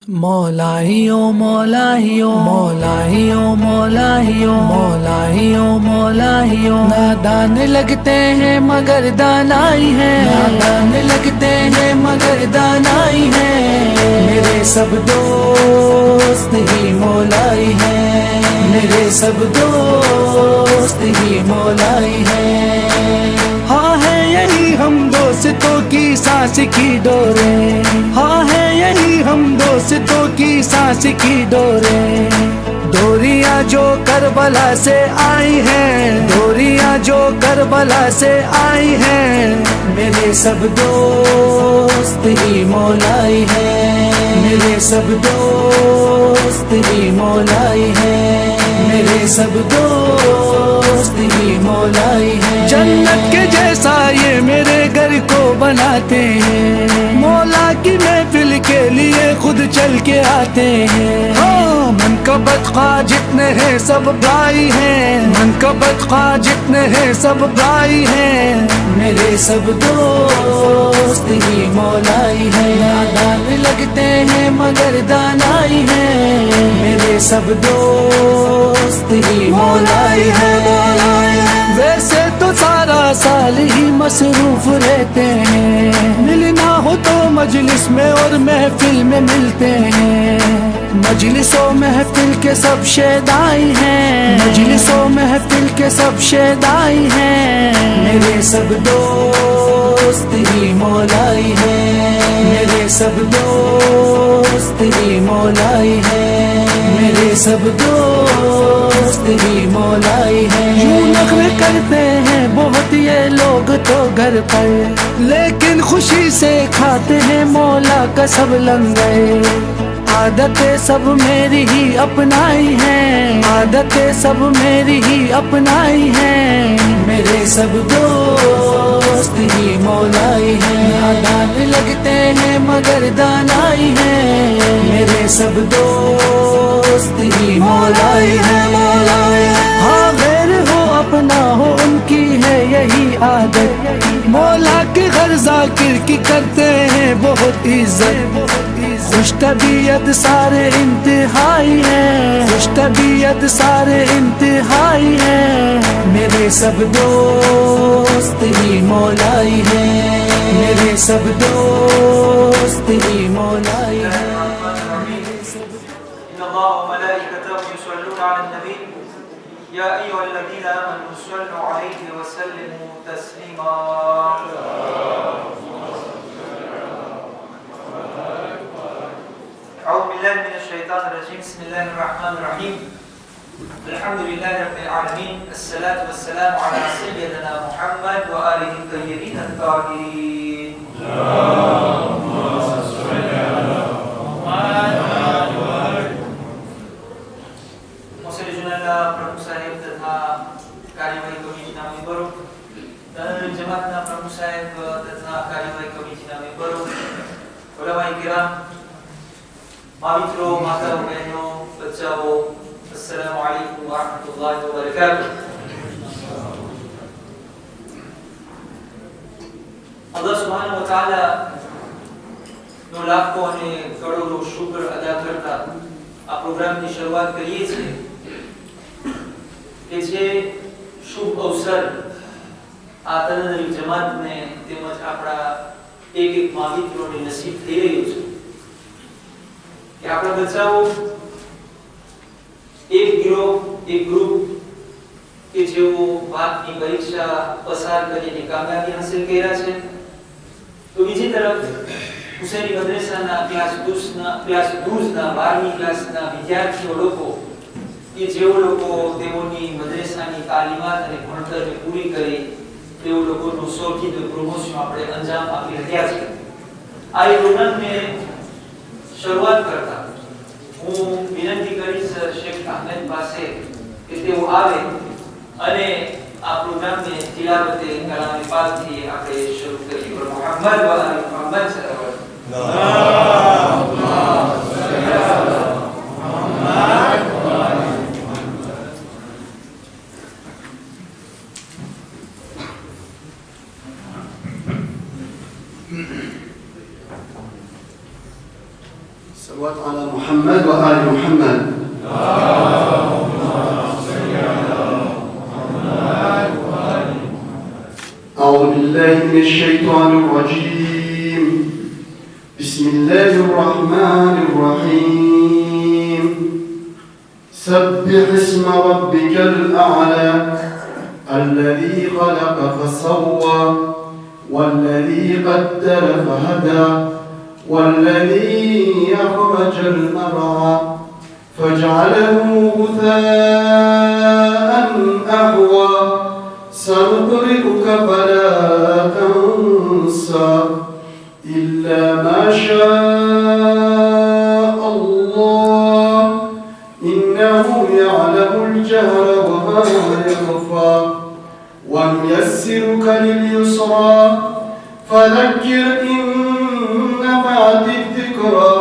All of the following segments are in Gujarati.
मौला ही ओ मौला ही ओ मौला ही ओ मौला ही ओ मौला ही ओ मौला ही ओ नादान लगते हैं मगर दानाई है, नादान लगते हैं मगर दानाई है। मेरे सब दोस्त ही मौलाई है, मेरे सब दोस्त ही मौलाई है। हाँ है यही हम दोस्तों की सांस की डोरे, हाँ है यही हम दोस्तों की सांस की डोरे। डोरियां जो करबला से आई हैं, डोरियां जो करबला से आई हैं। मेरे सब दोस्त ही मौलाई है, मेरे सब दोस्त ही मौलाई है, मेरे सब दोस्त ही मौलाई है। जन्नत के जैसा ये मेरे घर को बनाते हैं, मौला की महफिल के लिए खुद चल के आते हैं। हाँ मनकबत खा जितने हैं सब भाई हैं, मनकबत खा जितने हैं सब भाई हैं। मेरे सब दोस्त ही मौलाई है, नादान लगते हैं मगर दानाई है। मेरे सब दोस्त ही मौलाई है, मौलाई है। वैसे तो सारा साल ही मसरूफ रहते हैं, मिलना हो तो मजलिस में और महफिल में मिलते हैं। मजलिसों महफिल के सब शेदाई हैं, मजलिसों महफिल के सब शेदाई हैं। मेरे सब दोस्त ही मौलाई है, मेरे सब दोस्त ही मौलाई है, मेरे सब दोस्त ही मौलाई है। यूं नखरे करते हैं बहुत ये लोग तो घर पर, लेकिन खुशी से खाते हैं मौला का सब लंगर। आदतें सब मेरी ही अपनाई हैं, आदतें सब मेरी ही अपनाई हैं। मेरे सब दोस्त ही मौलाई हैं, नादान लगते हैं मगर दानाई हैं। मेरे सब दोस्त ही मौलाई है, मौलाई है। हाँ गैर हो अपना हो उनकी है यही आदत, मौला के घर जाकिर की करते हैं बहुत इज्जत। खुश तबीयत सारे इंतहाई हैं, खुश तबीयत सारे इंतहाई हैं। मेरे सब दोस्त ही मौलाई हैं, मेरे सब दोस्त ही मौलाई हैं। या अय्युहल्लज़ीना आमनू सल्लु अलैहि व सल्लिमू तस्लीमा। अऊज़ु बिल्लाहि मिनश शैतानिर रजीम। बिस्मिल्लाहिर रहमानिर रहीम। अल्हम्दुलिल्लाहि रब्बिल आलमीन। अस्सलातु वस्सलामु अला सय्यिदिना मुहम्मद व आलिहि तय्यबीन अत-ताहिरीन। प्रमुख साहेब तथा कार्यवाही कमिटीના મેમ્બરો, જમાતના પ્રમુખ સાહેબ તથા કાર્યવાહી કમિટીના મેમ્બરો, ઉલમાએ કિરામ, મિત્રો, માતાઓ, બહેનો, બચ્ચાઓ, અસ્સલામુ અલૈકુમ વ રહમતુલ્લાહિ વ બરકાતુહુ। અલ્લાહ સુબ્હાનહુ વ તઆલા નો લાખો અને કરોડો શુક્ર અદા કરતા આ પ્રોગ્રામની શરૂઆત કરીએ છીએ કે જે શુભ અવસર આ તનનરી જમાતને તેમજ આપણા એક એક મહામિત્રોને નસીબ થઈ રહ્યું છે કે આપણા બચ્ચાઓ એક ગિરોહ, એક ગ્રુપ કે જેઓ બાદની પરીક્ષા પસાર કરીને કામયાબી હાંસલ કર્યા છે, તો બીજી તરફ હુસૈની મદ્રેસાના ક્લાસ 12ના 12મી ક્લાસના વિદ્યાર્થીઓ લોકો કે જેઓ લોકો તેઓની મદ્રેસાની તાલીમાત અને ભણતરને પૂરી કરી તેઓ લોકોનું સૌથી પ્રમોશન આપણે અંજામ આપી રહ્યા છીએ। આ પ્રોગ્રામને શરૂઆત કરતા હું વિનંતી કરીશ શેખ અહમદ પાસે કે તેઓ આવે અને આ પ્રોગ્રામને તિલાવતે કલામે પાકથી આપણે શરૂ કરીએ। મુહમ્મદ વ આલે મુહમ્મદ સલ્લલ્લાહુ शुरुआत على محمد وآل محمد. أعوذ بالله من الشيطان الرجيم. بسم الله الرحمن الرحيم. سبح اسم ربك الأعلى الذي خلق فسوى والذي قدر فهدى والذي أخرج المرعى فجعله غثاء أحوى سنقرئك فلا تنسى إلا ما شاء الله إنه يعلم الجهر وما يخفى ونيسرك لليسرى فذكر إن نفعت الذكرى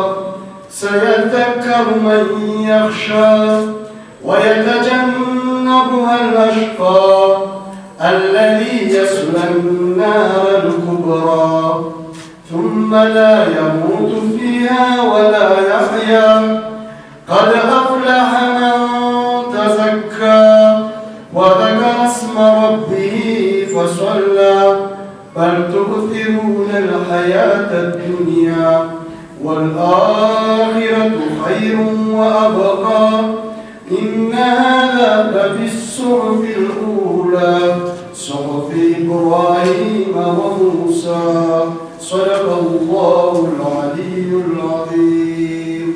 سيذكر من يخشى ويتجنبها الأشقى الذي يصلى النار الكبرى ثم لا يموت فيها ولا يحيا قد أفلح من تزكى وذكر اسم ربه فصلى بل تؤثرون الحياة الدنيا والآخرة خير وأبقى إن هذا لفي الصحف الأولى صحف إبراهيم وموسى صدق الله العلي العظيم.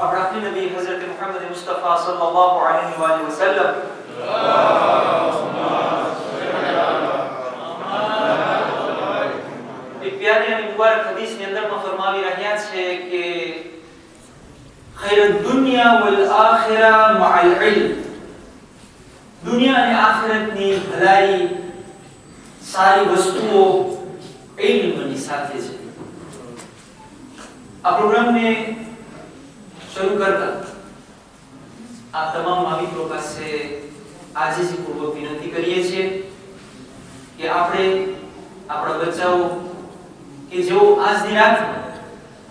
और अपने नबी हजरत मोहम्मद मुस्तफ़ा सल्लल्लाहु अलैहि वसल्लम एक प्यारी અને મુબારક હદીસની અંદરમાં ફરમાવી રહ્યા છે કે ખૈરુદ દુનિયા વલ આખિરા મઅલ ઇલ્મ દુનિયા અને આખિરતની ભલાઈ સારી વસ્તુઓ ઇલ્મની સાથે છે. આ પ્રોગ્રામને शुरू करता आप तमाम मामित्रों પાસે આજે જ પૂર્વક વિનંતી કરીએ છીએ કે આપણે આપણા બચ્ચાઓ કે જેઓ આજની રાત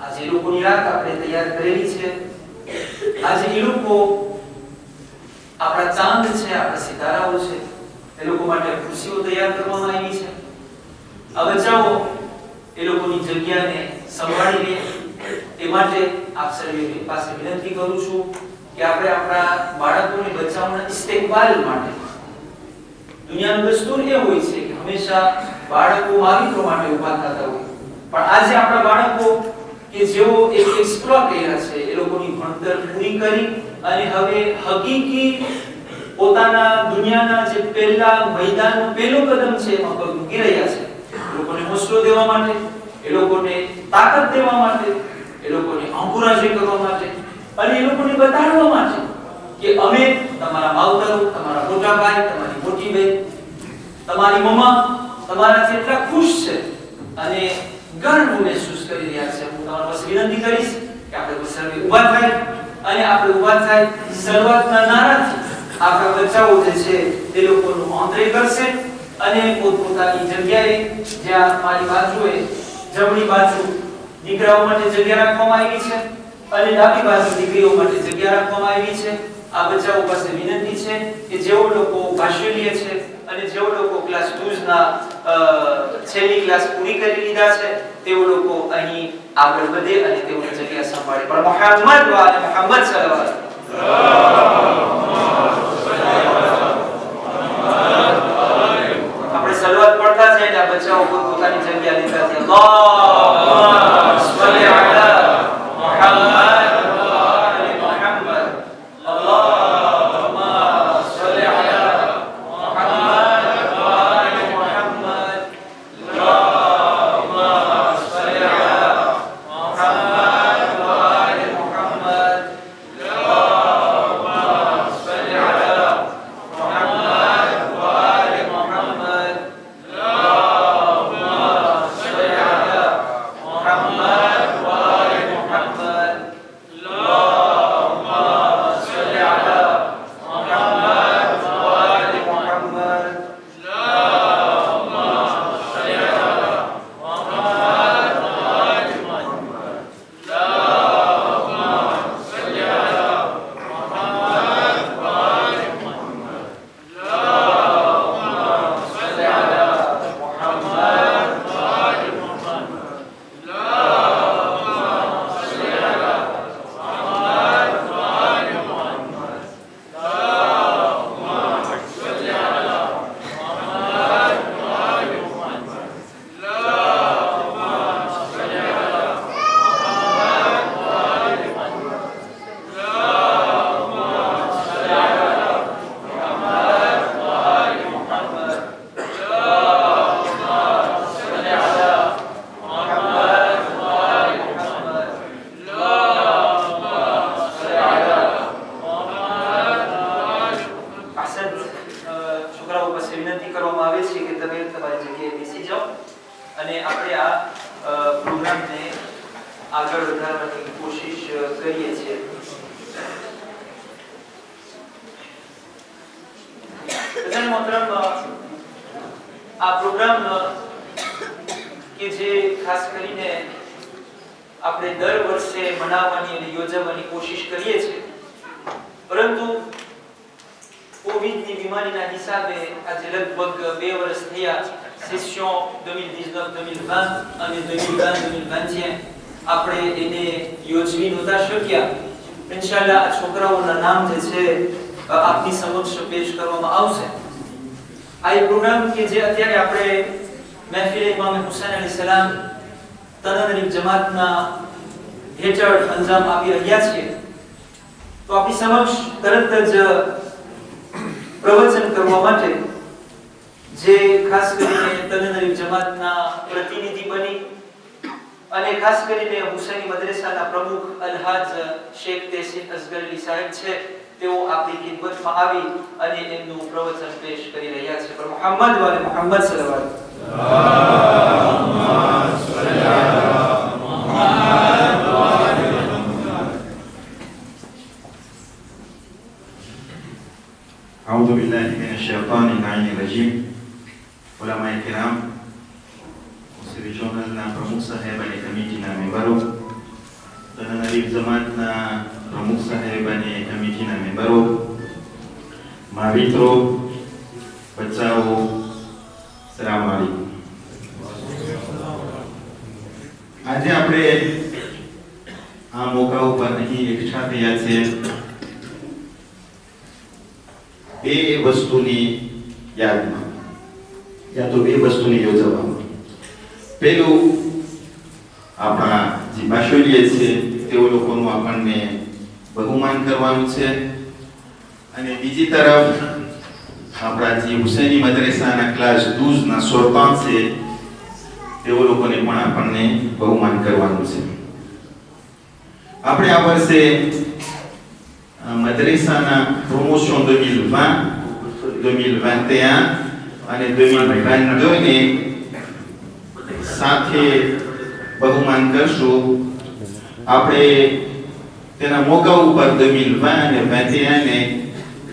આજે લોકોની રાત આપણે તૈયાર કરેલી છે આજે એ લોકો આપણા ચાંદ છે આપણા સિતારાઓ છે એ લોકો માટે ખુશીઓ તૈયાર કરવામાં આવી છે. આ બચ્ચાઓ એ લોકોની જગ્યાને સંભાળી લે એ માટે આપ સર્વેની પાસે વિનંતી કરું છું કે આપણે આપણા બાળકોને બચ્ચાઓના ઇસ્તેકબાલ માટે દુનિયાનો દસ્તુર એ હોય છે કે હંમેશા બાળકો માલિકો માટે ઊભા થતા હોય પણ આજે આપણા બાળકો કે જેઓ એક એક્સપ્લોર કર્યા છે એ લોકોની ભણતર પૂરી કરી અને હવે હકીકી પોતાના દુનિયાના જે પહેલા મેદાનનો પહેલો કદમ છે એમાં પગ મૂકી રહ્યા છે. એ લોકોને હોસલો દેવા માટે એ લોકોને તાકાત દેવા માટે એ લોકોને અંકુરાજી કરવા માટે અને એ લોકોને બતાડવા માટે કે અમે તમારા માવતરો તમારા મોટા ભાઈ તમારી મોટી બહેન તમારી મમ્મા તમારાથી એટલા ખુશ છે અને ગર્વ મહેસૂસ કરી રહ્યા છે. હું તમારા પાસે વિનંતી કરીશ કે આપણે સર્વે ઊભા થાય અને આપણે ઊભા થાય શરૂઆતના નારાથી આપણા બચ્ચાઓ જે છે તે લોકોનું આંતરે કરશે અને પોતપોતાની જગ્યાએ જ્યાં મારી બાજુએ જમણી બાજુ દીકરાઓ માટે જગ્યા રાખવામાં આવી છે અને ડાબી બાજુ દીકરીઓ માટે જગ્યા રાખવામાં આવી છે. આ બચ્ચાઓ પાસે વિનંતી છે કે જેઓ લોકો ભાષણ લે છે અને જેઓ લોકો ક્લાસ 2 ના છેલ્લી ક્લાસ પૂરી કરી લીધા છે તેઓ લોકો અહીં આગળ વધે અને તેઓની જગ્યા સંભાળે. પણ મુહમ્મદ વ આલે મુહમ્મદ સલ્લલ્લાહુ આપણે સલવાત પડતા છે એટલે આ બચ્ચાઓ પોતાની જગ્યા લેતા છે. અલ્લાહુમ્મા સલ્લી અલા મુહમ્મદ વધારવાની કોશિશ કરીએ છીએ. મોહતરમ, આ પ્રોગ્રામ કે જે ખાસ કરીને આપણે દર વર્ષે મનાવવાની અને યોજવાની કોશિશ કરીએ છીએ, પરંતુ કોવિડની બીમારીના હિસાબે આજે લગભગ 2 વર્ષ થયા. સેશન 2019-2020 અને 2020-2021 આપણે એને યોજવી નહોતા શક્યા. ઇન્શાઅલ્લાહ આ છોકરાઓના નામ જે છે આપની સમક્ષ પેશ કરવામાં આવશે. આ એક પ્રોગ્રામ કે જે અત્યારે આપણે મહેફિલ ઇમામ હુસૈન અલૈહિસ્સલામ તનનરીફ જમાતના હેઠળ અંજામ આપી રહ્યા છીએ. તો આપની સમક્ષ તરત જ પ્રવચન કરવા માટે જે ખાસ કરીને તનનરીફ જમાતના પ્રતિનિધિ બની અને ખાસ કરીને હુસૈની મદ્રેસાના પ્રમુખ અલહાજ શેખ તહસીન અસગર અલી સાહેબ છે, તેઓ આપણી ખિદમતમાં આવી અને એમનું પ્રવચન પેશ કરી રહ્યા છે. પર મુહમ્મદ વાલે મુહમ્મદ સલ્લલ્લાહુ أعوذ بالله من الشيطان اللعين الرجيم. علماء الكرام, Srijonalna प्रमुख साहेब आणि कमिटीના મેમ્બરો, તનનરીફ જમાતના પ્રમુખ સાહેબ અને કમિટીના મેમ્બરો, મા મિત્રો, બચ્ચાઓ, સલામ અલૈકુમ. આજે આપણે આ મોકા ઉપર અહીં એકઠા થયા છે બે વસ્તુની યાદમાં, યા તો બે વસ્તુની યોજવામાં. પેલું આપણા જે બાશોલીએ છે તેઓ લોકોનું આપણને બહુમાન કરવાનું છે, અને બીજી તરફ આપણા જે હુસૈની મદ્રેસાના ક્લાસ 12 ના સોરપાન છે તેઓ લોકોને પણ આપણને બહુમાન કરવાનું છે. આપણે આ વર્ષે મદ્રેસાના પ્રમોશન 2020, 2021 અને 2022 ને સાથે બહુમાન કરશું. આપણે તેના મોકા ઉપર 2020 અને 2021 ને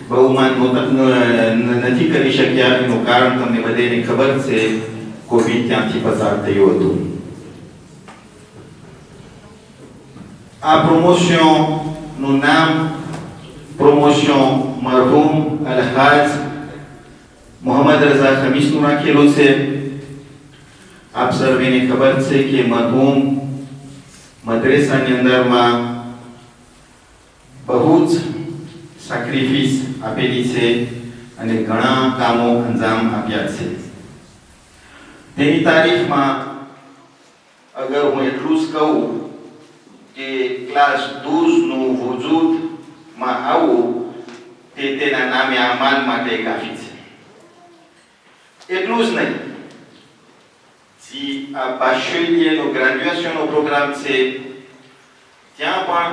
બહુમાન નથી કરી શક્યા. એનું કારણ તમને બધાને ખબર છે, કોવિડ ત્યાંથી પસાર થયું હતું. આ પ્રમોશનનું નામ પ્રમોશન મરહૂમ અલહાજ મોહમ્મદ રઝા ખમીસનું રાખેલું છે. આપ સર્વેને ખબર છે કે મરહૂમ મદ્રેસાની અંદરમાં બહુ જ સેક્રિફિસ આપેલી છે અને ઘણા કામો અંજામ આપ્યા છે. તેની તારીફમાં અગર હું એટલું જ કહું કે ક્લાસ 12 નું વજૂદમાં આવવું તે તેના નામે આમાન માટે કાફી છે. એટલું જ નહીં, જે આ બાશોલીએનો ગ્રેજ્યુએશનનો પ્રોગ્રામ છે ત્યાં પણ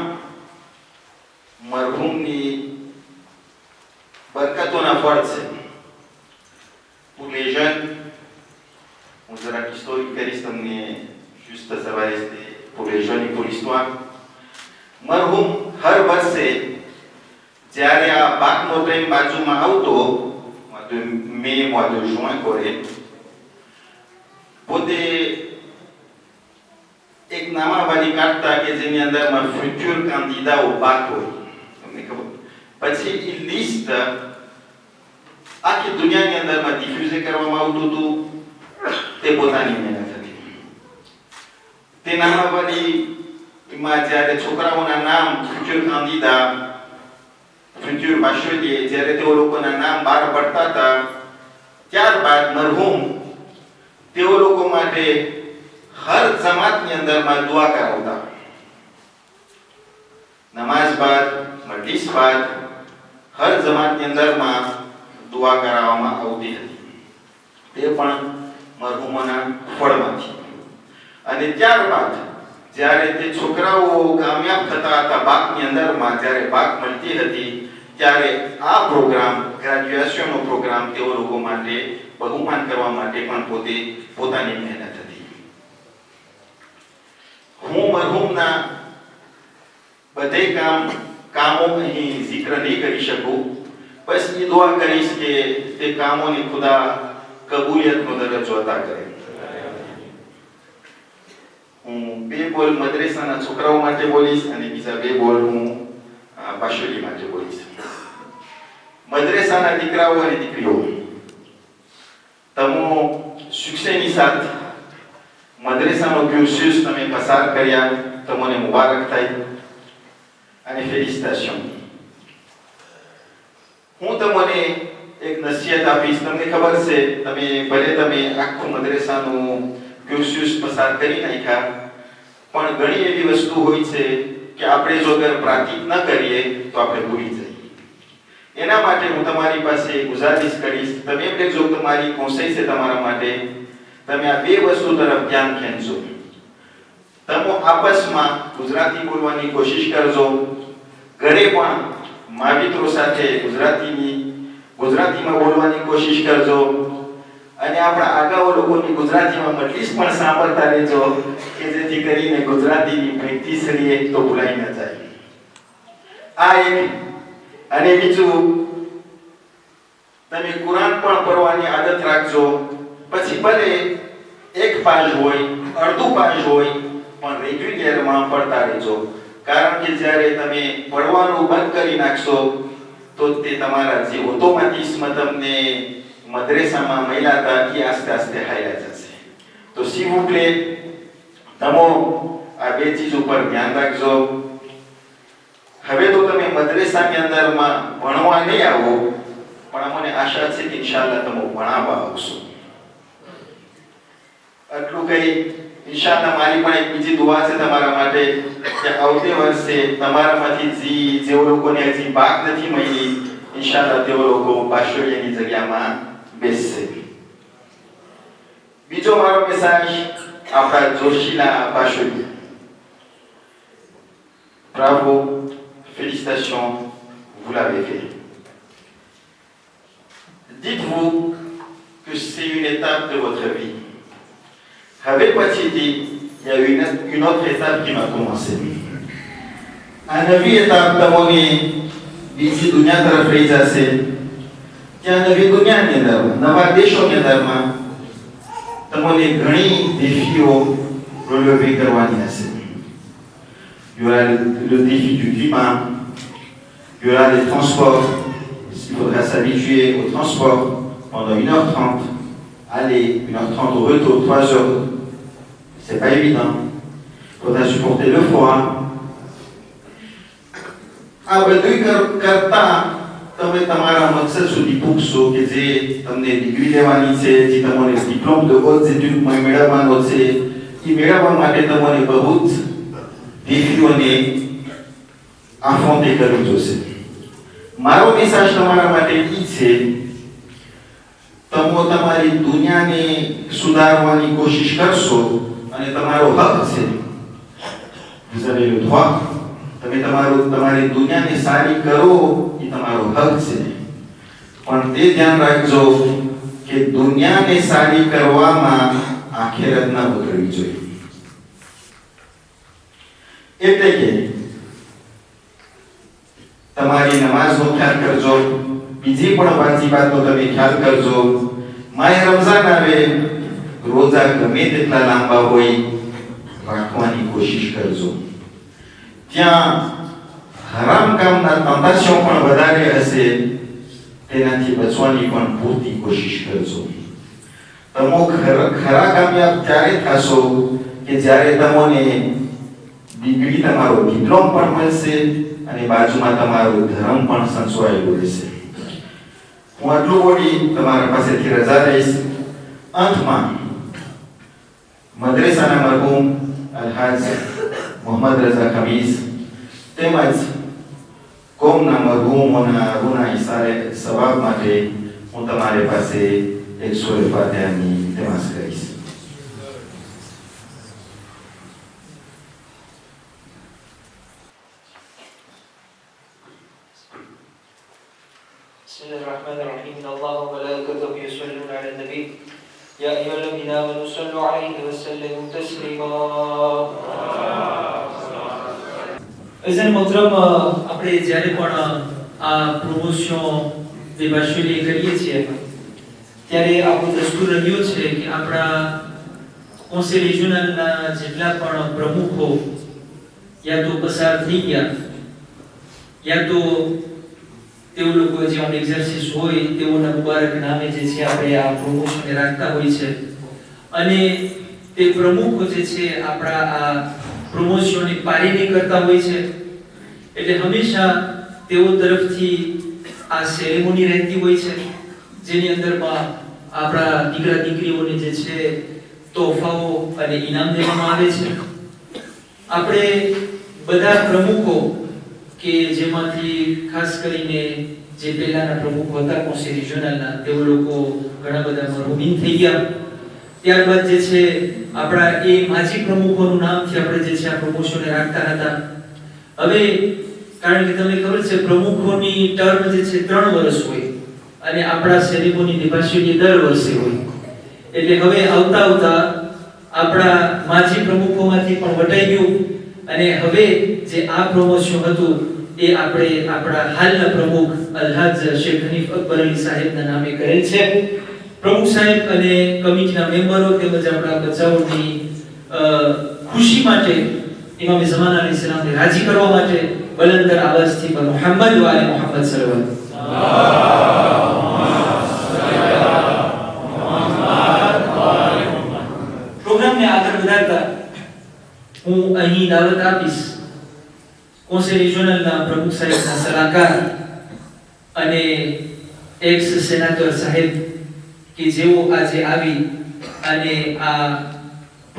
મરહૂમની બરકતોના ફળ છે. Pour les jeunes, on dira l'histoire કરીશ તમને, juste savoir pour les jeunes et pour l'histoire. મરહૂમ હર વર્ષે જ્યારે આ બાકનો ટાઈમ બાજુમાં આવતો, મે mois de juin કરે, પોતે એક નામાવલી કાઢતા કે જેની અંદરમાં ફ્યુચર કેન્ડિડાઓ બાક હોય. તમને ખબર, પછી એ લિસ્ટ આખી દુનિયાની અંદરમાં ડિફ્યુઝ કરવામાં આવતું હતું. તે પોતાની મહેનત હતી. તે નામાવલી માં જ્યારે છોકરાઓના નામ ફ્યુચર કેન્ડિડા, ફ્યુચર બાશોલીએ જ્યારે તેઓ લોકોના નામ બહાર પડતા હતા, ત્યારબાદ મરહૂમ તેઓ લોકો માટે હર જમાતની અંદરમાં દુઆ કરાવતા. નમાઝ બાદ, મજલિસ બાદ હર જમાતની અંદરમાં દુઆ કરાવવામાં આવતી હતી. તે પણ મરહૂમોના ફળમાંથી. અને ત્યારબાદ જ્યારે તે છોકરાઓ કામયાબ થતા હતા બાકની અંદરમાં, જ્યારે બાક મળતી હતી, ત્યારે આ પ્રોગ્રામ, ગ્રેજ્યુએશનનો પ્રોગ્રામ તેઓ લોકો માટે બહુમાન કરવા માટે પણ પોતે પોતાની મહેનત હતી. હું મરહૂમના બધે કામો અહીં zikr નહીં કરી શકું. બસ એ દુઆ કરીશ કે તે કામોની ખુદા કબૂલિયતનો દરજ્જો અતા કરે. હું 2 બોલ મદ્રેસાના છોકરાઓ માટે બોલીશ અને બીજા 2 બોલ હું બાશોલી માટે બોલીશ. મદ્રેસાના દીકરાઓ અને દીકરીઓ, તમો શિક્ષણની સાથે મદ્રેસાનો ક્યુર્સિસ તમે પસાર કર્યા, તમને મુબારક થાય અને ફેલિસ્ટેશન. હું તમને એક નસીહત આપીશ. તમને ખબર છે, તમે આખું મદ્રેસાનું ક્યુર્સિસ પસાર કરી નાખ્યા, પણ ઘણી એવી વસ્તુ હોય છે કે આપણે જો અગર પ્રાતિક ન કરીએ તો આપણે ભૂલી જઈએ. એના માટે હું તમારી પાસે ગુજારિશ કરીશ, તમે એટલે જો તમારી કોશિશ છે તમારા માટે, તમે આ 2 વસ્તુ તરફ ધ્યાન ખેંચો. તમે આપસમાં ગુજરાતી બોલવાની કોશિશ કરજો. ઘરે પણ મા મિત્રો સાથે ગુજરાતીમાં બોલવાની કોશિશ કરજો. અને આપણા આગળ લોકોની ગુજરાતીમાં મજલિસ પણ સાંભળતા રહેજો કે જેથી કરીને ગુજરાતીની પ્રેક્ટિસ કરીએ તો ભૂલાઈ ન જાય. આ એક. અને બીજું, તમે કુરાન પણ પઢવાની આદત રાખજો. પછી ભલે 1 પાજ હોય, અડધું પાજ હોય, પણ રેગ્યુલરમાં પડતા રહેજો. કારણ કે જ્યારે તમે પડવાનું બંધ કરી નાખશો તો તે તમારા જે ઓટોમેટિઝમ તમને મદ્રેસામાં મળ્યા હતા એ આસ્તે આસ્તે હાલ્યા જશે. તો s'il vous plaît, તમો આ 2 ચીજ ઉપર ધ્યાન રાખજો. હવે તો તમે મદ્રેસાની અંદરમાં ભણવા નહીં આવો, પણ મને આશા છે કે ઇન્શાઅલ્લાહ તમે ભણાવવા આવશો. આટલું કહી ઇન્શાઅલ્લાહ મારી પણ એક બીજી દુઆ છે તમારા માટે કે આવતે વર્ષે તમારામાંથી જેઓ લોકોને હજી બાક નથી મળી, ઇન્શાઅલ્લાહ તેઓ લોકો બાશોલિયાની જગ્યામાં બેસશે. બીજો મારો મેસેજ આપણા જોશીલા બાશોલિયા. Bravo, félicitations, vous l'avez fait. Dites-vous que c'est une étape de votre vie. Avec Patidi, il y a une autre étape qui m'a commencé. Un navire étape tamoni d'ici dunia taraf lei jase. ત્યાં નવી દુનિયાની અંદર નવા દેશોની અંદરમાં તમને ઘણી défis relever કરવાની હશે. Il y aura le défi du climat, il y aura les transports, il faudra s'habituer au transport pendant 1h30, aller 1h30 au retour, 3 heures, c'est pas évident. Il faudra supporter le froid. આ બધું કરતા તમે તમારા મકસદ સુધી પૂછશો કે જે તમને ડિગ્રી લેવાની છે, જે તમને ડિપ્લોમ de haute études મેળવવાનો છે, એ મેળવવા માટે તમારે બહુ જ défis-ઓને affronter કરવું જોશે. મારો મેસેજ તમારા માટે એ છે, તમે તમારી દુનિયાને સુધારવાની કોશિશ કરશો અને તમારો હક છે. Vous avez le droit. તમે તમારી દુનિયાને સારી કરો એ તમારો હક છે, પણ તે ધ્યાન રાખજો કે દુનિયાને સારી કરવામાં આખિરત ન બગડવી જોઈએ. એટલે કે તમારી નમાઝનો ખ્યાલ કરજો, બીજી પણ વાજીબાતનો તમે ખ્યાલ કરજો. માહે રમઝાન આવે, રોજા ગમે તેટલા લાંબા હોય રાખવાની કોશિશ કરજો. ત્યાં હરામ કામના ટેમ્પટેશન પણ વધારે હશે, તેનાથી બચવાની પણ પૂરતી કોશિશ કરજો. તમે ખરા કામયાબ ત્યારે થશો કે જ્યારે તમને ડિગ્રી, તમારો ડિપ્લોમ પણ મળશે અને બાજુમાં તમારો ધર્મ પણ સંચવાયેલો રહેશે. હું આટલું બોલી તમારા પાસેથી રજા લઈશ. અંતમાં મદ્રેસાના મરહૂમ અલહાજ મોહમ્મદ રઝા ખમીસ તેમજ કોમના મરહૂમોના રૂના ઇશારે સવાબ માટે હું તમારી પાસે એક સૂરે ફાતિહાની તેમાસ કરીશ. بسم الله الرحمن الرحيم. إن الله وملائكته يصلون على النبي يا أيها الذين آمنوا صلوا عليه وسلموا تسليما. અઝન મોહતરમ આપણે જ્યારે પણ આ પ્રમોશન જે બચેલી કરીએ છીએ ત્યારે આપણો દસ્તુર રહ્યો છે કે આપણા કોન્સેલ રિજિયોનલના જેટલા પણ પ્રમુખો યા તો પસાર થઈ ગયા યા તો તેઓ લોકો જે ઓન એક્ઝર્સિસ હોય તેઓના મુબારક નામે જે છે આપણે આ પ્રમોશનને રાખતા હોય છે અને તે પ્રમુખો જે છે આપણા આ પ્રમોશનની પારીની કરતા હોય છે એટલે હંમેશા તેઓ તરફથી આ સેરેમોની રહેતી હોય છે જેની અંદરમાં આપણા દીકરા દીકરીઓને જે છે તોહફાઓ અને ઇનામ દેવામાં આવે છે આપણે બધા પ્રમુખો કે જેમાંથી ખાસ કરીને જે પહેલાના પ્રમુખ હતા કોન્સેલ રિજિયોનલના તેઓ લોકો ઘણા બધા મરહુમીન થઈ ગયા ત્યારબાદ જે છે આપણા એ માજી પ્રમુખોનું નામથી આપણે જે છે આ પ્રમોશનને રાખતા હતા હવે કારણ કે તમને ખબર છે પ્રમુખોની ટર્મ જે છે 3 વર્ષ હોય અને આપણા સેરેમોની નિભાષીની દર વર્ષે હોય એટલે હવે આવતા આવતા આપણા માજી પ્રમુખોમાંથી પણ વટાઈ ગયું અને હવે જે આ પ્રમોશન હતું એ આપણે આપણા હાલના પ્રમુખ અલ્હાજ શેખ હનીફ અકબર અલી સાહેબના નામે કરેલ છે પ્રમુખ સાહેબ અને કમિટીના મેમ્બરો તેમજ આપણા બચ્ચાઓની ખુશી માટે ઇમામ ઝમાન અલૈહિસ સલામને રાજી કરવા માટે બલંદર આવાજથી પર મુહમ્મદ વ આલે મુહમ્મદ સલ્લલ્લાહુ પ્રોગ્રામને આગળ વધારતા હું અહીં દાવત આપીશ કોન્સેલ રિજિયોનલના પ્રમુખ સાહેબના સલાહકાર અને એક્સ સેનાટર સાહેબ કે જેઓ આજે આવી અને આ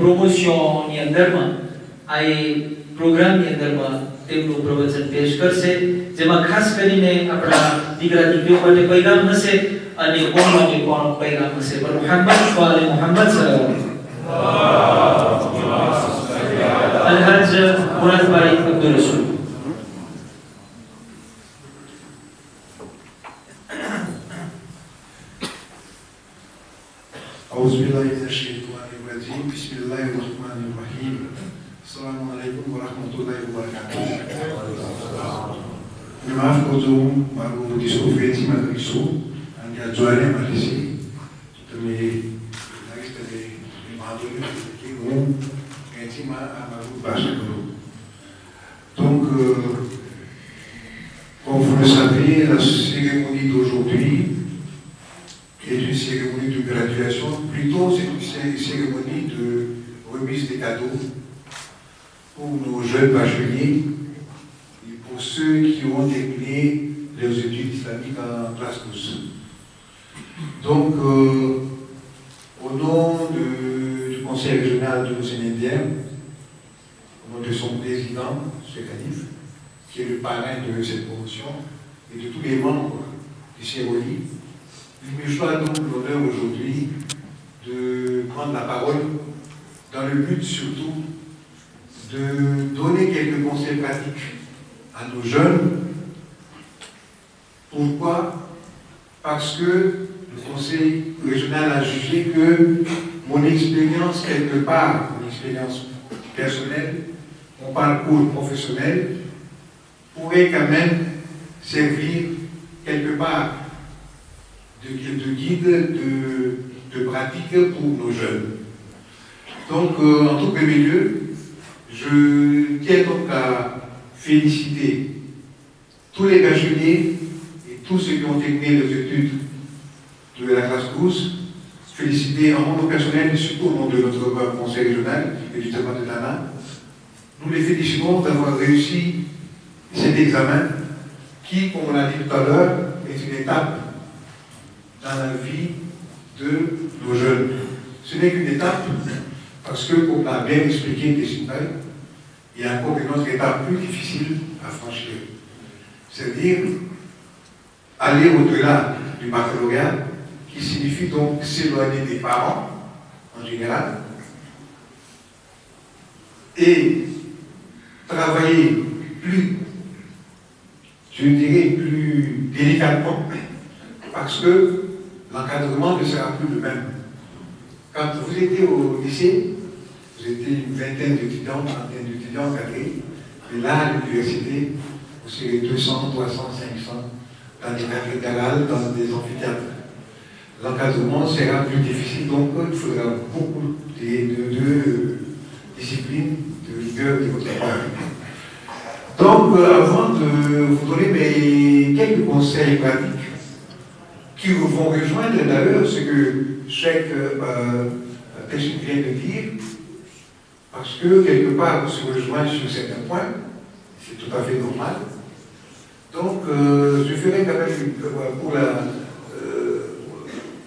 પ્રમોશનની અંદરમાં આ પ્રોગ્રામની અંદરમાં તેમનું પ્રવચન પેશ કરશે જેમાં ખાસ કરીને આપણા દીકરા દીકરીઓ માટે પૈગામ હશે અને કોણ માટે પણ પૈગામ હશે પર મુહમ્મદ વ આલે Muhammad સલ્લલ્લાહુ અલ્હાજ મુરાદભાઈ Abdul Rasool أعوذ بالله من الشيطان الرجيم بسم الله الرحمن الرحيم السلام عليكم ورحمة الله وبركاته Maaf untuk baru diskusi macam itu, anda jualnya Malaysia, tapi lagi tadi malu ni, kita ngaji baru bahasa dulu. Donc, comme vous le savez, la cérémonie d'aujourd'hui est une cérémonie de graduation, plutôt c'est une cérémonie de remise des cadeaux pour nos jeunes bacheliers et pour ceux qui ont terminé leurs études islamiques en classe 12. Donc, au nom du Conseil régional de l'Océan-Indien, au nom de son président, M. Khanif, qui est le parrain de cette promotion, et de tous les membres du CROI, il me choisit donc l'honneur aujourd'hui de prendre la parole dans le but surtout de donner quelques conseils pratiques à nos jeunes. Pourquoi? Parce que le Conseil régional a jugé que mon expérience quelque part, mon expérience personnelle, mon parcours professionnel pourrait quand même servir quelque part de guide, de pratique pour nos jeunes. Donc, en tout premier lieu, je tiens donc à féliciter tous les bacheliers et tous ceux qui ont terminé leurs études de la classe 12, féliciter en mon nom personnel et surtout au nom de notre conseil régional et du département de Tana. Nous les félicitons d'avoir réussi cet examen qui, comme on l'a dit tout à l'heure, est une étape dans la vie de nos jeunes. Ce n'est qu'une étape parce que, comme l'a bien expliqué Tessinay, il y a encore une autre étape plus difficile à franchir. C'est-à-dire aller au-delà du baccalauréat, qui signifie donc s'éloigner des parents, en général, et travailler plus, je dirais, plus délicatement, parce que l'encadrement ne sera plus le même. Quand vous étiez au lycée, vous étiez une vingtaine d'étudiants, trentaine d'étudiants encadrés. Et là, à l'université, c'est 200, 300, 500 dans des cathédrales, dans des amphithéâtres. L'encadrement sera plus difficile, donc il faudra beaucoup de discipline, de rigueur de votre part. Donc, avant de vous donner quelques conseils pratiques qui vont rejoindre d'ailleurs ce que chaque personne vient de dire, parce que quelque part on se rejoint sur certains points, c'est tout à fait normal. Donc, je ferai quand même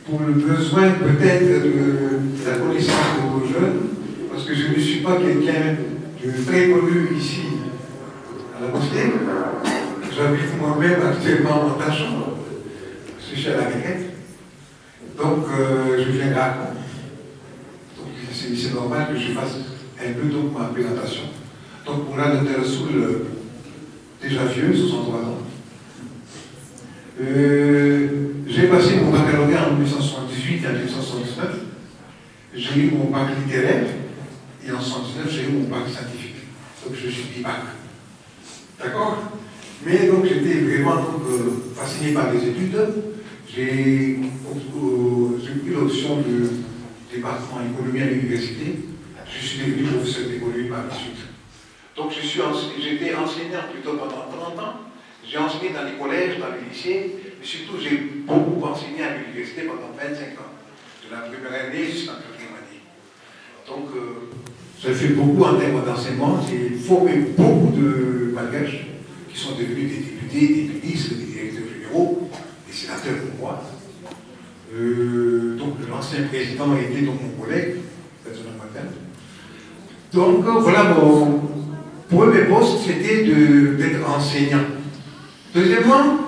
pour le besoin peut-être de la connaissance de vos jeunes, parce que je ne suis pas quelqu'un de très connu ici à la mosquée. J'habite moi-même actuellement en Tachon, je suis à la retraite. Donc, je viens rarement. Donc, c'est normal que je fasse un peu donc ma présentation. Donc, pour la Dr Soul, déjà vieux, 63 ans. J'ai passé mon baccalauréat en 1978 et en 1979. J'ai eu mon bac littéraire et en 1979 j'ai eu mon bac scientifique. Donc je suis bibac. D'accord? Mais donc j'étais vraiment fasciné par les études. J'ai pris l'option de département économie à l'université. Je suis devenu professeur d'économie par la suite. Donc j'étais enseignant plutôt pendant 30 ans. J'ai enseigné dans les collèges, dans les lycées, mais surtout j'ai beaucoup enseigné à l'université pendant 25 ans, de la première année jusqu'à la quatrième année. Donc, ça fait beaucoup en termes d'enseignement. J'ai formé beaucoup de malgaches qui sont devenus des députés, des ministres, des directeurs généraux, des sénateurs pour moi. Donc, l'ancien président était donc mon collègue, Ferdinand Matin. Donc, voilà, mon premier poste, c'était d'être enseignant. Deuxièmement,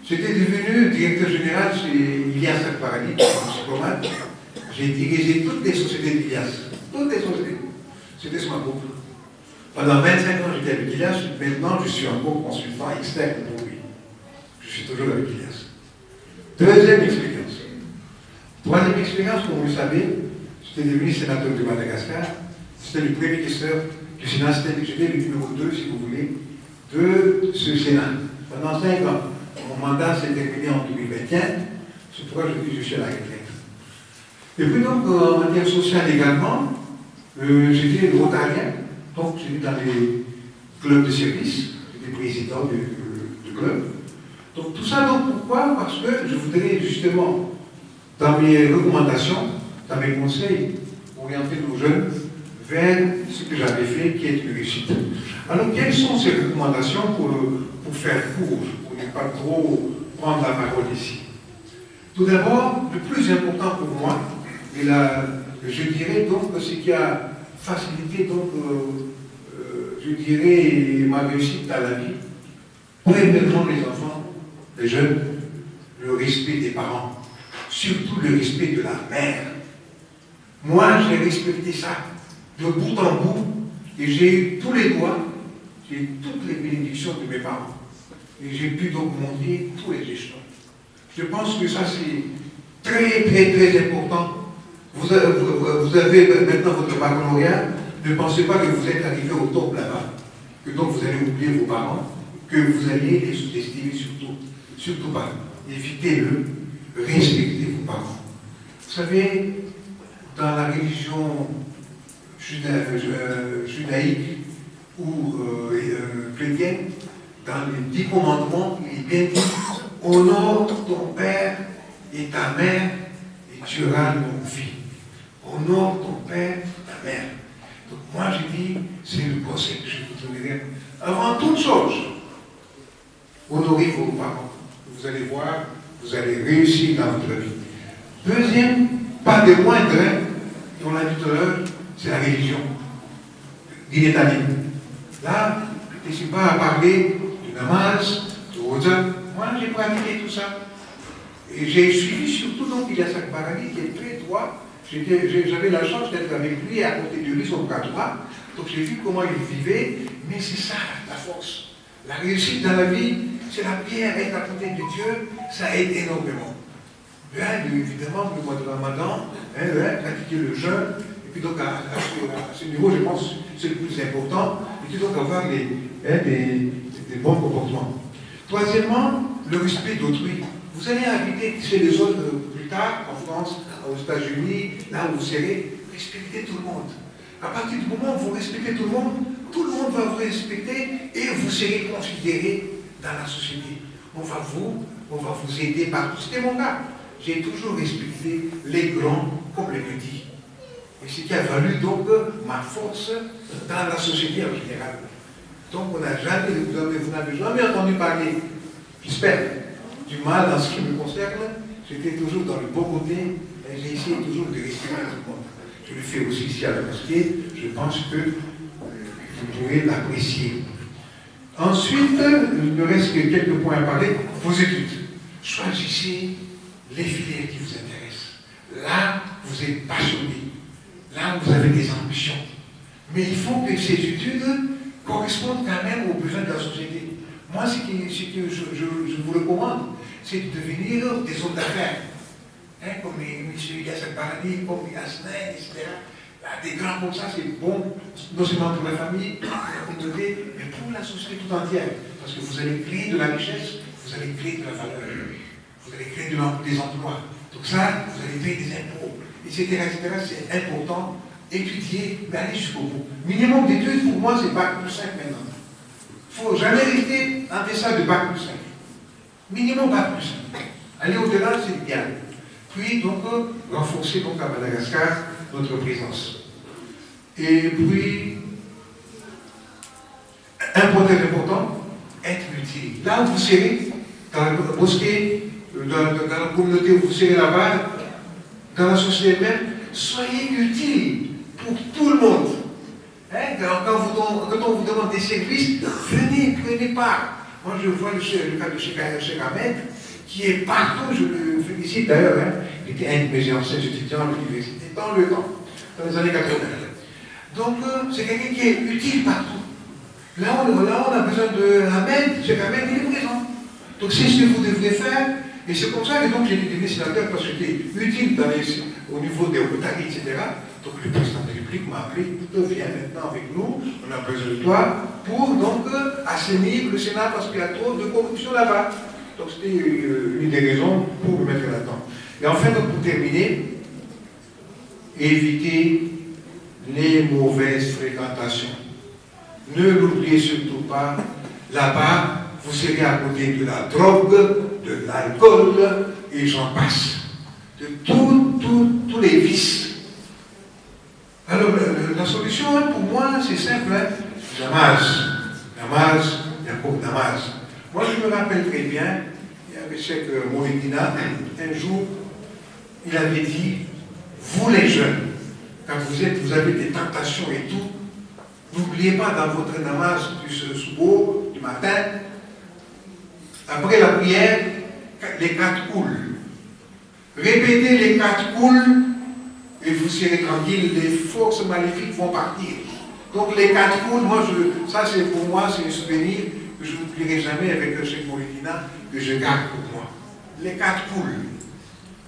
j'étais devenu directeur général chez Ilias Akbarali, diplomate. J'ai dirigé toutes les sociétés d'Ilias. Toutes les sociétés. C'était sur ma groupe. Pendant 25 ans, j'étais avec Ilias. Maintenant, je suis encore consultant externe pour lui. Je suis toujours avec Ilias. Deuxième expérience. Troisième expérience, comme vous le savez, j'étais devenu sénateur de Madagascar. C'était le premier questeur du Sénat. J'étais le numéro 2, si vous voulez, de ce Sénat. Pendant 5 ans, mon mandat s'est terminé en 2021, c'est pourquoi je dis que je suis à la retraite. Et puis donc, en matière sociale également, j'étais rotarien, donc j'étais dans les clubs de service, j'étais président du club. Donc tout ça, donc pourquoi? Parce que je voudrais justement, dans mes recommandations, dans mes conseils, orienter nos jeunes vers ce que j'avais fait, qui est une réussite. Alors, quelles sont ces recommandations pour faire court, pour ne pas trop prendre la parole ici? Tout d'abord, le plus important pour moi, et là, je dirais donc ce qui a facilité donc, je dirais, ma réussite dans la vie, premièrement les enfants, les jeunes, le respect des parents, surtout le respect de la mère. Moi, j'ai respecté ça de bout en bout, et j'ai eu tous les droits, j'ai eu toutes les bénédictions de mes parents. Et j'ai pu donc monter tous les échelons. Je pense que ça, c'est très, très, très important. Vous avez maintenant votre baccalauréat, ne pensez pas que vous êtes arrivé au top là-bas, que donc vous allez oublier vos parents, que vous allez les sous-estimer surtout. Surtout pas. Évitez-le, respectez vos parents. Vous savez, dans la religion judaïque ou chrétienne, dans les 10 commandements, il est bien dit « Honore ton père et ta mère et tu auras ton fils. » Honore ton père et ta mère. Donc moi j'ai dit, c'est le conseil que je vous donnerai. Avant toute chose, honorez vos parents. Vous allez voir, vous allez réussir dans votre vie. Deuxième, pas de moindre, on l'a dit tout à l'heure, c'est la religion. L'inétalie. Là, je ne suis pas à parler du namaz, du rosa. Moi, j'ai pratiqué tout ça. Et j'ai suivi surtout donc Ilias Akbarali, qui est très droit. J'avais la chance d'être avec lui et à côté de lui, son bras droit. Donc j'ai vu comment il vivait. Mais c'est ça, la force. La réussite dans la vie, c'est la prière, être à côté de Dieu, ça aide énormément. Là, évidemment, le mois de Ramadan, pratiquer le jeûne. Et puis donc, à ce niveau, je pense, c'est le plus important, et tu dois avoir des bons comportements. Troisièmement, le respect d'autrui. Vous allez habiter chez les autres plus tard, en France, aux États-Unis, là où vous serez, respectez tout le monde. À partir du moment où vous respectez tout le monde va vous respecter et vous serez considéré dans la société. On va vous aider partout. C'était mon cas. J'ai toujours respecté les grands comme les petits. Et ce qui a valu donc ma force dans la société en général. Donc vous n'avez jamais entendu parler, j'espère, du mal en ce qui me concerne. J'étais toujours dans le bon côté et j'ai essayé toujours de respecter tout le monde. Je le fais aussi ici à la mosquée. Je pense que vous pourrez l'apprécier. Ensuite, il me reste que quelques points à parler. Vos études. Choisissez les filières qui vous intéressent. Là, vous êtes passionné. Là, vous avez des ambitions. Mais il faut que ces études correspondent quand même aux besoins de la société. Moi, ce que je vous recommande, c'est de devenir des hommes d'affaires. Comme M. Yassine Barani, comme Yassin, etc. Des grands comme ça, c'est bon, non seulement pour la famille, pour la communauté, mais pour la société tout entière. Parce que vous allez créer de la richesse, vous allez créer de la valeur, vous allez créer des emplois. Donc ça, vous allez payer des impôts, etc. C'est important. Étudier, mais aller jusqu'au bout. Minimum d'études, pour moi, c'est Bac plus 5 maintenant. Il ne faut jamais rester en deçà de Bac plus 5. Minimum Bac plus 5. Aller au-delà, c'est bien. Puis, donc, renforcer donc, à Madagascar notre présence. Et puis, un point très important, être utile. Là où vous serez, dans la mosquée, dans la communauté où vous serez là-bas, dans la société même, soyez utile pour tout le monde. Quand on vous demande des services, venez, prenez part. Moi, je vois le cas de Cheikh Ahmed, qui est partout, je le félicite d'ailleurs, il était un de mes anciens étudiants à l'université dans les années 80. Donc, c'est quelqu'un qui est utile partout. Là, on a besoin de Ahmed, Cheikh Ahmed, il est présent. Donc, c'est ce que vous devrez faire, et c'est comme ça que donc j'ai été devenu sénateur parce que j'étais utile au niveau des Otari, etc. Donc, le président de la République m'a appelé, viens maintenant avec nous, on a besoin de toi, pour donc assainir le Sénat parce qu'il y a trop de corruption là-bas. Donc c'était une des raisons pour me mettre là-dedans. Et enfin, donc, pour terminer, évitez les mauvaises fréquentations. Ne l'oubliez surtout pas, là-bas, vous serez à côté de la drogue, de l'alcool, et j'en passe. De tous les vices. Alors, la solution, pour moi, c'est simple. Yacoub Damas. Moi, je me rappelle très bien, il y avait Cheikh Mouhidina, un jour, il avait dit, vous les jeunes, quand vous avez des tentations et tout, n'oubliez pas dans votre namaz du soubo, du matin, après la prière, les 4 couls. Répétez les 4 couls et vous serez tranquille, les forces maléfiques vont partir. Donc les 4 couls, ça c'est pour moi, c'est un souvenir que je n'oublierai jamais avec le Cheikh Mouhidina, que je garde pour moi. Les 4 couls.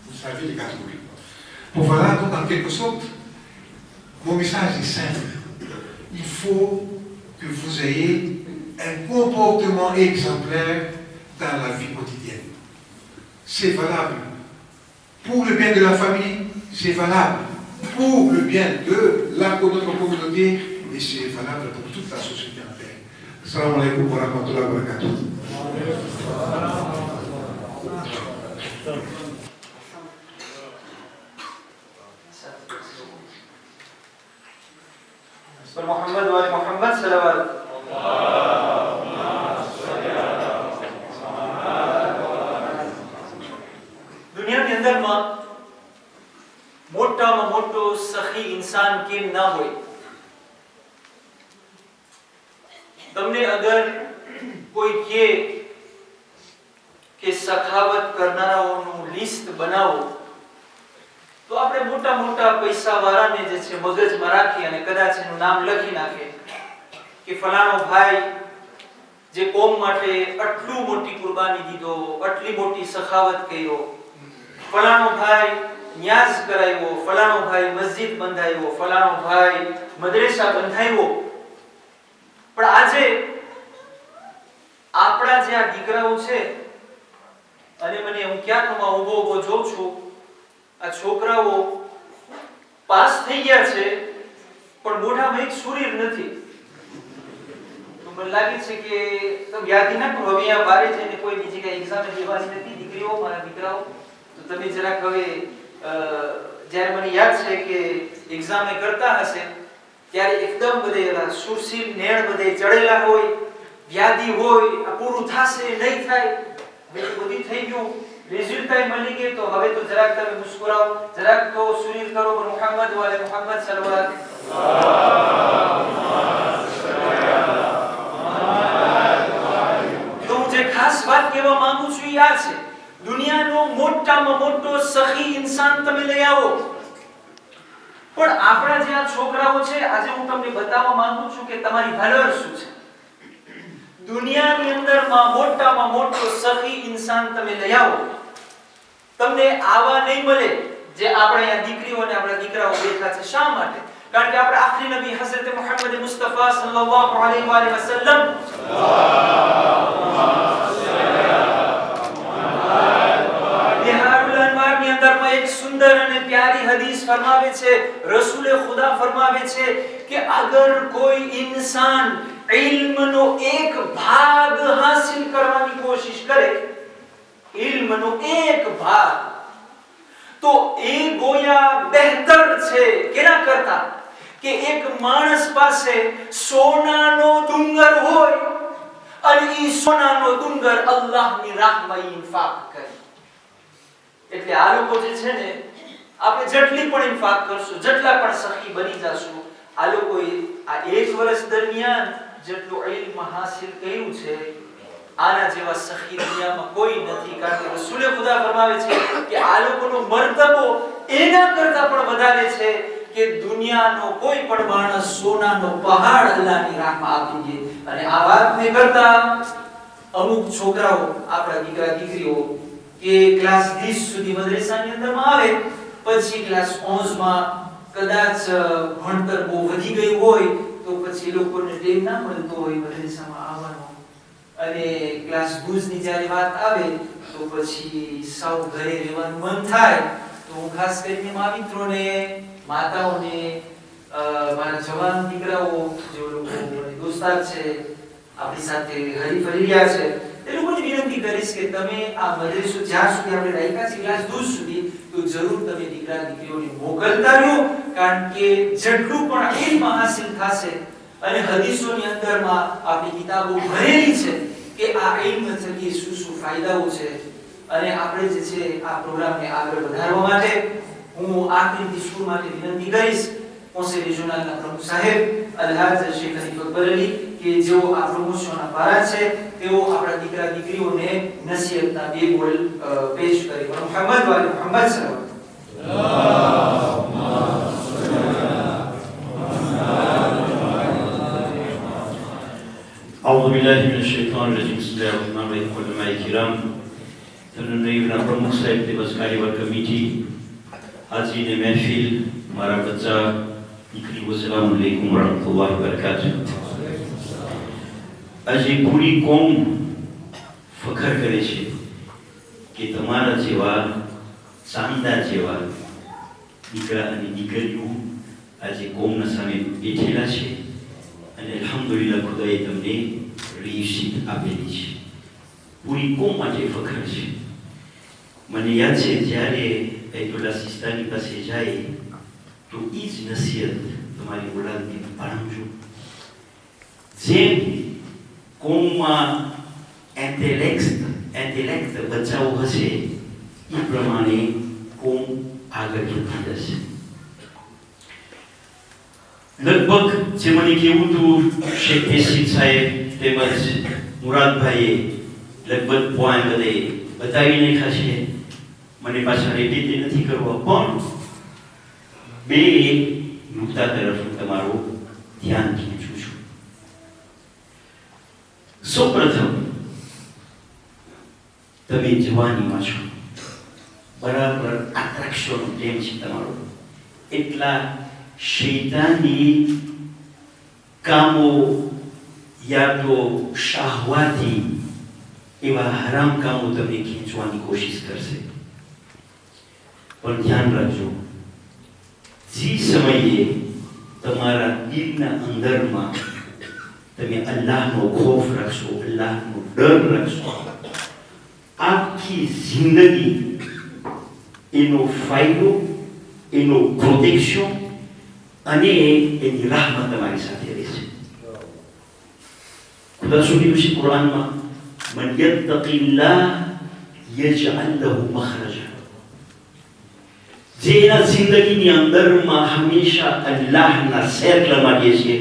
Vous savez les 4 couls. Bon voilà, donc en quelque sorte, mon message est simple. Il faut que vous ayez un comportement exemplaire dans la vie quotidienne. C'est valable pour le bien de la famille, c'est valable pour le bien de notre communauté et c'est valable pour toute la société entière. Assalamu alaikum wa rahmatullahi wa barakatuh. Muhammad wa Muhammad salawat. દુનિયાની અંદરમાં મોટામાં મોટો સખી ઇન્સાન કેમ ના હોય? તમને અગર કોઈ કહે કે સખાવત કરનારાઓનું લિસ્ટ બનાવો તો આપણે મોટા મોટા પૈસાવાળાને જે છે મગજમાં રાખી અને કદાચ એનું નામ લખી નાખે કે ફલાણો ભાઈ જે કોમ માટે આટલું મોટી કુરબાની દીધો, આટલી મોટી સખાવત કર્યો, ફલાણો ભાઈ ન્યાઝ કરાવ્યો, ફલાણો ભાઈ મસ્જિદ બંધાવ્યો, ફલાણો ભાઈ મદ્રેસા બંધાવ્યો, પણ આજે આપણા જે આ દીકરાઓ છે, અને મને હું ક્યાંકમાં ઊભો જોઉં છું, આ છોકરાઓ પાસ થઈ ગયા છે પણ મોઢામાં એક સુરીર નથી. તો મને લાગે છે કે તમે યાદ ના કરો, હવે આ બારે છે ને કોઈ બીજી કઈ એક્ઝામ દેવાની નથી દીકરીઓ, મારા દીકરાઓ, તો તમે જરાક હવે જ્યારે મને યાદ છે કે એક્ઝામ કરતા હશે ત્યારે એકદમ બધે સુરસીલ નેણ બધે ચડેલા હોય, વ્યાધિ હોય, આ પૂરું થશે નહીં થાય, બધી થઈ ગયું, રિઝલ્ટ મળી ગઈ, તો હવે તો જરાક તમે મુસ્કુરાઓ, જરાક તો સુરીર કરો, મુહમ્મદ વાલે મુહમ્મદ સલ્લલ્લાહુ અલૈહિ. તો હું જે ખાસ વાત કહેવા માંગુ છું એ આ છે, દુનિયાનો મોટામાં મોટો સખી ઇન્સાન તમે લઈ આવો, પણ આપણા જે આ છોકરાઓ છે, આજે હું તમને બતાવવા માંગુ છું કે તમારી વેલ્યુ શું છે. દુનિયાની અંદરમાં મોટામાં મોટો સખી ઇન્સાન તમે લઈ આવો, તમને આવા નહીં મળે જે આપણે આ દીકરીઓ અને આપણા દીકરાઓ બેઠા છે. શા માટે? કારણ કે આપણે આખરી નબી હઝરત મુહમ્મદ મુસ્તફા સલ્લલ્લાહુ અલૈહિ વસલ્લમ એક સુંદર અને પ્યારી હદીસ ફરમાવે છે, રસૂલે ખુદા ફરમાવે છે કે અગર કોઈ ઇન્સાન ઇલ્મનો એક ભાગ હાસિલ કરવાની કોશિશ કરે, ઇલ્મનો એક ભાગ, તો એ ગોયા બહેતર છે કેના કરતા કે એક માણસ પાસે સોનાનો ડુંગર હોય અને એ સોનાનો ડુંગર અલ્લાહની રાહમાં ઇન્ફાક કરે. એટલે આ લોકો જે છે ને, આપણે જેટલી પણ ઇન્ફાક કરશું, જેટલા પણ સખી બની જશું, આ લોકોએ આ 1 વર્ષ દરમિયાન જેટલું ઇલ્મ હાસિલ કર્યું છે, આના જેવા સખી દુનિયામાં કોઈ નથી. કારણ કે રસૂલે ખુદા ફરમાવે છે કે આ લોકોનો મર્તબો એના કરતા પણ વધારે છે કે દુનિયાનો કોઈ પણ માણસ સોનાનો પહાડ અલ્લાહની રાહમાં આપી દે. અને આ વાતને કરતા અમુક છોકરાઓ, આપણા દીકરા દીકરીઓ કે ક્લાસ 10 સુધી મદ્રેસાની અંદરમાં આવે, પછી ક્લાસ 11 માં કદાચ ભણતર બહુ વધી ગયું હોય તો પછી લોકોને ટાઈમ ના મળતો હોય મદ્રેસામાં આવવાનો, અને ક્લાસ 12 ની જ્યારે વાત આવે તો પછી સૌ ઘરે રહેવાનું મન થાય. તો હું ખાસ કરીને મારા મિત્રોને, માતાઓને, મારા જવાન દીકરાઓ જે લોકો દોસ્તાર છે, આપણી સાથે હરી ફરી રહ્યા છે, એ લોકોને વિનંતી કરીશ કે તમે આ મદ્રેસો જ્યાં સુધી આપણે રાખ્યા છે ક્લાસ 12 સુધી, તો જરૂર તમે દીકરા દીકરીઓને મોકલતા રહો. કારણ કે જેટલું પણ ઇલ્મ હાસિલ થશે, અને હદીસોની અંદરમાં આપણી કિતાબો ભરેલી છે કે આ ઇલ્મ થકી શું શું ફાયદાઓ છે. અને આપણે જે છે આ પ્રોગ્રામને આગળ વધારવા માટે હું આખરી સ્કૂલ માટે વિનંતી કરીશ કોન્સેલ રિજનલના પ્રમુખ સાહેબ અલહાજ શેખ હનીફ અકબર અલી કે જેઓ આ પ્રમોશનના પારા છે, તેઓ આપણા દીકરા દીકરીઓને નસીહતના 2 બોલ પેશ કરે. મુહમ્મદ વાલે મુહમ્મદ સલ્લલ્લાહુ أعوذ بالله من الشيطان الرجيم. بسم الله الرحمن الرحيم. علماء الكرام, તનનરીના પ્રમુખ સાહેબ દિવસ કાર્યવાર કમિટી, હાજરીન મહેફિલ, મારા બચ્ચા દીકરીઓ, અસ્સલામુ અલૈકુમ વરહમતુલ્લાહિ વબરકાતુહ. આજે પૂરી કોમ ફખર કરે છે કે તમારા જેવા શાનદાર જેવા દીકરા અને દીકરીઓ આજે કોમના સામે બેઠેલા છે, અને અલ્હમ્દુલિલ્લાહ ખુદાએ તમને રીશીત આપેલી છે. પૂરી કોમ માટે ફખર છે. મને યાદ છે જ્યારે અયતુલ્લાહ સિસ્તાની પાસે જાય તો એ જ નસીહત તમારી ઓલાદને ભણાવજો. જેમ કોમમાં ઇન્ટેલેક્ટ બચાવો હશે, એ પ્રમાણે કોમ આગળ વધતી જશે. લગભગ જે મને કેવું હતું શેખ દેશી સાહેબ તેમજ મુરાદભાઈએ લગભગ પોઈન્ટ બધે બતાવી નાખ્યા છે. મને પાછા રિપીટ નથી કરવો, પણ 2 મુદ્દા તરફ તમારું ધ્યાન ખેંચું છું. સૌપ્રથમ, તમે જવાનીમાં છો, બરાબર આત્રાક્ષોનો પ્રેમ છે તમારો, એટલા શૈતાની કામો, તમારા દિલમાં છે. અને તમે 2 મુદ્દા તરફ ધ્યાન ખેંચું છું. સૌપ્રથમ, તમે જવાનીમાં છો, બરાબર આત્રાક્ષોનો પ્રેમ છે તમારો, એટલા શૈતાની કામો, તમારા દિલમાં છે. 2 યા તો શાહવાથી એવા હરામ કામો તમને ખેંચવાની કોશિશ કરશે. પણ ધ્યાન રાખજો, જે સમયે તમારા દિલના અંદરમાં તમે અલ્લાહનો ખોફ રાખશો, અલ્લાહનો ડર રાખશો, આખી જિંદગી એનો ફાયદો, એનો પ્રોટેક્શન અને એની rahmat તમારી સાથે રહેશે. ખુદા શું કીધું છે કુરાનમાં? મન યત્તકિલ્લાહ યજઅલ લહુ મખરજા. જે એના જિંદગીની અંદરમાં હંમેશા અલ્લાહના સેર લમાડીએ છીએ,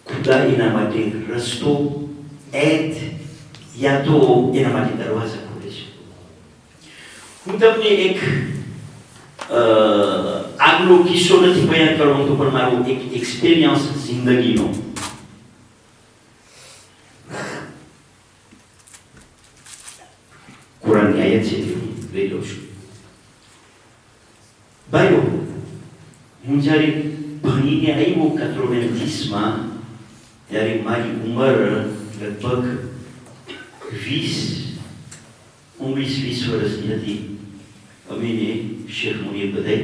ખુદા એના માટે રસ્તો, એદ યા તો એના માટે દરવાજા ખોલે છે. હું તમને એક આગલો કિસ્સો નથી બયાન કરવાનો તો પણ મારો એક એક્સપિરિયન્સ જિંદગીનો. કુરાનની આયત છે લઈ લઉં છું. ભાઈઓ, હું જ્યારે ભણીને આવ્યો 90માં, ત્યારે મારી ઉંમર લગભગ 19-20 વર્ષની હતી. અમે શેખ મુનીર બધા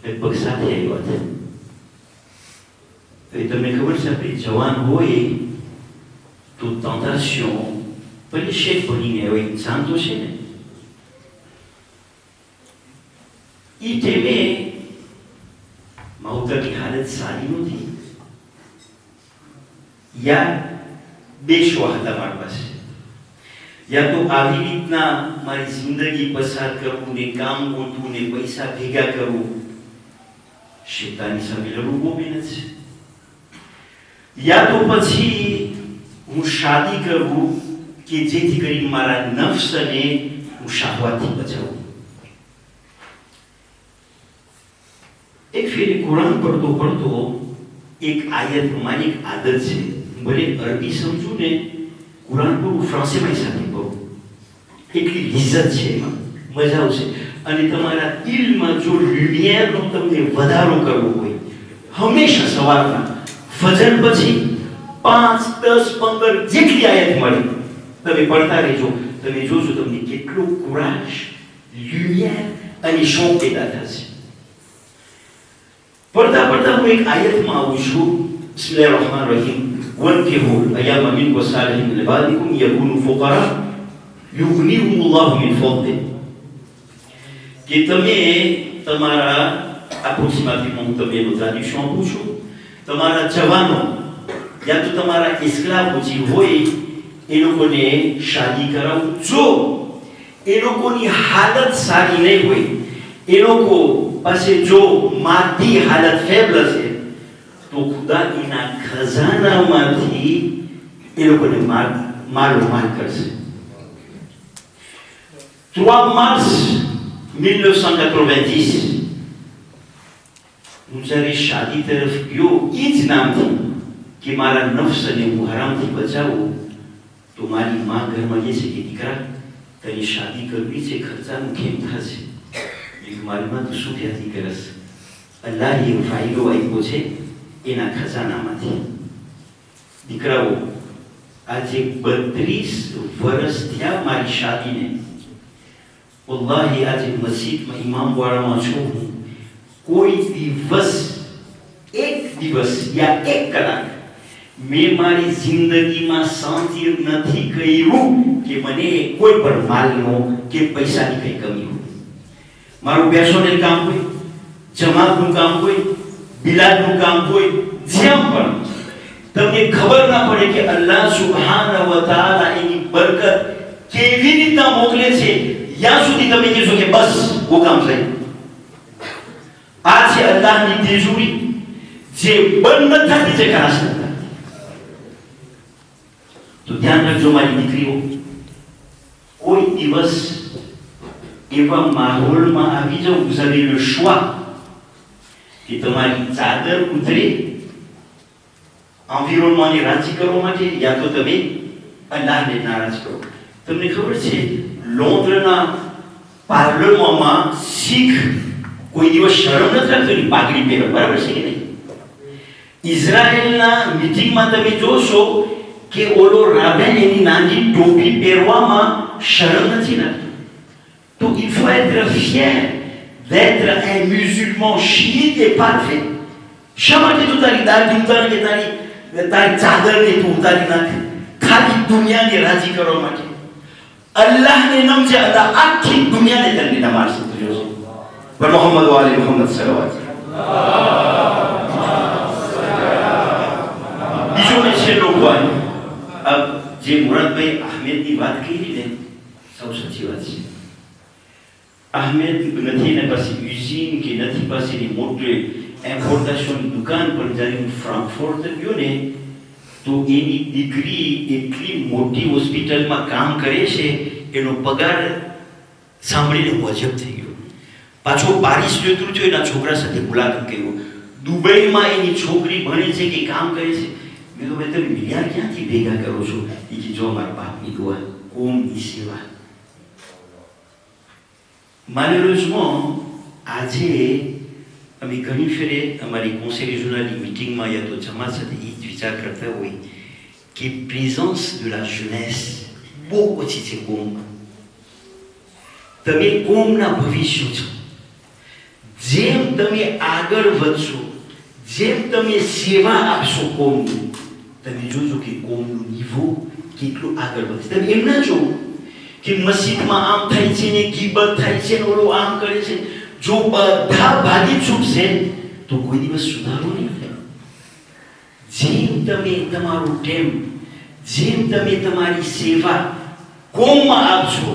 લગભગ સાથે આવ્યા હતા. તમને ખબર છે, આપણે જવાન હોય તો tentation, ભલે શેખ બનીને આવ્યો ઇન્સાન તો છે ને, એ ટાઈમે માવતરની હાલત સારી નહોતી. યા બે શો હતા મારી પાસે, યા તો આવી રીતના મારી જિંદગી પસાર કરવું ને કામ ગોતવું ને પૈસા ભેગા કરવું, શેતાની સામે લડવું બહુ મહેનત છે. યા તો પછી હું શાદી કરું કે જેથી કરીને મારા નફ્સને હું શાહવાતથી બચાવું. એક ફેરી કુરાન પડતો એક આયત, મારી એક આદત છે, ભલે અરબી સમજુ ને, કુરાન પડું ફ્રાંસીમાં સાથે પડું, એટલી ઇજ્જત છે એમાં, મજા આવશે. અને તમારા દિલમાં જો લ્યુમિયરનો તમને વધારો કરવો હોય, હંમેશા સવારમાં ફજર પછી 5, 10, 15 જેટલી આયત મળી તમે પડતા રહેજો. તમે જોજો તમને કેટલો કુરાશ, લ્યુમિયર અને શોખ પેદા થશે. પડતા હું એક આયતમાં આવું છું. બિસ્મિલ્લાહિર રહમાનિર રહીમ. વન્કિહુલ અય્યામ મિનકુમ વસાલિહીન મિન ઇબાદિકુમ યકૂનુ ફુqara યુગનિહુમુલ્લાહુ મિન ફضله. કે તમે તમારા એપ્રોક્સિમેટલી હું તમને એનું ટ્રાન્સલેશન આપું છું. તમારા જવાનો યા તો તમારા ઇસ્લામ જે હોય એ લોકોને શાદી કરાવો. જો એ લોકોની હાલત સારી નહીં હોય, એ લોકો પાસે જો માદી હાલત ફેબલ છે, તો ખુદા એના ખજાનામાંથી એ લોકોને માલ કરશે. 3 mars 1990 હું જ્યારે શાદી તરફ ગયો એ જ નામથી કે મારા નફ્સને હું હરામથી બચાવું, તો મારી માં ઘરમાં કહે છે કે દીકરા, તને શાદી કરવી છે, ખર્ચાનું કેમ થશે? મારી માં તો શું ત્યાંથી કરસ? અલ્લાહ એ ફાયદો આપ્યો છે એના ખજાનામાંથી. દીકરાઓ, આજે 32 વર્ષ થયા મારી શાદીને. વલ્લાહી આજે મસ્જિદમાં ઇમામવાળામાં છું હું, કોઈ દિવસ, એક દિવસ યા એક કલાક મેં મારી જિંદગીમાં શાંતિ નથી કર્યું કે મને કોઈ પણ માલનો કે પૈસાની કઈ કમી હોય. મારું બેસોનેલ કામ હોય, જમાતનું કામ હોય, બિલાદનું કામ હોય, જેમ પણ તમને ખબર ના પડે કે અલ્લાહ સુબ્હાનહુ વ તઆલા એની બરકત કેવી રીતના મોકલે છે, ત્યાં સુધી તમે કહેશો કે બસ वो काम થઈ. આ છે અલ્લાહની તિજોરી જે બંધ ન થતી, જે ખલાસ ન થતી. તો ધ્યાન રાખજો મારી દીકરીઓ, કોઈ દિવસ એવા માહોલમાં આવી જાઓ, vous avez le choix કે તમારી ચાદર ઉતરે એન્વાયરમેન્ટને રાજી કરવા માટે, યા તો તમે અલ્લાહને નારાજ કરો. તમને ખબર છે લોન્ડ્રના પાર્લામેન્ટમાં શીખ કોઈ દિવસ શરમ નથી રાખતો એની પાઘડી પહેરવા, બરાબર છે કે નહીં? ઇઝરાયલના મીટિંગમાં તમે જોશો કે ઓલો રાબેન એની નાની ટોપી પહેરવામાં શરમ નથી લાગતી. તો il faut être fier d'être un musulman chiite et parfait. શા માટે તું તારી દાઢી ઉતારે કે તારી ચાદરને તું ઉતારી નાખે ખાલી દુનિયાને રાજી કરવા માટે? અલ્લાહને નમજે અલ્લાહ આખી દુનિયાને તને નમાઝ શીખવ્યો છે. પર મોહમ્મદ વાલે મોહમ્મદ સલ્લલ્લાહુ અલૈહિ વસલ્લમ. બીજો ને છેલ્લો point. જે મુરાદભાઈ આહમેદની વાત કરી ને સૌ સાચી વાત છે. આહમેદ નથી ને પછી યુઝીન કે નથી પાસેની મોટી ઇમ્પોર્ટેશનની દુકાન પર જ્યારે હું ફ્રાન્કફર્ટ ગયો ને તો એની દીકરી એટલી મોટી હોસ્પિટલમાં કામ કરે છે, એનો પગાર સાંભળીને હું અજબ થઈ ગયો. પાછો પારિસ જતો થયો, એના છોકરા સાથે મુલાકાત કર્યો. દુબઈમાં એની છોકરી ભણે છે કે કામ કરે છે. મેં કહ્યું તમે મિલિયાર ક્યાંથી ભેગા કરો છો? એ કે જો મારા બાપની દુઆ, કોમની સેવા. Malheureusement, આજે અમે ઘણી ફેરે અમારી conseil régionalની મીટિંગમાં યા તો જમાત સાથે એ જ વિચાર કરતા હોય કે પ્રેઝન્સ de la jeunesse બહુ ઓછી છે કોમમાં. તમે કોમના ભવિષ્ય છો. જેમ તમે આગળ વધશો, જેમ તમે સેવા આપશો કોમની, તમે જોજો કે કોમનું નિવો કેટલું આગળ વધશે. તમે એમ ના જોવો કે મસ્જિદમાં આમ થાય છે ને ગીબત થાય છે ને ઓલો આમ કરે છે. જો બધા ભાગી છૂટશે તો કોઈ દિવસ સુધારો નહીં થાય. જેમ તમે તમારું ટેમ, જેમ તમે તમારી સેવા કોમમાં આપશો,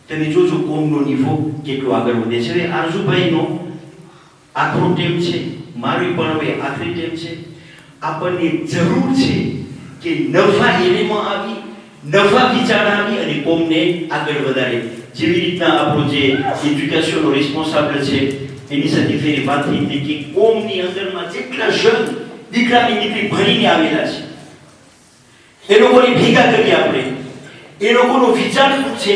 તમે જોજો કોમનો નિવો કેટલો આગળ વધે છે. હવે આરજુભાઈનો આખરો ટેમ છે, મારી પણ હવે આખરી ટેમ છે. આપણને જરૂર છે કે નવા એલેમાં આવી, નવા વિચાર આવી અને કોમને આગળ વધારે. જેવી રીતના આપણો જે એજ્યુકેશનનો રિસ્પોન્સિબલ છે એની સાથે ફેરી વાત થઈ હતી કે કોમની અંદરમાં જેટલા જન દીકરાની દીકરી ભણીને આવેલા છે એ લોકોને ભેગા કરી આપણે. એ લોકોનો વિચાર શું છે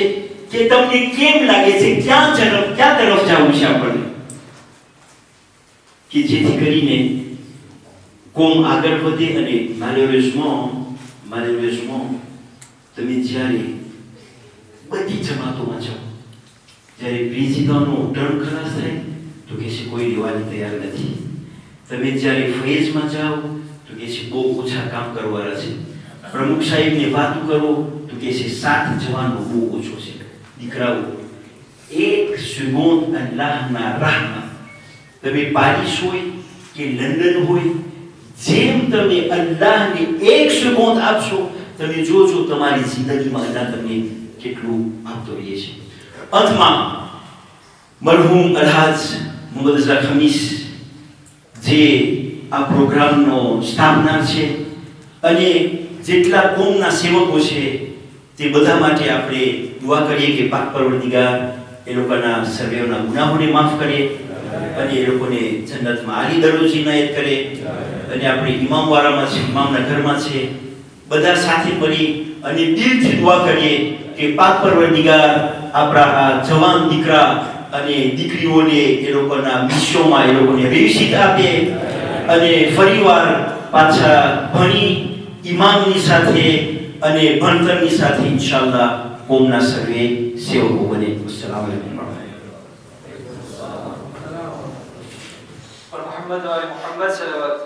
કે તમને કેમ લાગે છે ક્યાં તરફ જવું છે આપણને, કે જેથી કરીને કોમ આગળ વધે. અને malheureusement તમે જ્યારે બધી જમાતોમાં જાઓ, જ્યારે પ્રેસિડેન્ટનો ટર્ન ખલાસ થાય તો કે છે કોઈ લેવાની તૈયાર નથી. તમે જ્યારે ફૈઝમાં જાઓ તો કે છે બહુ ઓછા કામ કરવાના છે. પ્રમુખ સાહેબને વાતો કરો તો કે છે 7 જવાનો બહુ ઓછો છે. દીકરાઓ, 1 સેકન્ડ અલ્લાહના રાહમાં તમે પારિસ હોય કે લંડન હોય, જેમ તમે અલ્લાહને 1 સેકન્ડ આપશો, તમે જોજો તમારી જિંદગીમાં અલ્લાહ તમને કેટલું આપતો રહે છે. અંતમાં મરહુમ અલહાજ મુહમ્મદ રઝા ખમીસ જે આ પ્રોગ્રામનો સ્થાપના છે અને જેટલા કોમના સેવકો છે તે બધા માટે આપણે દુઆ કરીએ કે પાક પરવરદિગાર એ લોકોના સર્વેના ગુનાહોને માફ કરે અને એ લોકોને જન્નતમાં આલી દરજ્જો ઇનાયત કરે. અને આપણે ઇમામવાળામાં છે, ઇમામના ઘરમાં છે, બધા સાથે મળી અને દિલથી દુઆ કરીએ કે પાક પરવરદિગાર આપણા આ જવાન દીકરા અને દીકરીઓને એ લોકોના મિશનમાં એ લોકોને રેશિત આપે અને ફરીવાર પાછા ભણી ઈમાનની સાથે અને ભણતરની સાથે ઇન્શાઅલ્લાહ કોમના સર્વે સેવકો બને. અસ્સલામુ અલૈકુમ. મોહમ્મદ વાલે મોહમ્મદ સલ્લલ્લાહુ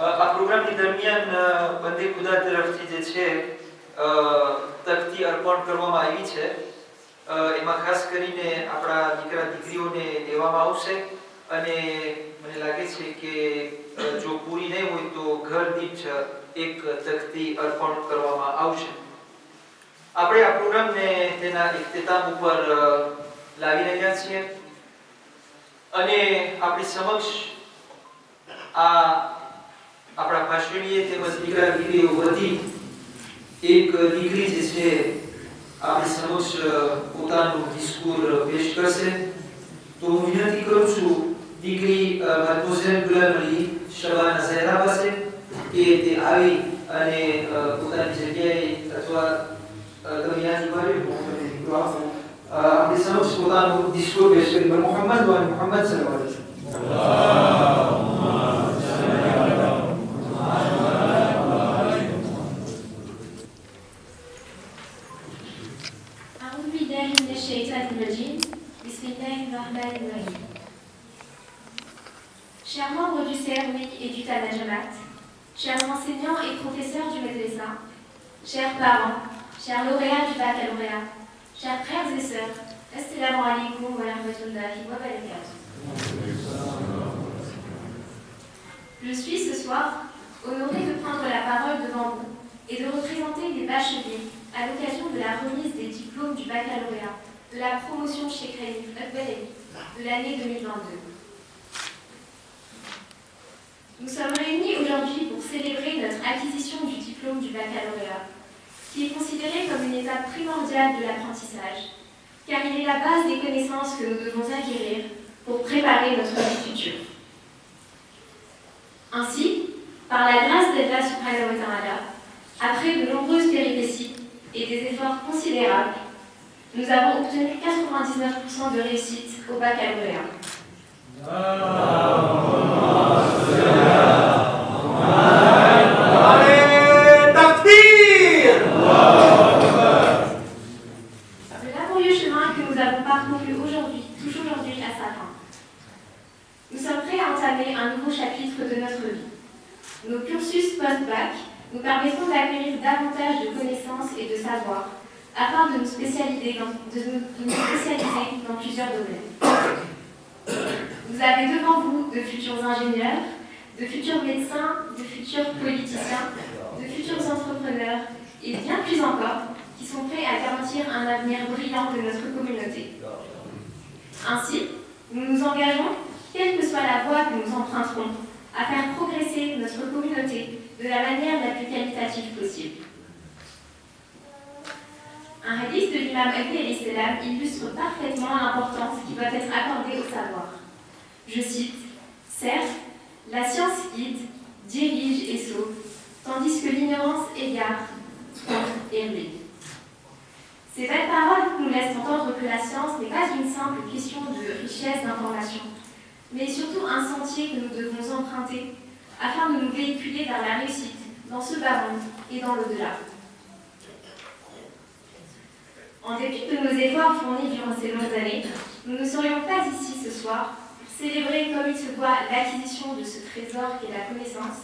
આ પ્રોગ્રામની દરમિયાન બંદે ખુદા તરફથી જે છે તકતી અર્પણ કરવામાં આવી છે. એમાં ખાસ કરીને આપણા દીકરા દીકરીઓને દેવામાં આવશે અને મને લાગે છે કે જો પૂરી નહીં હોય તો ઘર દીઠ એક તકતી અર્પણ કરવામાં આવશે. આપણે આ પ્રોગ્રામને તેના ઇખ્તિતામ ઉપર લાવી રહ્યા છીએ અને આપણી સમક્ષ આ આપણા ભાષણીય તેમજ દીકરા દીકરીઓ વધી એક દીકરી જે છે આપણી સમક્ષ પોતાનું ડિસ્કોર પેશ કરશે. તો હું વિનંતી કરું છું દીકરી માધમોઝેન ગુલામલી શબાના ઝહેરા પાસે કે તે આવી અને પોતાની જગ્યાએ અથવા તમે યાદ કર્યું આપણી સમક્ષ પોતાનું ડિસ્કોર પેશ કરી. મોહમ્મદ વાલે Mohammad સલ્લલ્લાહુ અલૈહિ વસલ્લમ. أعوذ بالله من الشيطان الرجيم. بسم الله الرحمن الرحيم. Chers membres du CRWI et du Tanajamat, chers enseignants et professeurs du Medresa, chers parents, chers lauréats du baccalauréat, chers frères et sœurs, Assalamu alaikum wa rahmatullahi wa barakatuh. Je suis ce soir honorée de prendre la parole devant vous et de représenter les bacheliers à l'occasion de la remise des diplômes du baccalauréat de la promotion Cheikh Khalif Al-Balawi de l'année 2022. Nous sommes réunis aujourd'hui pour célébrer notre acquisition du diplôme du baccalauréat, qui est considéré comme une étape primordiale de l'apprentissage, car il est la base des connaissances que nous devons acquérir pour préparer notre vie future. Ainsi, par la grâce d'Allah subhanahu wa ta'ala, après de nombreuses péripéties et des efforts considérables, nous avons obtenu 99% de réussite au baccalauréat. Le laborieux chemin que nous avons parcouru aujourd'hui touche aujourd'hui à sa fin. Nous sommes prêts à entamer un nouveau chapitre de notre vie. Nos cursus post-bac nous permettront d'acquérir davantage de connaissances et de savoirs afin de nous spécialiser dans plusieurs domaines. Vous avez devant vous de futurs ingénieurs, de futurs médecins, de futurs politiciens, de futurs entrepreneurs et bien plus encore qui sont prêts à garantir un avenir brillant de notre communauté. Ainsi, nous nous engageons, quelle que soit la voie que nous emprunterons, à faire progresser notre communauté de la manière la plus qualitative possible. Un hadith de l'imam Ali alayhi salam illustre parfaitement l'importance qui doit être accordée au savoir. Je cite, « Certes, la science guide, dirige et sauve, tandis que l'ignorance égare, trompe et ruine. » Ces belles paroles nous laissent entendre que la science n'est pas une simple question de richesse d'informations, mais surtout un sentier que nous devons emprunter afin de nous véhiculer vers la réussite dans ce bas monde et dans l'au-delà. En dépit de nos efforts fournis durant ces longues années, nous ne serions pas ici ce soir pour célébrer comme il se doit l'acquisition de ce trésor qu'est la connaissance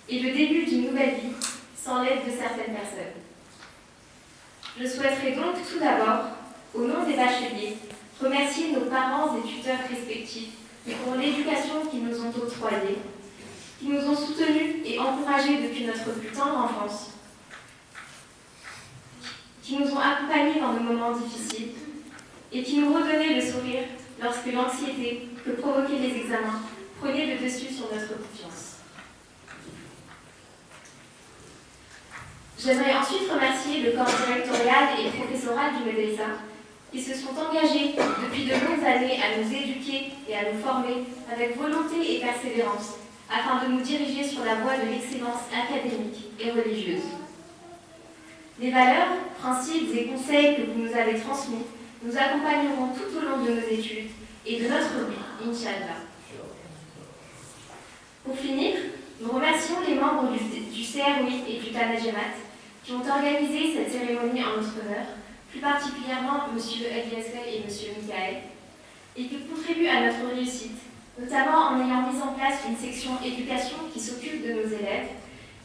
et le début d'une nouvelle vie sans l'aide de certaines personnes. Je souhaiterais donc tout d'abord, au nom des bacheliers, remercier nos parents et tuteurs respectifs pour l'éducation qu'ils nous ont octroyée, qui nous ont soutenus et encouragés depuis notre plus tendre enfance, qui nous ont accompagnés dans nos moments difficiles et qui nous redonnaient le sourire lorsque l'anxiété que provoquaient les examens prenait le dessus sur notre confiance. J'aimerais ensuite remercier le corps directorial et professoral du Medresa qui se sont engagés depuis de longues années à nous éduquer et à nous former avec volonté et persévérance afin de nous diriger sur la voie de l'excellence académique et religieuse. Les valeurs, principes et conseils que vous nous avez transmis nous accompagneront tout au long de nos études et de notre vie, Inch'Allah. Pour finir, nous remercions les membres du CRWI et du Tanajamat qui ont organisé cette cérémonie en notre honneur, plus particulièrement M. Eliaskel et M. Michael, et qui contribuent à notre réussite, notamment en ayant mis en place une section éducation qui s'occupe de nos élèves,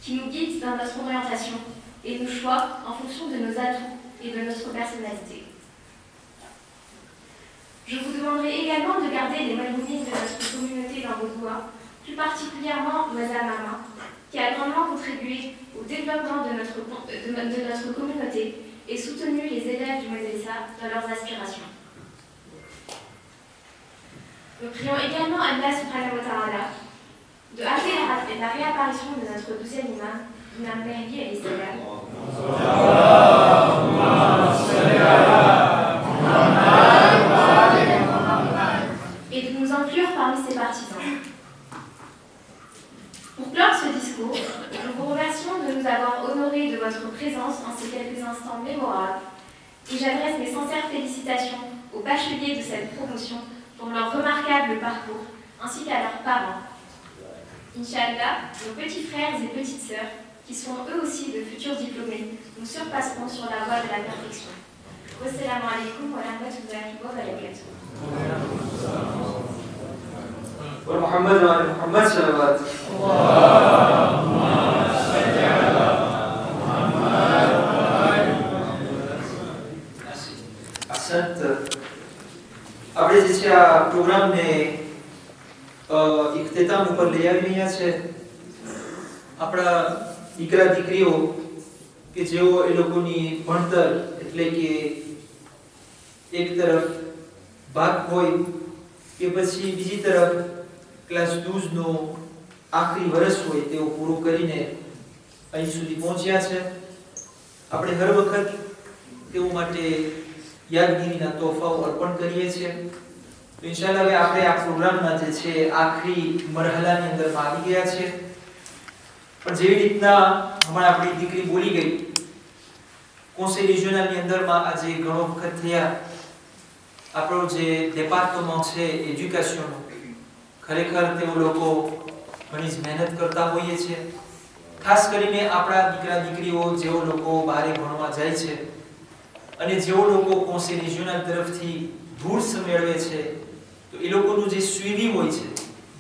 qui nous guide dans notre orientation et nos choix en fonction de nos atouts et de notre personnalité. Je vous demanderai également de garder les maïmounines de notre communauté dans vos doigts, plus particulièrement Madame Mama, qui a grandement contribué au développement de notre communauté et soutenu les élèves du Medresa dans leurs aspirations. Nous prions également Allah subhanahu wa ta'ala de hâter la réapparition de notre 12e imam, l'imam Mahdi alayhi salam, et de nous inclure parmi ses partisans. Pour clore ce discours, nous vous remercions de nous avoir honorés de votre présence en ces quelques instants mémorables et j'adresse mes sincères félicitations aux bacheliers de cette promotion pour pour leur remarquable parcours, ainsi qu'à leurs parents. Inch'Allah, nos petits frères et petites sœurs, qui sont eux aussi de futurs diplômés, nous surpasseront sur la voie de la perfection. Wassalamu alaikum wa rahmatullahi wa barakatuh. ومحمد وعلى محمد صلوات આપણે જે છે આ પ્રોગ્રામને ઇખ્તિતામ ઉપર લઈ આવી રહ્યા છે આપણા દીકરા દીકરીઓ કે જેઓ એ લોકોની ભણતર એટલે કે એક તરફ ભાગ હોય કે પછી બીજી તરફ ક્લાસ 12 નો આખરી વર્ષ હોય તેઓ પૂરું કરીને અહીં સુધી પહોંચ્યા છે આપણે હર વખત તેઓ માટે યાદગીરીના તોહફાઓ અર્પણ કરીએ છીએ તો ઇન્શાઅલ્લાહ હવે આપણે આ પ્રોગ્રામના જે છે આખરી મરહલાની અંદરમાં આવી ગયા છે પણ જેવી રીતના હમણાં આપણી દીકરી બોલી ગઈ કોન્સેલ રિજિયોનલની અંદરમાં આજે ઘણો વખત થયા આપણો જે ડિપાર્ટમેન્ટ છે એજ્યુકેશનનો ખરેખર તેઓ લોકો ઘણી જ મહેનત કરતા હોઈએ છે ખાસ કરીને આપણા દીકરા દીકરીઓ જેઓ લોકો બહાર ભણવા જાય છે અને જેઓ લોકો કોન્સેલ રિજિયોનલ તરફથી બુર્સ મેળવે છે તો એ લોકોનું જે સુવિધિ હોય છે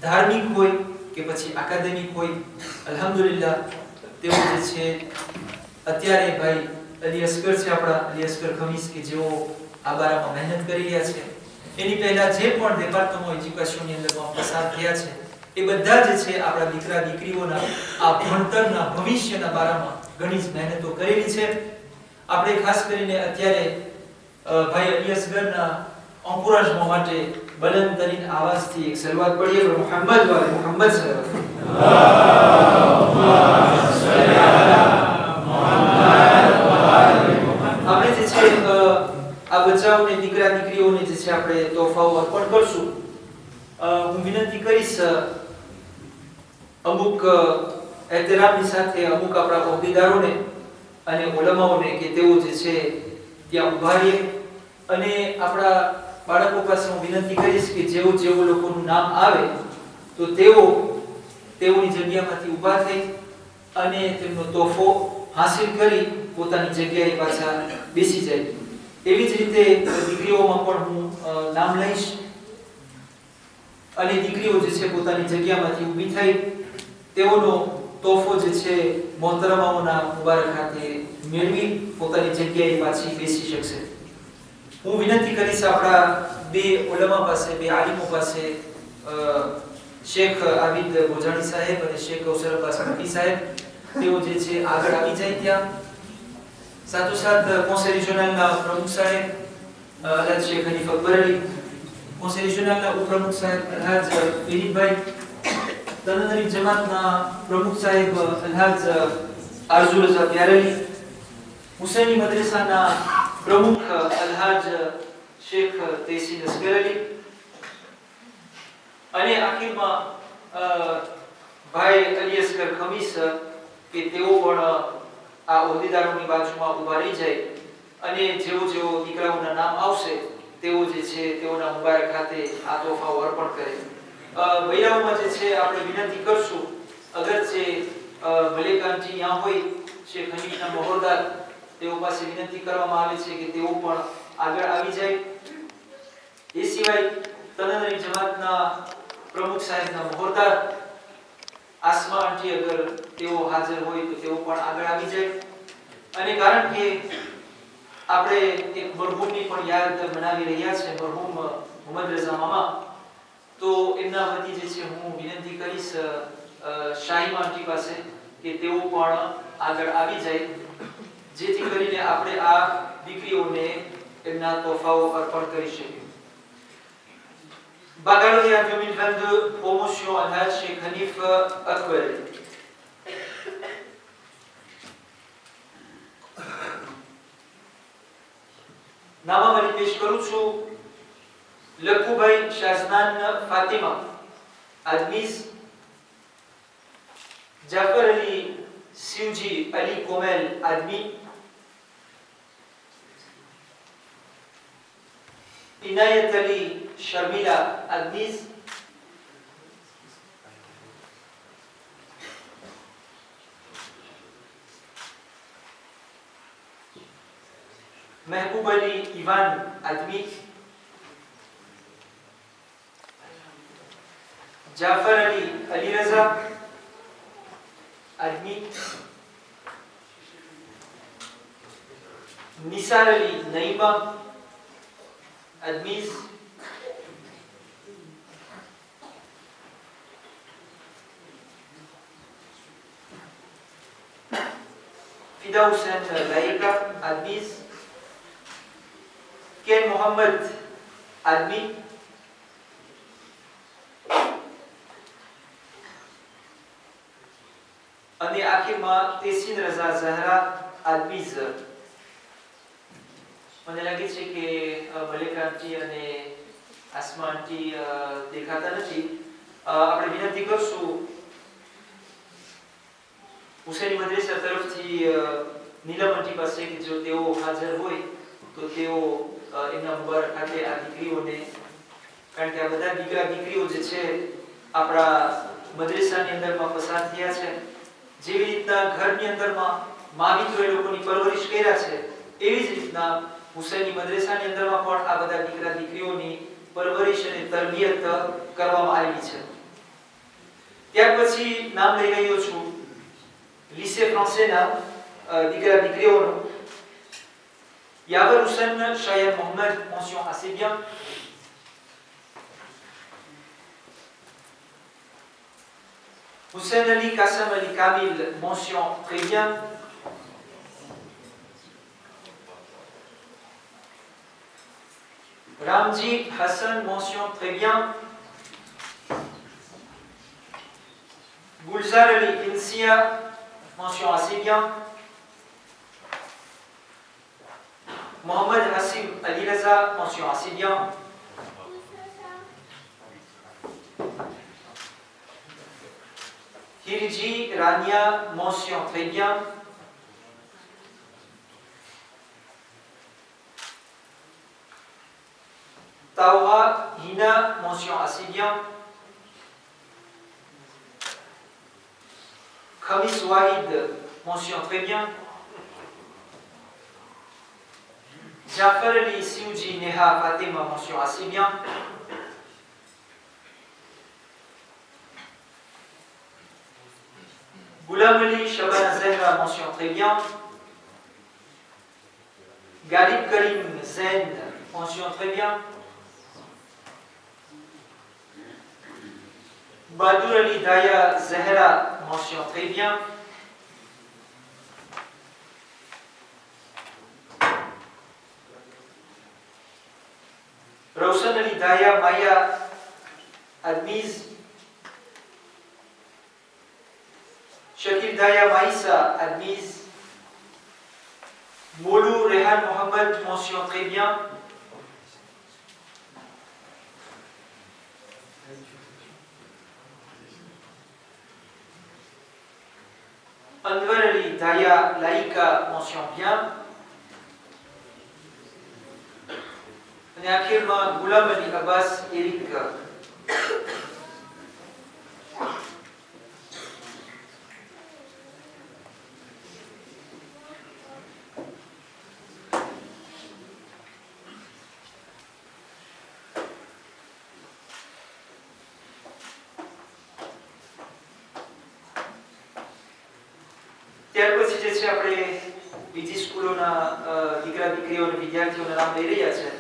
ધાર્મિક હોય કે પછી એકેડેમિક હોય અલ્હમ્દુલિલ્લાહ તેઓ જે છે અત્યારે ભાઈ અલી અસ્કર છે આપણા અલી અસ્કર ખમીસ કે જેઓ આ બારામાં મહેનત કરી રહ્યા છે એની પહેલા જે પણ ડિપાર્ટમેન્ટ એજ્યુકેશનની અંદરમાં પસાર થયા છે એ બધા જે છે આપણા દીકરા દીકરીઓના આ ભણતરના ભવિષ્યના બારામાં ઘણી જ મહેનતો કરેલી છે આપણે ખાસ કરીને અત્યારે ભાઈ અલી અસ્ગરના encouragement માટે બલંદ તરીન આવાજથી એક શરૂઆત કરીએ મોહમ્મદ વાલે મોહમ્મદ સલ્લલ્લાહુ આપણે જે છે આ બચ્ચાઓને દીકરા દીકરીઓને જે છે આપણે તોહફાઓ અર્પણ કરશું હું વિનંતી કરીશ અમુક એહતરામની સાથે અમુક આપણા હોદ્દેદારોને અને ઉલમાઓને કે તેઓ જે છે ત્યાં ઊભા રહે અને આપણા બાળકો પાસે હું વિનંતી કરીશ કે જેઓ જેઓ લોકોનું નામ આવે તો તેઓની જગ્યામાંથી ઊભા થઈ અને તેમનો તોહફો હાસિલ કરી પોતાની જગ્યાએ પાછા બેસી જાય એવી જ રીતે દીકરીઓમાં પણ હું નામ લઈશ અને દીકરીઓ જે છે પોતાની જગ્યામાંથી ઊભી થઈ તેઓનો તોહફો જે છે મોહતરમાઓના મુબારક હાથે મેળવી પોતાની જગ્યાએ પાછી બેસી શકશે હું વિનંતી કરીશ આપણા બે ઉલમા પાસે બે આલિમો પાસે શેખ આબિદ બોજાણી સાહેબ અને શેખ કૌસર અબ્બાસ મકી સાહેબ તેઓ જે છે આગળ આવી જાય ત્યાં સાથોસાથ કોન્સેલ રિજિયોનલના પ્રમુખ સાહેબ અલહાજ શેખ હનીફ અકબર અલી કોન્સેલ રિજિયોનલના ઉપપ્રમુખ સાહેબ અલહાજ વિનીતભાઈ તનનરી જમાતના પ્રમુખ સાહેબ અલહાજ આરઝુ રઝા પ્યારેલી હુસૈની મદ્રસાના પ્રમુખ અલહાજ શેખ તૈસીન અસગર અલી અને આખિરમાં ભાઈ અલી અસગર ખમીસ કે તેઓ પણ આ હોદ્દેદારોની બાજુમાં ઊભા રહી જાય અને જેઓ જેઓ દીકરાઓના નામ આવશે તેઓ જે છે તેઓના મુબારક હાથે આ તોહફાઓ અર્પણ કરે બૈરાઓમાં જે છે આપણે વિનંતી કરશું અગર જે મલિકાનજી यहाँ હોય શેખ હનીફના મહોરદાર તેઓ પાસે વિનંતી કરવામાં આવે છે કે તેઓ પણ આગળ આવી જાય એ સિવાય તનનરી જમાતના પ્રમુખ સાહેબના મહોરદાર આસમા આંટી અગર તેઓ હાજર હોય તો તેઓ પણ આગળ આવી જાય અને કારણ કે આપણે એક મરહૂમની પણ યાદ મનાવી રહ્યા છે મરહૂમ મોહમ્મદ રઝા મામા તો એમના વતી જે છે હું વિનંતી કરીશ શાહીમા આંટી પાસે કે તેઓ પણ આગળ આવી જાય જેથી કરીને આપણે આ દીકરીઓને એમના તોહફાઓ અર્પણ કરી શકીએ Baccalauréat 2022 promotion Alhaj Sheikh Hanif Akbar નામાવલી પેશ કરું છું લખુભાઈ શાઝનાન ફાતિમા આદમીઝ જાફર અલી शिवजी अली कोमेल आदमी इनायत Ali Sharmila admise. Mehboob Ali Ivan admis. Jafar Ali Ali Raza admis. Nisar Ali Naima admise. Fida Hussain Laika admise. Ken Mohammed admis. અને આખીમાં તેસીન રઝા ઝહરા admise. મને લાગે છે કે મલેકાંતજી અને આસમાનજી દેખાતા નથી. આપણે વિનંતી કરશું હુસૈની મદ્રેસા તરફથી નીલમજી પાસે કે જો તેઓ હાજર હોય તો તેઓ એમના મુબારક હાથે આ દીકરીઓને, કારણ કે આ બધા દીકરા દીકરીઓ જે છે આપણા મદ્રેસાની અંદરમાં પસાર થયા છે, જેવી રીતના ઘરની અંદરમાં મા મિત્રો એ લોકોની પરવરિશ કર્યા છે, એવી જ રીતના હુસૈની મદ્રેસાની અંદરમાં પણ આ બધા દીકરા દીકરીઓની પરવરિશ અને તરબિયત કરવામાં આવી છે. ત્યાર પછી નામ લઈ રહ્યો છું lycée français ના દીકરા દીકરીઓનું. Yaver Hussain Shayad Mohammed, mention assez bien. Hussein Ali Qassam Ali Kamil, mention très bien. Ramji Hassan, mention très bien. Gulzar Ali Insia, mention assez bien. Mohamed Hassim Ali Raza, mention assez bien. Hirji Rania, mention très bien. Taura Hina, mention assez bien. Khamis Wahid, mention très bien. Jafar Ali Siouji Neha Fatima, mention assez bien. Ghulam Ali Shabana Zahra, mention très bien. Galib Karim Zain, mention très bien. Badur Ali Daya Zahra, mention très bien. Roshan Ali Daya Maya admise. Shakil Daya Maïsa admise. Moulou Rehan Mohammed, mention très bien. Anwar Ali Daya Laika, mention bien. અને આખિરમાં ગુલામ અલી અબ્બાસ એરિક. ત્યાર પછી જે છે આપણે બીજી સ્કૂલોના દીકરા દીકરીઓ અને વિદ્યાર્થીઓના નામ લઈ રહ્યા છે.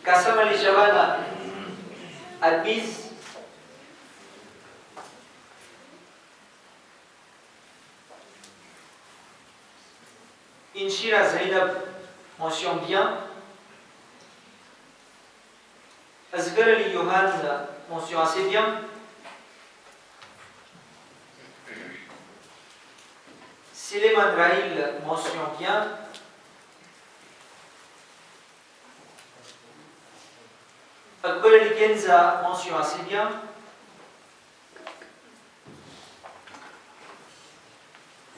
Qassam Ali Shabana admise. Inshira Zainab, mention bien. Asghar Ali Yohan, mention assez bien. Sileman Rahil, mention bien. Akbar Ali Kenza, mention assez bien.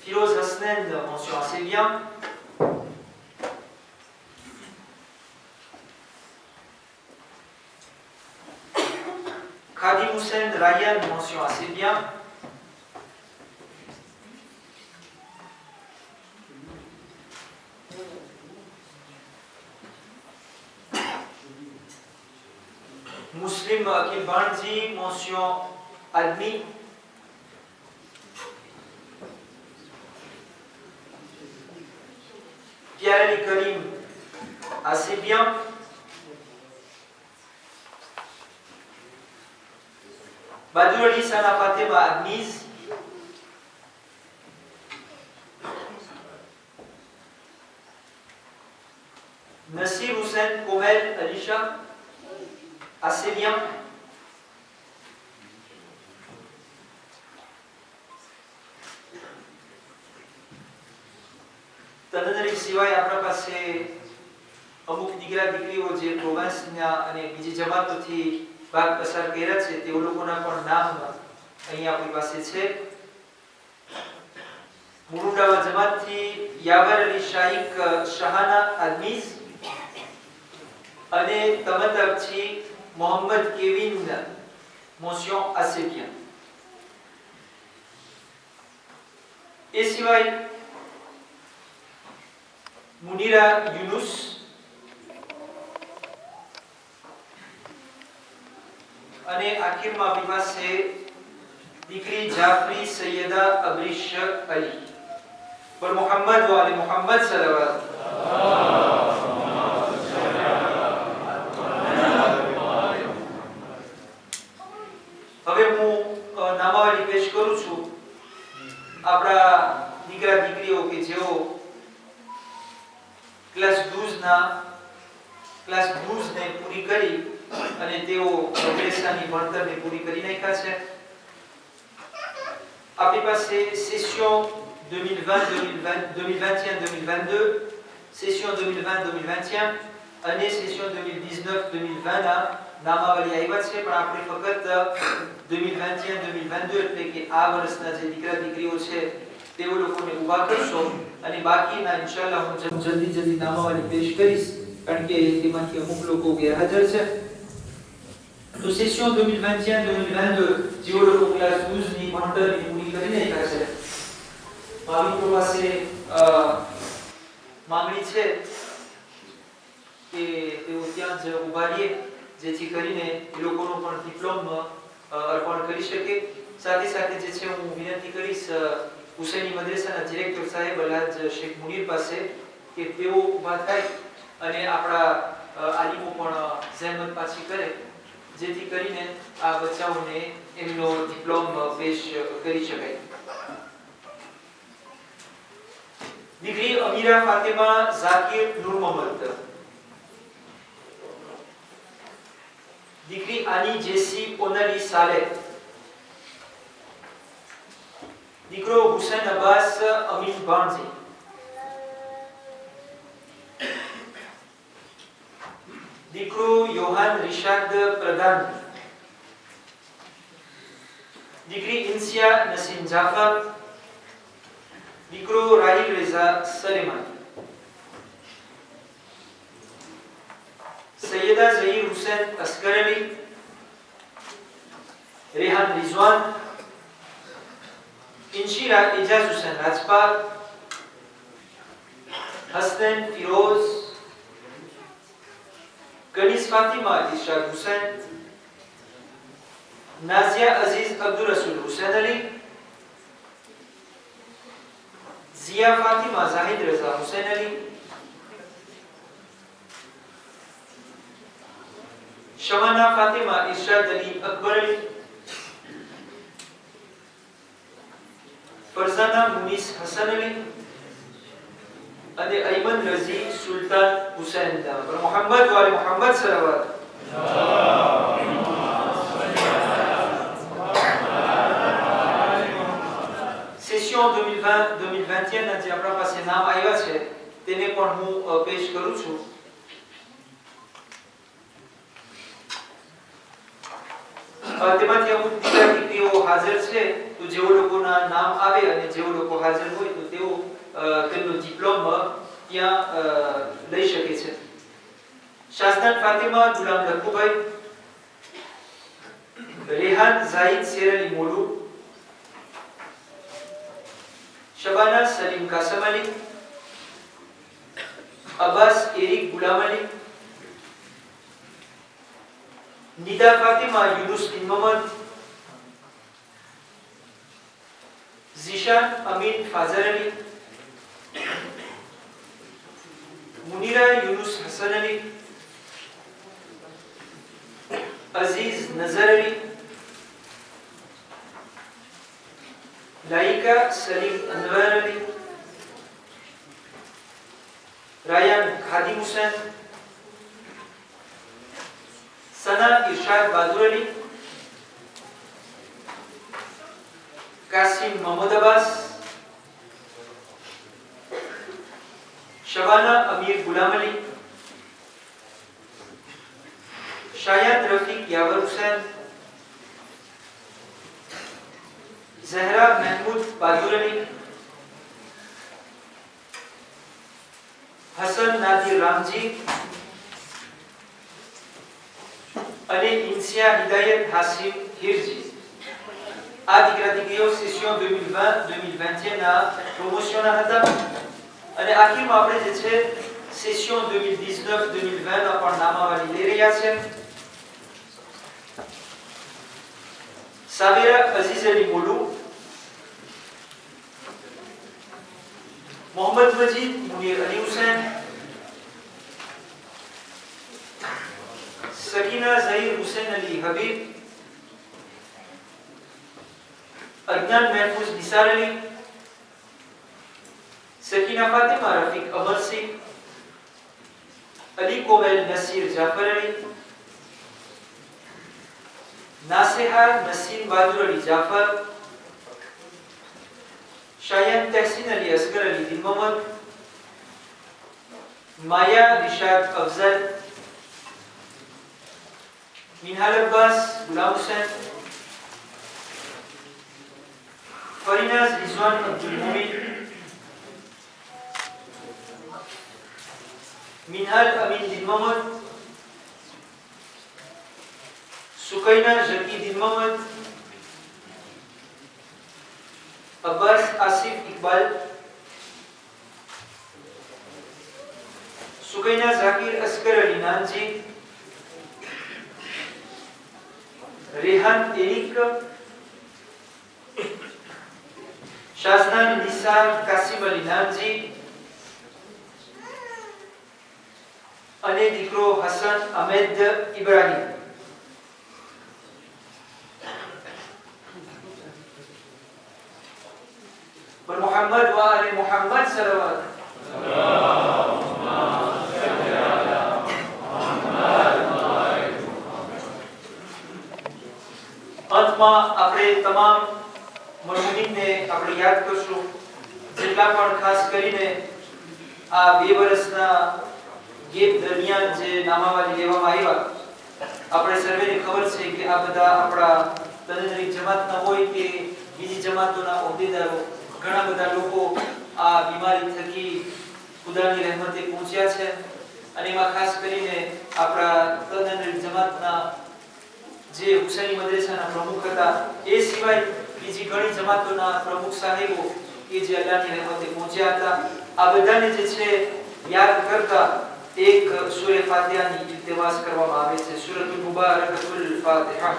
Firoz Hasnan, mention assez bien. Ryan, mention assez bien. Muslim Akil Banji, mention admis. Pierre Ali Karim, assez bien. Badur Ali Sana Fatima, admise. Nasir Hussain Komel, Alisha, assez bien. તદનરી સિવાય આપણા પાસે અમુક દીકરા દીકરીઓ જે પ્રોવિન્સના અને બીજી જમાતોથી ભાગ પસાર કર્યા છે તે લોકોના પણ નામ અહીં આપણી પાસે છે. મુરુંડાવા જમાતથી યાવર અલી શાઈક શાહાના આદમીઝ અને તમતબથી મોહમ્મદ કેવિન મોશન આસિફિયા. એ સિવાય મુનીરા યુનુસ, અને આખિરમાં આપણી પાસે દીકરી જાફરી સૈયદા અબરીશ અલી. પર મોહમ્મદ વાલે મોહમ્મદ સલવાત. હવે હું નામાવલી પેશ કરું છું આપણા દીકરા દીકરીઓ કે જેઓ ક્લાસ 12 ને પૂરી કરી અને તેઓ મદ્રેસાની ભણતરને પૂરી કરી નાખ્યા છે. આપણી પાસે સેશન 2021-2022, સેશન 2020-2021 અને સેશન 2019-2020 ના નામાવલી આવ્યા છે. પણ આપણે ફક્ત 2021-2022 એટલે કે આ વર્ષના જે દીકરા દીકરીઓ છે તેઓ લોકોને ઊભા કરશો અને બાકીના ઇન્શાઅલ્લાહ હું જલ્દી નામાવલી પેશ કરીશ, કારણ કે તેમાંથી અમુક લોકો ગેરહાજર છે. તો સેશન 2021-2022 જેઓ લોકો ક્લાસ 12 ની ભણતરની પૂરી કરી નાખ્યા છે, મારી પાસે માંગણી છે કે તેઓ ત્યાં જ ઊભા રહે, જેથી કરીને એ લોકોનો પણ ડિપ્લોમ અર્પણ કરી શકે. સાથે સાથે જે છે હું વિનંતી કરીશ હુસૈની મદ્રેસાના ડિરેક્ટર સાહેબ અલહાજ શેખ મુનીર પાસે કે તેઓ ઊભા થાય અને આપણા આલિમો પણ જહેમત પાછી કરે, જેથી કરીને આ બચ્ચાઓને એમનો ડિપ્લોમ પેશ કરી શકાય. દીકરી અમીરા ફાતિમા ઝાકિર નૂર મોહમ્મદ, દીકરી આની જેસી ઓનલી સાલેહ, દીકરો હુસૈન અબ્બાસ અમીન બાણજી, દીકરો યોહાન રિશાદ પ્રધાન, દીકરી ઇન્સિયા નસીમ જાફર, દીકરો રાહિલ રેઝા સલેમાન, સૈયદા ઝહીર હુસૈન અસ્ગર અલી, રેહાન રિઝવાન, इंशिरा एजाज हुसैन राजपाल, हसनैन फिरोज, कनीस फातिमा इरशाद हुसैन, नाजिया अजीज अब्दुल रसूल हुसैन अली, जिया फातिमा जाहिद रजा हुसैन अली, शमाना फातिमा इरशाद अली अकबर अली, फरजाना मुनीस हसन अली અને અયમન રઝી સુલતાન હુસૈન પર મોહમ્મદ વાલે મોહમ્મદ સલવાત. સેશન 2020-2021 ના જે આપણા પાસે નામ આવ્યા છે તેને પણ હું પેશ કરું છું. તેમાંથી અમુક દીકરા દીકરીઓ હાજર છે, તો જેઓ લોકોના નામ આવે અને જેઓ લોકો હાજર હોય તો તેઓ તેમનો ડિપ્લોમ ત્યાં લઈ શકે છે. શાઝનાન ફાતિમા ગુલામ લખુભાઈ, रेहान जाहिद शेर अली मोलू, शबाना सलीम कासम अली, अब्बास एरिक गुलाम अली, निदा फातिमा यूनुस बिन मोहम्मद, जिशान अमीन फाजर अली, मुनीरा यूनुस हसन अली, अजीज नजर अली, लाइका सलीम अनवर अली, रायन खादिम हुसैन, सना इरशाद बहादुर अली, कासिम मोहम्मद अब्बास, शबाना अमीर गुलाम अली, शायद रफीक यावर हुसैन, जहरा महमूद बहादुर अली, हसन नादिर रामजी, અને ઇન્સિયા હિદાયત હાસિમ હિરજી. આ દીકરા દીકરીઓ સેશન 2020-2021 ના પ્રમોશનના હતા અને આખીમાં આપણે જે છે સેશન 2019-2020 ના પણ નામાવલી લઈ રહ્યા છે. સાબિરા અઝીઝ અલી મોલુ, मोहम्मद मजीद मुनीर अली हुसैन, सकीना जहीर हुसैन अली हबीब, अदनान महफूज निसार अली, सकीना फातिमा रफीक अमर सिंह, अली कोमल नसीर जाफर अली, नासिहा नसीम बहादुर अली जाफर, शायन तहसीन अली असगर अली बिन मोहम्मद, माया रिशाद अफजल, मिनहाल अब्बास गुलाम हुसैन, फरीनाज रिजवान अब्दुल मोमिन, मिनहाल अमीन बिन मोहम्मद, सुकैना जकी बिन मोहम्मद, अब्बास आसिफ इकबाल, सुकैना जाकिर असगर अली नानजी, रेहान एरिक, शाजनान निसार कासिम अली नानजी અને દીકરો હસન અહમેદ ઇબ્રાહીમ. पर मोहम्मद व आले मोहम्मद सल्लल्लाहु અંતમાં આપણે તમામ મરહુમીનને આપણે યાદ કરશું, જેટલા પણ ખાસ કરીને આ 2 વર્ષના ગેપ દરમિયાન જે નામાવલી લેવામાં આવ્યા. આપણે સર્વેને ખબર છે કે આ બધા આપણા તનનરી જમાતના હોય કે બીજી જમાતોના હોદ્દેદારો, ઘણા બધા લોકો આ બીમારી થકી ખુદાની રહેમતે પહોંચ્યા છે અને એમાં ખાસ કરીને આપણા તનનરી જમાતના જે હુસૈની મદ્રેસાના પ્રમુખ હતા, એ સિવાય બીજી ઘણી જમાતોના પ્રમુખ સાહેબો કે જે અલ્લાહની રહેમતે પહોંચ્યા હતા. આ બધાને જે છે યાદ કરતા એક સૂરે ફાતિહાની ઇલ્તિમાસ કરવામાં આવે છે, સૂરતુલ મુબારકતુલ ફાતિહા.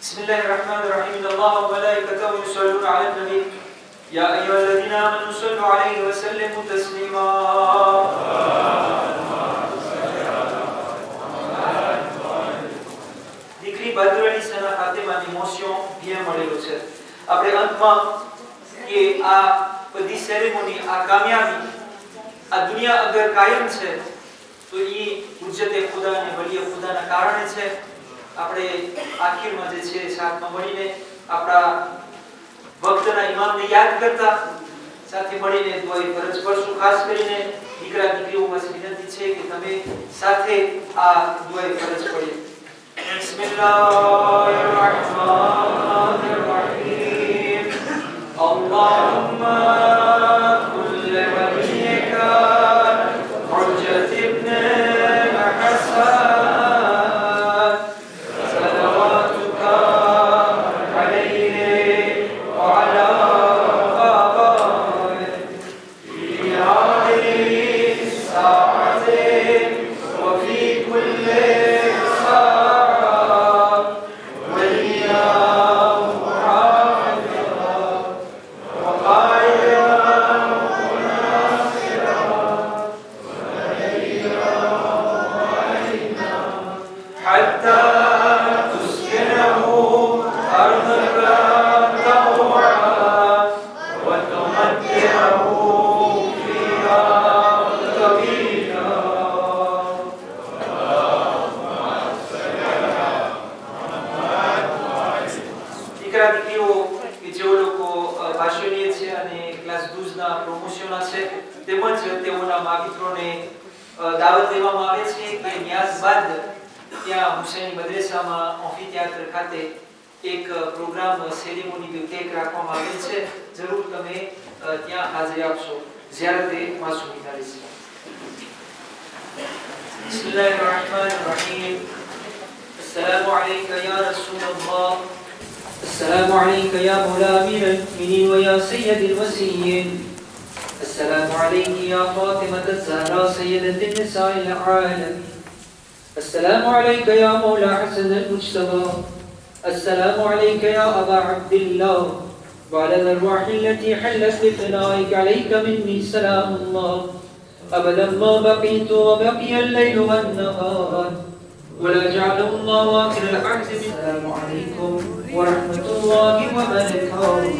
بسم الله الرحمن الرحيم. إن الله وملائكته يصلون على النبي يا أيها الذين آمنوا صلوا عليه وسلموا تسليما. દીકરી બહાદુર અલી સના ફાતિમાની મોશન bien મળેલો છે. આપણે અંતમાં કે આ બધી સેરેમોની, આ કામયાબી, આ દુનિયા અગર કાયમ છે તો એ હુજ્જતે ખુદા અને વલીએ ખુદાના કારણે છે. આપણે આખિરમાં જે છે સાથમાં મળીને આપણા વક્તના ઇમામને યાદ કરતા સાથે મળીને દુઆએ ફરજ કરશું. ખાસ કરીને દીકરા દીકરીઓ પાસે વિનંતી છે કે તમે સાથે આ દુઆએ ફરજ પડી. Bismillahirrahmanirrahim. Allahumma kulli waliyika Hujjat ibn Hasan salawatuka alayhi wa ala abaihi fi hadhihi as-sa'ati wa fi kulli દાવત દેવામાં આવે છે કે ન્યાઝ બાદ ત્યાં હુસૈની મદ્રેસામાં એમ્ફીથિયેટર ખાતે એક પ્રોગ્રામ સેરેમોની કેક રાખવામાં આવેલ છે જરૂર તમે ત્યાં હાજરી આપશો ઝિયારતે માસૂમી તારીખ બિસ્મિલ્લાહિર્રહમાનિર્રહીમ अस्सलामु अलैका या रसूलल्लाह अस्सलामु अलैका या मौला अमीरुल मुमिनीन व या सय्यदुल वसीय्यीन السلام عليك يا فاطمة الزهراء سيدة النساء العالمين السلام عليك يا مولى حسن المجتبى السلام عليك يا أبا عبد الله وعلى الأرواح التي حلت بفنائك عليك مني سلام الله أبدا ما بقيت وبقي الليل والنهار ولا جعله الله آخر العهد السلام عليكم ورحمة الله وبركاته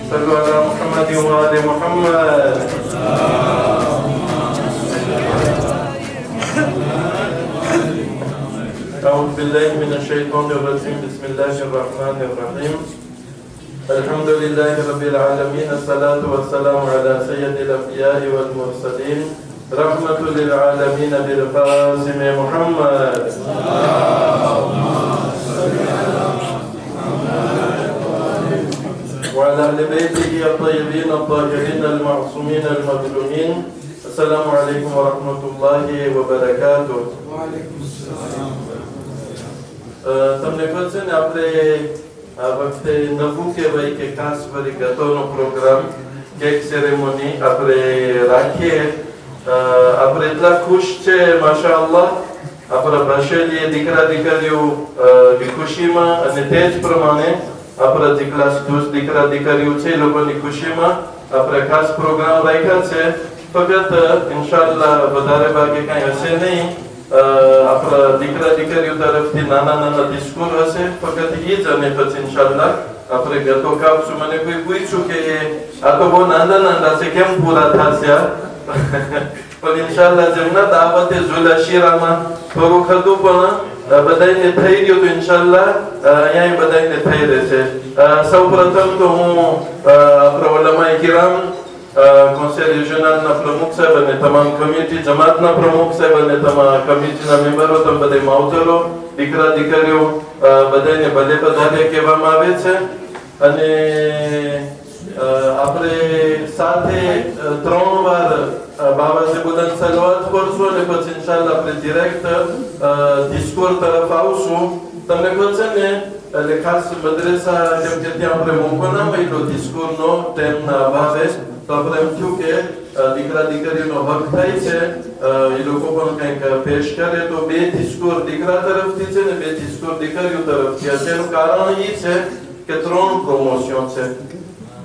صلوا على محمد وآل محمد. أعوذ بالله من الشيطان الرجيم. بسم الله الرحمن الرحيم. الحمد لله رب العالمين. الصلاة والسلام على سيد الأنبياء والمرسلين رحمة للعالمين بالقاسم محمد. وعلى أهل بيته الطيبين الطاهرين المعصومين المظلومين. السلام عليكم ورحمة الله وبركاته. وعليكم السلام. તમને ખબર છે ને આપણે આ વખતે નવું કહેવાય કે ખાસ વળી ગતોનો પ્રોગ્રામ કેક સેરેમોની આપણે રાખીએ. આપણે એટલા ખુશ છે માશાઅલ્લાહ આપણા ભાષેલી દીકરા દીકરીઓ ખુશીમાં અને તે જ પ્રમાણે આપણા જેટલા દીકરા દીકરીઓ છે એ લોકોની ખુશીમાં આપણે ખાસ પ્રોગ્રામ રાખ્યા છે. ફક્ત ઇન્શાઅલ્લાહ વધારે ભાગે કાંઈ હશે નહીં. આપણા દીકરા દીકરીઓ તરફથી નાના નાના ડિસ્કોર હશે ફક્ત એ જ અને પછી ઇન્શાઅલ્લાહ આપણે ગતો કાપશું. મને કોઈ પૂછ્યું કે આ તો બહુ નાના નાના છે કેમ પૂરા થશે પણ ઇન્શાઅલ્લાહ જેમના દાવતે ઝુલા શીરામાં થોડુંક હતું પણ બધાને થઈ ગયું તો ઇન્શાઅલ્લાહ અહીંયા બધાને થઈ રહેશે. સૌપ્રથમ તો હું આપણા ઉલમાએ કિરામ કોન્સેલ રિજનલના પ્રમુખ સાહેબ અને તમામ કમિટી જમાતના પ્રમુખ સાહેબ અને તમામ કમિટીના મેમ્બરો તમે બધા માવતરો દીકરા દીકરીઓ બધાને ભલે પધારે કહેવામાં આવે છે. અને આપણે સાથે 3 વાર બાબા से बुलंद सलवात करશું અને પછી ઇન્શાઅલ્લાહ આપણે ડિરેક્ટ ડિસ્કોર તરફ આવશું. તમને કહો છે ને એટલે ખાસ મદ્રેસા જેમ કે ત્યાં આપણે મોકો ના મળ્યો ડિસ્કોરનો ટાઈમના અભાવે તો આપણે એમ થયું કે દીકરા દીકરીનો હક થાય છે એ લોકો પણ કંઈક પેશ કરે તો 2 ડિસ્કોર દીકરા તરફથી છે ને 2 ડિસ્કોર દીકરીઓ તરફથી હશે. એનું કારણ એ છે કે 3 પ્રમોશન છે.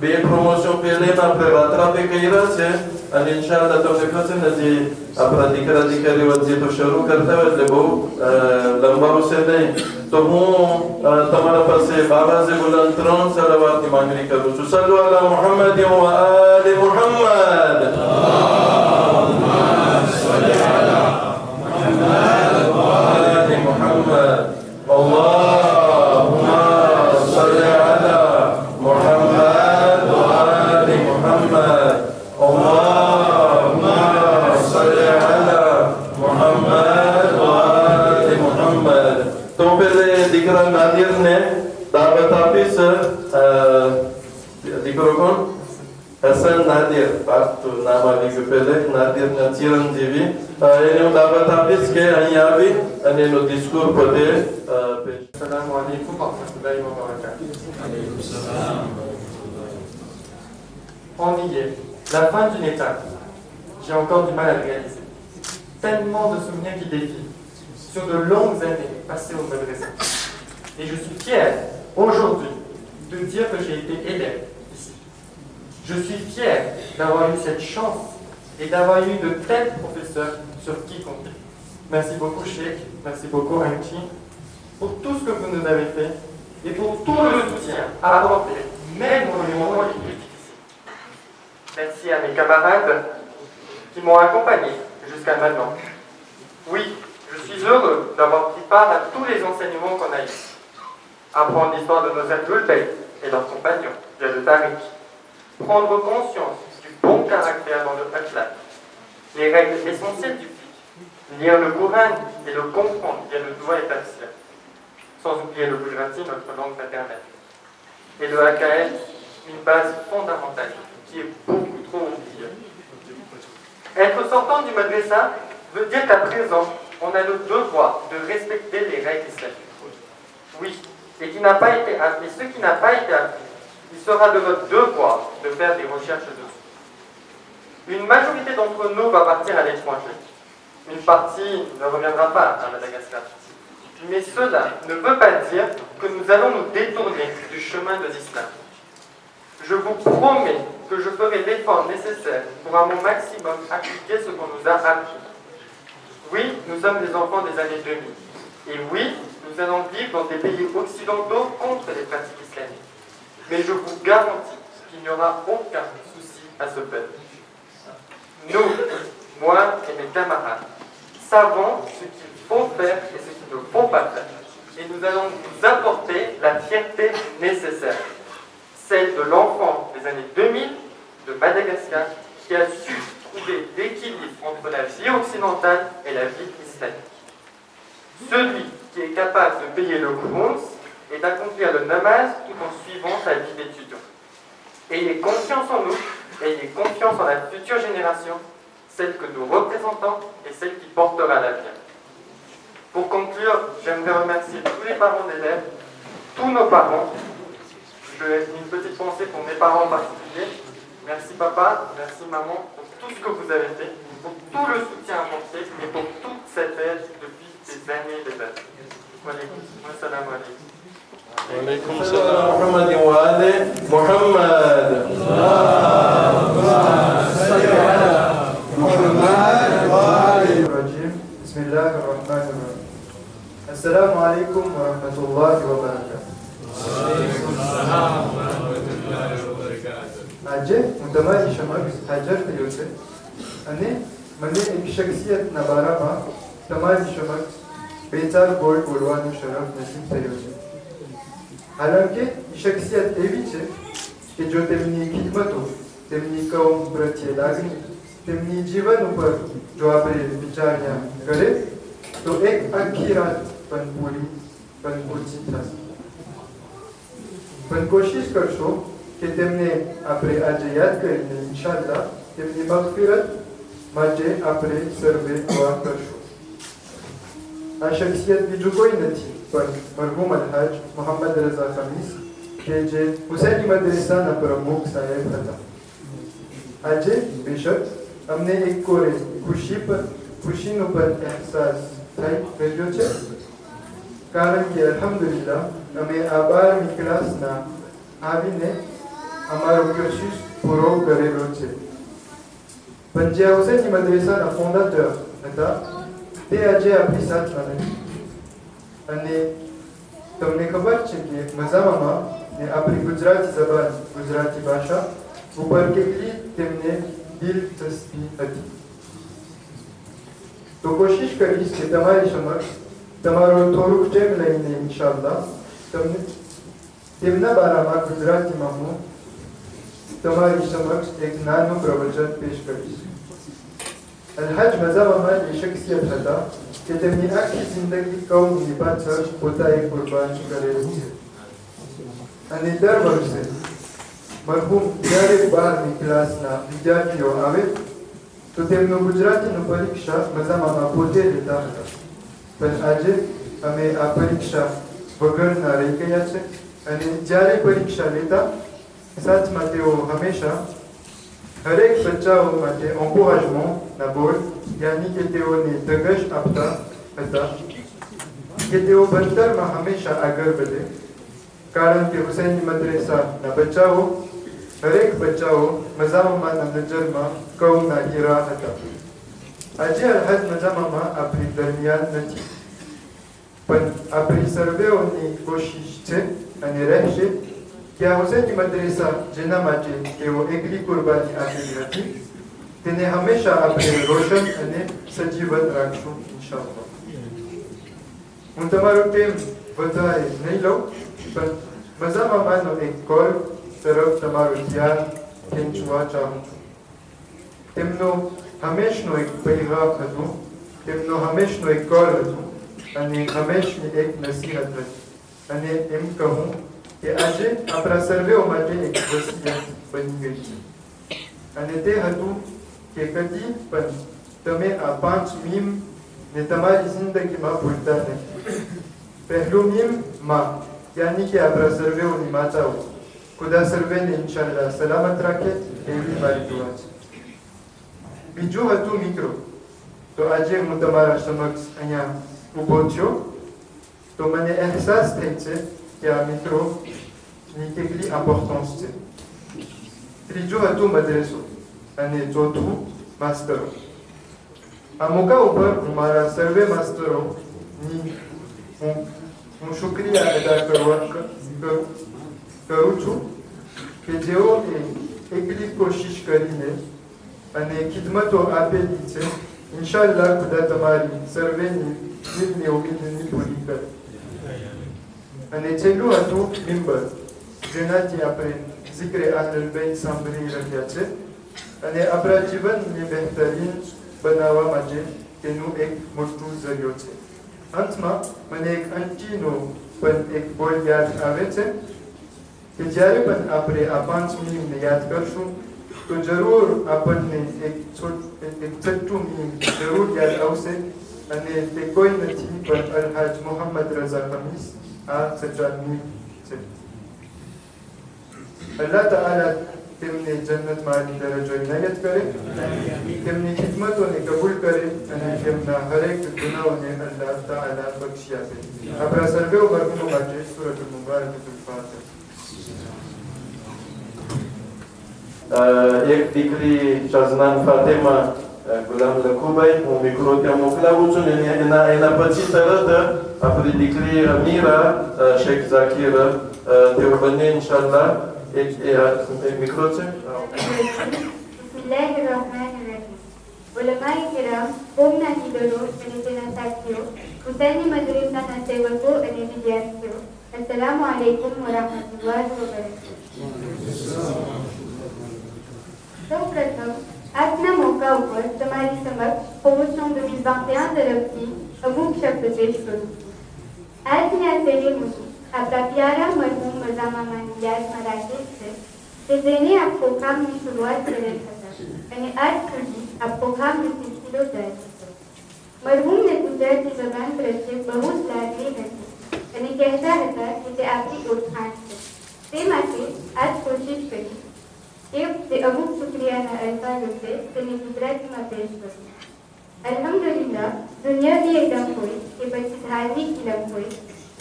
2 પ્રમોશન પહેલા આપણે રાત્રાપે કર્યા છે અને ઇન્શાઅલ્લાહ તમને કહે ને જે આપણા દીકરા દીકરીઓ જે તો શરૂ કરતા હોય એટલે બહુ લંબાવશે નહીં. તો હું તમારા પાસે બાબા સે બુલંદ 3 સલાવાતની માંગણી કરું છું. સલ્લુ અલા મુહમ્મદ વ આલે મુહમ્મદ. અલ્લાહુમ્મા સલ્લી અલા મુહમ્મદ વ આલે મુહમ્મદ. અલ્લાહુમ્મા સલ્લી અલા મુહમ્મદ વ આલે Muhammad. nama Liga Pelek, Nadir Natsiran TV. Ini dapat habis ke Anyabi, ini no diskur pada. Assalamualaikum warahmatullahi wabarakatuh. On y est, la fin d'une étape. J'ai encore du mal à le réaliser. Tellement de souvenirs qui défilent sur de longues années passées au madrasa. Et je suis fier aujourd'hui de dire que j'ai été élève ici. Je suis fier d'avoir eu cette chance et d'avoir eu de tels professeurs sur qui compter. Merci beaucoup Sheikh, merci beaucoup Anki pour tout ce que vous nous avez fait et pour tout le soutien apporté, même dans les moments les plus difficiles. Merci à mes camarades qui m'ont accompagné jusqu'à maintenant. Oui, je suis heureux d'avoir pris part à tous les enseignements qu'on a eus. Apprendre l'histoire de nos adultes et leurs compagnons, via le Tariq. Prendre conscience du bon caractère dans le akhlaq. Les règles essentielles du fiqh. Lire le Coran et le comprendre via le doigt et tafsir. Sans oublier le gujarati, notre langue maternelle. Et le AKL, une base fondamentale qui est beaucoup trop oubliée. Être sortant du madrasa veut dire qu'à présent, on a le devoir de respecter les règles islamiques. Oui, et ce qui n'a pas été appris, il sera de notre devoir de faire des recherches dessus. Une majorité d'entre nous va partir à l'étranger. Une partie ne reviendra pas à Madagascar. Mais cela ne veut pas dire que nous allons nous détourner du chemin de l'islam. Je vous promets que je ferai l'effort nécessaire pour à mon maximum appliquer ce qu'on nous a appris. Oui, nous sommes des enfants des années 2000. Et oui, nous allons vivre dans des pays occidentaux contre les pratiques islamiques. Mais je vous garantis qu'il n'y aura aucun souci à ce faire. Nous, moi et mes camarades, savons ce qu'il faut faire et ce qu'il ne faut pas faire. Et nous allons vous apporter la fierté nécessaire. Celle de l'enfant des années 2000 de Madagascar qui a su trouver l'équilibre entre la vie occidentale et la vie islamique. Celui qui est capable de payer le khums et d'accomplir le namaz tout en suivant sa vie d'étudiant. Ayez confiance en nous, ayez confiance en la future génération, celle que nous représentons et celle qui portera l'avenir. Pour conclure, j'aimerais remercier tous les parents d'élèves, tous nos parents. Je vais une petite pensée pour mes parents en particulier. Merci papa, merci maman pour tout ce que vous avez fait, pour tout le soutien apporté et pour toute cette aide depuis des années et des années. Wassalamu alaikum. Walaikum salam. Muhammad wa ali Muhammad. Bismillahirrahmanirrahim. Assalamu alaikum wa rahmatullahi wa barakatuh. Aje मुतमारी शमक हाजर करियो छे અને મને એક શખ્સિયતના બારામાં તમારી સમક્ષ બે ચાર બોલ બોલવાનો શરફ નસીબ થયો છે. હાલાંકે એ શખ્સિયત એવી છે કે જો તેમની ખિદમતો, તેમની કૌમ પ્રત્યે લાગણી, તેમની જીવન ઉપર જો આપણે વિચારણા કરે તો એક આખી રાત પણ પૂરી થશે. પણ કોશિશ કરશો કે તેમને આપણે આજે યાદ કરીને ઇન્શાઅલ્લાહ તેમની મગફિરત માટે આપણે સર્વે દુઆ કરશું. આ શખ્સિયત બીજું કોઈ નથી પણ મરહૂમ અલહાજ મોહમ્મદ રઝા ખમીસ કે જે હુસૈની મદ્રેસાના પ્રમુખ સાહેબ હતા. આજે બેશક અમને એક કોરે ખુશીનો પણ અહેસાસ થઈ રહ્યો છે કારણ કે અલ્હમ્દુલિલ્લાહ અમે આ 12મી ક્લાસના આવીને અમારો કોશિશ પૂરો કરેલો છે. પણ જે હુસૈની મદ્રેસાના ફાઉન્ડેટર હતા તે આજે આપણી સાથમાં નથી. અને તમને ખબર છે કે મઝામામાં આપણી ગુજરાતી જબાન, ગુજરાતી ભાષા ઉપર કેટલી તેમને દિલચસ્પી હતી. તો કોશિશ કરીશ કે તમારી સમક્ષ તમારો થોડુંક ટાઈમ લઈને ઇન્શાઅલ્લાહ તમને તેમના બારામાં ગુજરાતીમાં હું તમારી સમક્ષ એક નાનું પ્રવચન પેશ કરીશ. અલહાજ મઝામામાં એ શખ્સિયત હતા કે તેમની આખી જિંદગી કૌમની પાછળ પોતાએ કુરબાન કરેલી છે અને દર વર્ષે મરહુમ જ્યારે 12મી ક્લાસના વિદ્યાર્થીઓ આવે તો તેમનું ગુજરાતીનું પરીક્ષા મજામાં પોતે લેતા હતા, પણ આજે અમે આ પરીક્ષા વગરના રહી ગયા છે અને જ્યારે પરીક્ષા લેતા સાથમાં તેઓ હંમેશા હરેક બચ્ચાઓ માટે encouragementના બોર્ડ યાની કે તેઓને ધગશ આપતા હતા કે તેઓ ભણતરમાં હંમેશા આગળ વધે, કારણ કે હુસૈની મદ્રેસાના બચ્ચાઓ હરેક બચ્ચાઓ મજામાના નજરમાં કૌમના હીરા હતા. આજે અલહદ મજામામાં આપણી દરમિયાન નથી, પણ આપણી સર્વેઓની કોશિશ છે અને રહેશે કે આ હુસૈની મદ્રેસા જેના માટે તેઓ એકલી કુરબાની આપેલી હતી તેને હંમેશા આપણે રોશન અને સજીવન રાખશું ઇન્શાઅલ્લાહ. હું તમારો ટાઈમ વધારે નહીં લઉં, પણ મજામાનો એક કોલ તરફ તમારું ધ્યાન ખેંચવા ચાહું છું. તેમનો હંમેશનો એક પૈગામ હતું, તેમનો હંમેશનો એક કોલ હતું અને હંમેશની એક નસીહત હતી, અને એમ કહું કે આજે આપણા સર્વેઓ માટે એક વસિયત બની ગઈ છે, અને તે હતું કે કદી પણ તમે આ 5 મીમ ને તમારી જિંદગીમાં ભૂલતા નહીં. પહેલું મીમ માં, યાની કે આપણા સર્વેઓની માતાઓ. ખુદા સર્વેને ઇન્શાઅલ્લાહ સલામત રાખે એવી મારી દુઆ છે. બીજું હતું મિત્રો. તો આજે હું તમારા સમક્ષ અહીંયા ઊભો થયો તો મને અહેસાસ થાય છે કે આ મિત્રોની કેટલી ઇમ્પોર્ટન્સ છે. ત્રીજું હતું મદ્રેસો અને ચોથું માસ્તરો. આ મોકા ઉપર હું મારા સર્વે માસ્તરોની હું શુક્રિયા અદા કરું છું કે જેઓએ એકલી કોશિશ કરીને અને ખિદમતો આપેલી છે. ઇન્શાઅલ્લાહ ખુદા તમારી સર્વેની દિલની ઉમ્મીદની પૂરી કરે. અને છેલ્લું હતું મિંબર, જેનાથી આપણે ઝિક્રે આહલુલ બૈત સાંભળી રહ્યા છે અને આપણા જીવનને બહેતરીન બનાવવા માટે તેનું એક મોટું ઝરિયો છે. અંતમાં મને એક આંટીનો પણ એક બોલ યાદ આવે છે કે જ્યારે પણ આપણે આ 5 મીમને યાદ કરશું તો જરૂર આપણને એક છઠ્ઠું મીમ જરૂર યાદ આવશે, અને તે કોઈ નથી પણ અલહાજ મોહમ્મદ રઝા કમીસ આ સચ્ચા મીમ છે. અલ્લાહ તાઆલા તેમને જન્નતમાં દરજ્જો ઇનાયત કરે, તેમની ખિદમતોને કબૂલ કરે અને તેમના હરેક ગુનાહોને અલ્લાહ તાઆલા બક્ષી આપે. આપણા સર્વે મરહુમો માટે સૂરતુલ મુબારકતુલ ફાતિહા. એક દીકરી શઝનાન ફાતેમા ગુલામ લખુભાઈ, હું મિત્રો ત્યાં મોકલાવું છું ને એના પછી તરત આપણી દીકરી અમીરા શેખ ઝાકીર તેઓ બંને ઇન્શાઅલ્લાહ એક મિત્રો છે. ઉલમાએ કિરામ, કોમના લીડરો અને તેના સાથીઓ, હુસૈની મદ્રેસાના સેવકો અને વિદ્યાર્થીઓ, અસ્સલામુ અલૈકુમ વરહમતુલ્લાહિ વબરકાતુહુ. સૌપ્રથમ આજના મોકા ઉપર તમારી સમક્ષ પહોંચનો 2021 તરફથી અમુક શબ્દ પેશ કરું. આજની આ સેરેમોની આપણા પ્યારા મરહુમ મજામાની યાદમાં રાખે છે કે જેને આ પ્રોગ્રામની શરૂઆત કરેલ હતા અને આજ સુધી આ પ્રોગ્રામનો સિલસિલો જાય છે. મરહુમને ગુજરાતી જબાન પ્રત્યે બહુ જ લાગણી હતી અને કહેતા હતા કે તે આપણી ઓળખાણ છે. તે માટે આજ કોશિશ કરી તે અમુક શુક્રિયાના અલ્ફાઝો છે તેને ગુજરાતીમાં પેશ કરું. અલ્હમ્દુલિલ્લાહ, દુનિયાવી ઇલમ હોય કે પછી ધાર્મિક ઇલમ હોય,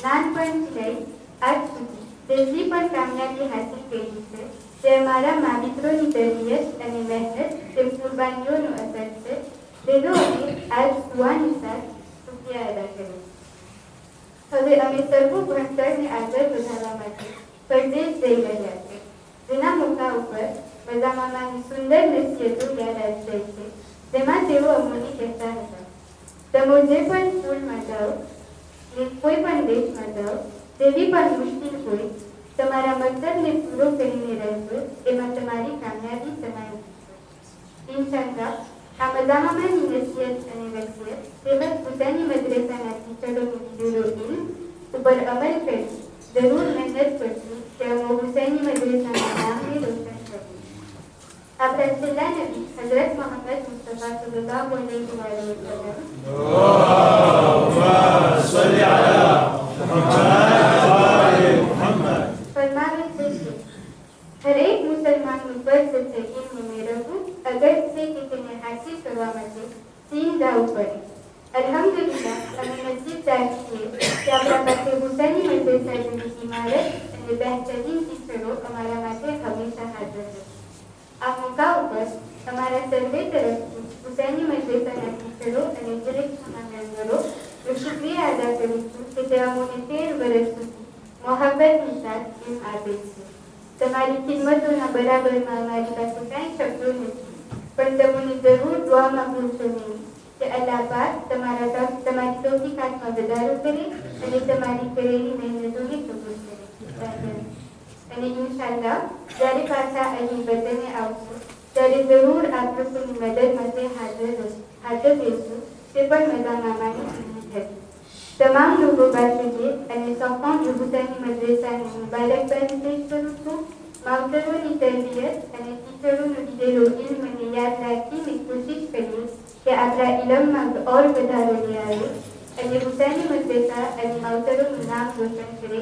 નાનપણથી લઈ આજ સુધી જેટલી પણ કામયાબી હાંસલ કરી છે તે અમારા મા મિત્રોની તરબિયત અને મહેનત તેમ કુરબાનીઓનો અસર છે, તેનો અમે આજ સુવાની સાથે શુક્રિયા અદા કર્યો. હવે અમે સર્વો ભણતરને આગળ વધારવા માટે પરદેશ જઈ રહ્યા છે, જેના મોકા ઉપર મજામાની સુંદર નસીહતો યાદ આવી જાય છે, જેમાં તેઓ અમોને કહેતા હતા, તમે જે પણ સ્કૂલમાં જાઓ કે કોઈ પણ દેશમાં જાઓ, જેવી પણ મુશ્કેલ હોય, તમારા મકસદને પૂરો કરીને રહેશો, એમાં તમારી કામયાબી સમાયેલી છે. ઇન્શાઅલ્લાહ આ મજામાની નસીહત અને વસિયત તેમજ હુસૈની મદ્રેસાના ટીચરોની દિલોની ઉપર અમલ કરી जरूर मेहनत करती तेव्हा हुसैनी मदरसा नाम में रोशन करती। अब रसूलुल्लाह नबी हजरत मोहम्मद मुस्तफा सल्लल्लाहु अलैहि वसल्लम फरमावे थे कि हर एक मुसलमान मुफर्द से इल्म में रहू अगर से किसी ने हासिल करवा માટે सीन जाऊ पड़े। अल्हम्दुलिल्लाह हमें नसीब चाहिए कि આપણા પાસે હુસૈની મદરસા જેવી ઇમારત અને બહેતરીન ટીચરો અમારા માટે હંમેશા હાજર રહે। આ મોકા ઉપર તમારા સર્વે તરફથી હુસૈની મદરસાના ટીચરો અને ડિરેક્ટરના મેમ્બરો હું શુક્રિયા અદા કરું છું કે તેઓ મને 13 વર્ષ સુધી મોહબ્બતની સાથ ઇલ્મ આપે છે। તમારી ખિદમતોના બરાબરમાં અમારી પાસે કાંઈ શબ્દો નથી, પણ તમને જરૂર દુઆમાં ભૂલશો નહીં કે અલ્લાહ પાક તમારી તૌફીકાતમાં વધારો કરે અને તમારી કરેલી મહેનતોને કબૂલ કરે। અને ઇન્શાઅલ્લાહ જ્યારે પાછા અહીં વતને આવશો ત્યારે જરૂર આપ લોકોની મદદ માટે હાજર રહેશું। તે પણ મજા મામાની ઉમ્મીદ હતી। તમામ લોકો પાસેથી અને સૌપણ હુસૈની મદરસાની મુબારકબાદી પેશ કરું છું। માવતરોની તરબિયત અને ટીચરોનો દીધેલો ઇલ્મને યાદ રાખીને કોશિશ કરીએ કે આપણા ઇલમમાં ઓર વધારો લઈ આવે અને હુસૈની મદરસા અને માવતરોનું નામ રોશન કરે।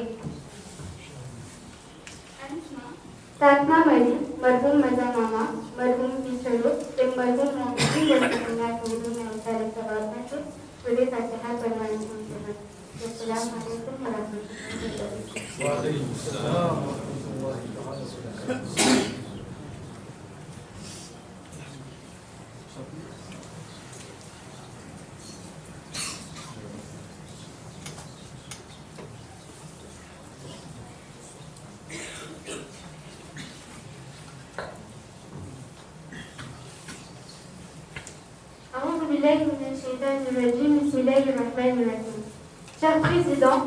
સાતમા મળી મરહૂમ મજા મામા, મરહૂમ ટીચરો એ મરહૂમ મોહમ્મદી વસ્તુના ગુરુને અવતારે સવાલ માટે પૂરે ફાતિહા કરવાની છે। अस्सलामु अलैकुम व रहमतुल्लाहि व बरकातुहू। Cher Président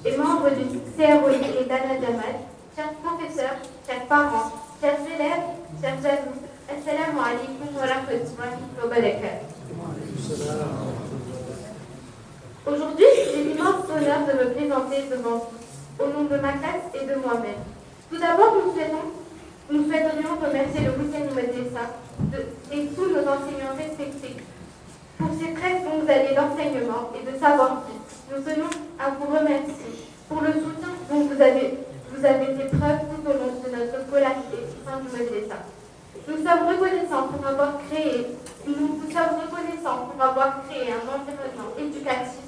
et membres du CROI et d'Anna Jamal, chers professeurs, chers parents, chers élèves, chers amis, Assalamu alaikum wa rahmatullahi wa barakatuh. Aujourd'hui, j'ai l'immense honneur de me présenter devant vous, au nom de ma classe et de moi-même. Tout d'abord, nous souhaiterions remercier le Husaini Madrasa et tous nos enseignants respectés pour ces très longues années d'enseignement et de savoir-vivre. Nous tenons à vous remercier pour le soutien dont vous avez fait preuve tout au long de notre scolarité au sein du Madrasa. Nous vous sommes reconnaissants pour avoir créé un environnement éducatif,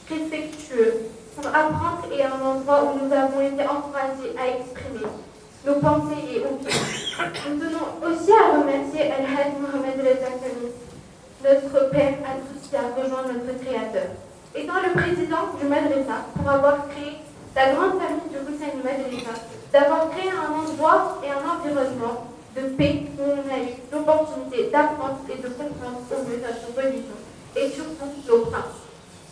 respectueux, pour apprendre et un endroit où nous avons été encouragés à exprimer nos pensées et opinions. Nous tenons aussi à remercier Al-Hajj Mohamed Reza Khamis, notre père à tous qui a rejoint notre Créateur. Étant le président du Madrasa, pour avoir créé la grande famille du Husaini Madrasa, d'avoir créé un endroit et un environnement de paix où on a eu l'opportunité d'apprendre et de comprendre au mieux notre religion et surtout nos principes.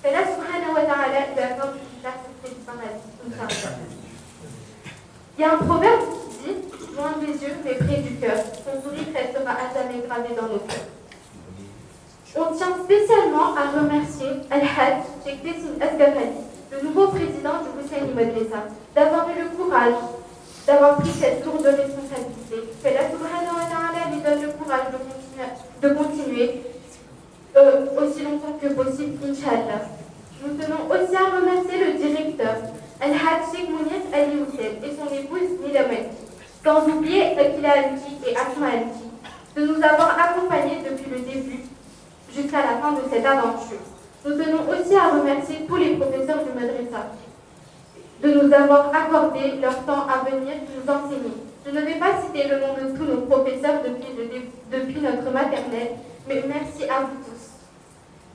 Allah subhanahu wa ta'ala lui accorde une place très paradis, Inch'Allah. Il y a un proverbe qui dit « Loin des yeux, mais près du cœur, son sourire restera à jamais gravé dans nos cœurs ». On tient spécialement à remercier Al-Hajj Sheikh Bessim Asghafali, le nouveau président du Husaini Madrasa, d'avoir eu le courage d'avoir pris cette lourde responsabilité. Que Allah subhanahu wa ta'ala lui donne le courage de continuer aussi longtemps que possible, Inch'Allah. Nous tenons aussi à remercier le directeur, Al-Hajj Sheikh Mounir Ali Hussein et son épouse Nida Malki, sans oublier Akila Alki et Asma Alki, de nous avoir accompagnés depuis le début jusqu'à la fin de cette aventure. Nous tenons aussi à remercier tous les professeurs du Madrasa de nous avoir accordé leur temps à venir nous enseigner. Je ne vais pas citer le nom de tous nos professeurs depuis notre maternelle, mais merci à vous tous.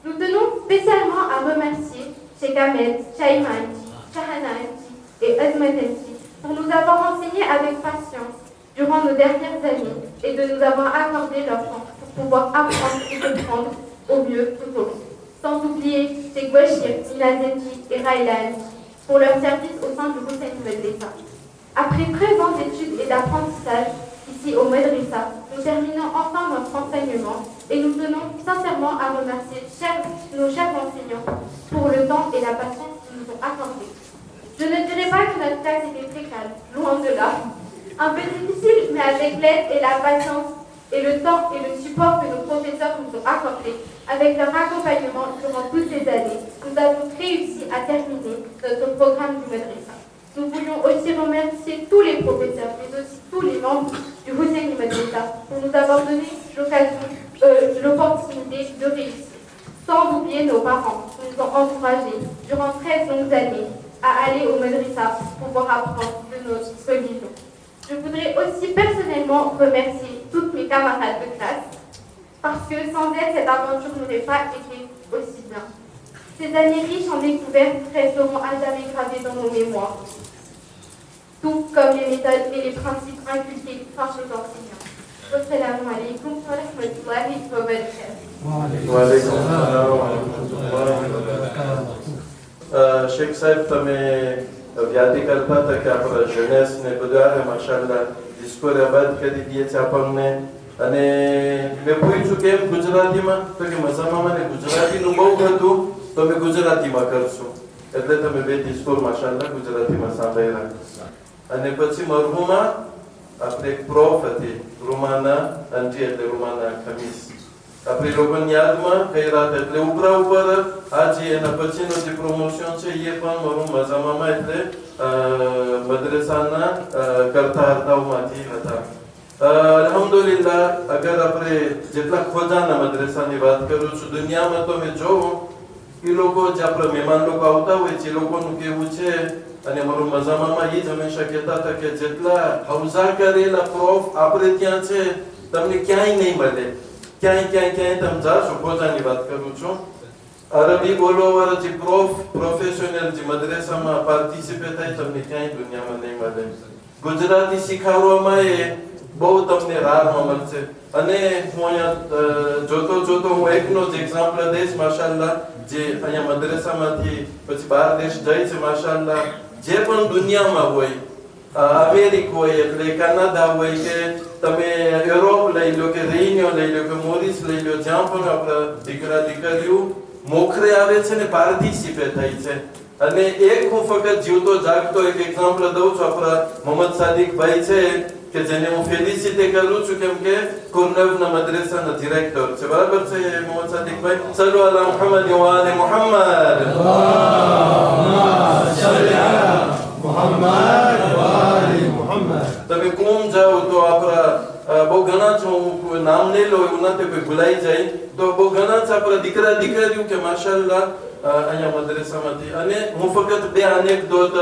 Nous tenons spécialement à remercier Cheikh Ahmed, Shaima Alki, Shahana Alki et Azmat Alki pour nous avoir enseigné avec patience durant nos dernières années et de nous avoir accordé leur temps pour pouvoir apprendre et comprendre au mieux tout au long. Sans oublier Cheikh Bachir, Zinazeti et Raïla Alki pour leur service au sein du Husaini Madrasa. Après 13 ans d'études et d'apprentissage ici au Madrasa, nous terminons enfin notre enseignement et nous tenons sincèrement à remercier nos chers enseignants pour le temps et la patience qu'ils nous ont accordé. Je ne dirais pas que notre classe était très calme, loin de là. Un peu difficile, mais avec l'aide et la patience et le temps et le support que nos professeurs nous ont accordés, avec leur accompagnement durant toutes ces années, nous avons réussi à terminer notre programme du Madrasa. Nous voulions aussi remercier tous les professeurs, mais aussi tous les membres du Husseini Madrasa pour nous avoir donné l'opportunité de réussir. Sans oublier nos parents qui nous ont encouragés durant 13 longues années à aller au Madrasa pour pouvoir apprendre de notre religion. Je voudrais aussi personnellement remercier toutes mes camarades de classe parce que sans elles, cette aventure n'aurait pas été aussi bien. Ces années riches en découvertes resteront à jamais gravées dans nos mémoires, tout comme les méthodes et les principes inculqués par nos enseignants. Wassalamu alaikum wa rahmatullahi wa barakatuh. Waalaikum salam wa rahmatullahi wa barakatuh. Sheikh Saib, તમે યાદી કરતા હતા કે આપણા jeunesse ને બધા માશાઅલ્લાહ ડિસ્કોર આબાદ કરી દીએ છે આપણને અને મેં પૂછ્યું કેમ ગુજરાતીમાં તો કે મજામાં મને ગુજરાતીનું બહુ હતું તો મેં ગુજરાતીમાં કરશું એટલે તમે બે ડિસ્કોર માશાઅલ્લાહ ગુજરાતીમાં સાંભળ્યા અને પછી મરહુમા આપણે એક પ્રોફ હતી રૂમાના અંજી એટલે રૂમાના ખમીસ આપણી લોકોની યાદમાં કઈ રાત એટલે ઉપરા ઉપર આજે એના પછીનો જે પ્રમોશન છે એ પણ મારું મજામાં એટલે મદ્રેસાના કરતા હર્તાઓમાંથી હતા અલ્હમ્દુલિલ્લાહ અગર આપણે જેટલા ખોજાના મદ્રેસાની વાત કરું છું દુનિયામાં તો મેં જોઉં એ લોકો જે આપણા મહેમાન લોકો આવતા હોય છે એ લોકોનું કેવું છે અને મારું મજામાં એ જ હંમેશા કહેતા હતા કે જેટલા હૌઝા કરેલા પ્રોફ આપણે ત્યાં છે તમને ક્યાંય નહીં મળે ક્યાંય તમે જાશો ખોજાની વાત કરું છું અરબી બોલવાવાળા જે પ્રોફેશનલ જે મદ્રેસામાં પાર્ટિસિપેટ થાય તમને ક્યાંય દુનિયામાં નહીં મળે ગુજરાતી શીખવવામાં એ બહુ તમને રાહમાં મળશે અને હું અહીંયા જોતો હું એકનો જ એક્ઝામ્પલ દઈશ માશાઅલ્લાહ જે અહીંયા મદ્રેસામાંથી પછી બહાર દેશ જાય છે માશાઅલ્લાહ જે પણ દુનિયામાં હોય અમેરિક હોય એટલે કનાડા હોય કે તમે યુરોપ લઈ લો કે રેન્યો લઈ લો કે મોરિસ લઈ લો જ્યાં પણ આપણા દીકરા દીકરીઓ મોખરે આવે છે ને પાર્ટિસિપેટ થાય છે અને એક હું ફક્ત જીવતો જાગતો એક એક્ઝામ્પલ દઉં છું આપણા મોહમ્મદ સાદિક ભાઈ છે કે જેને હું ફેલિસિટે કરું છું કેમ કે કુર્નવના મદ્રેસાના ડિરેક્ટર છે બરાબર છે મોહમ્મદ સાદિક ભાઈ સલ્લુ અલા મુહમ્મદ વ આલે મુહમ્મદ તમે કોમ જાઓ તો આપણા બહુ ઘણા છો નામ નહીં લો એવું નથી કોઈ ભૂલાઈ જાય તો બહુ ઘણા છે આપણા દીકરા દીકરીઓ કે માશાઅલ્લાહ અહીંયા મદ્રેસામાંથી અને હું ફક્ત બે અનેકડોટ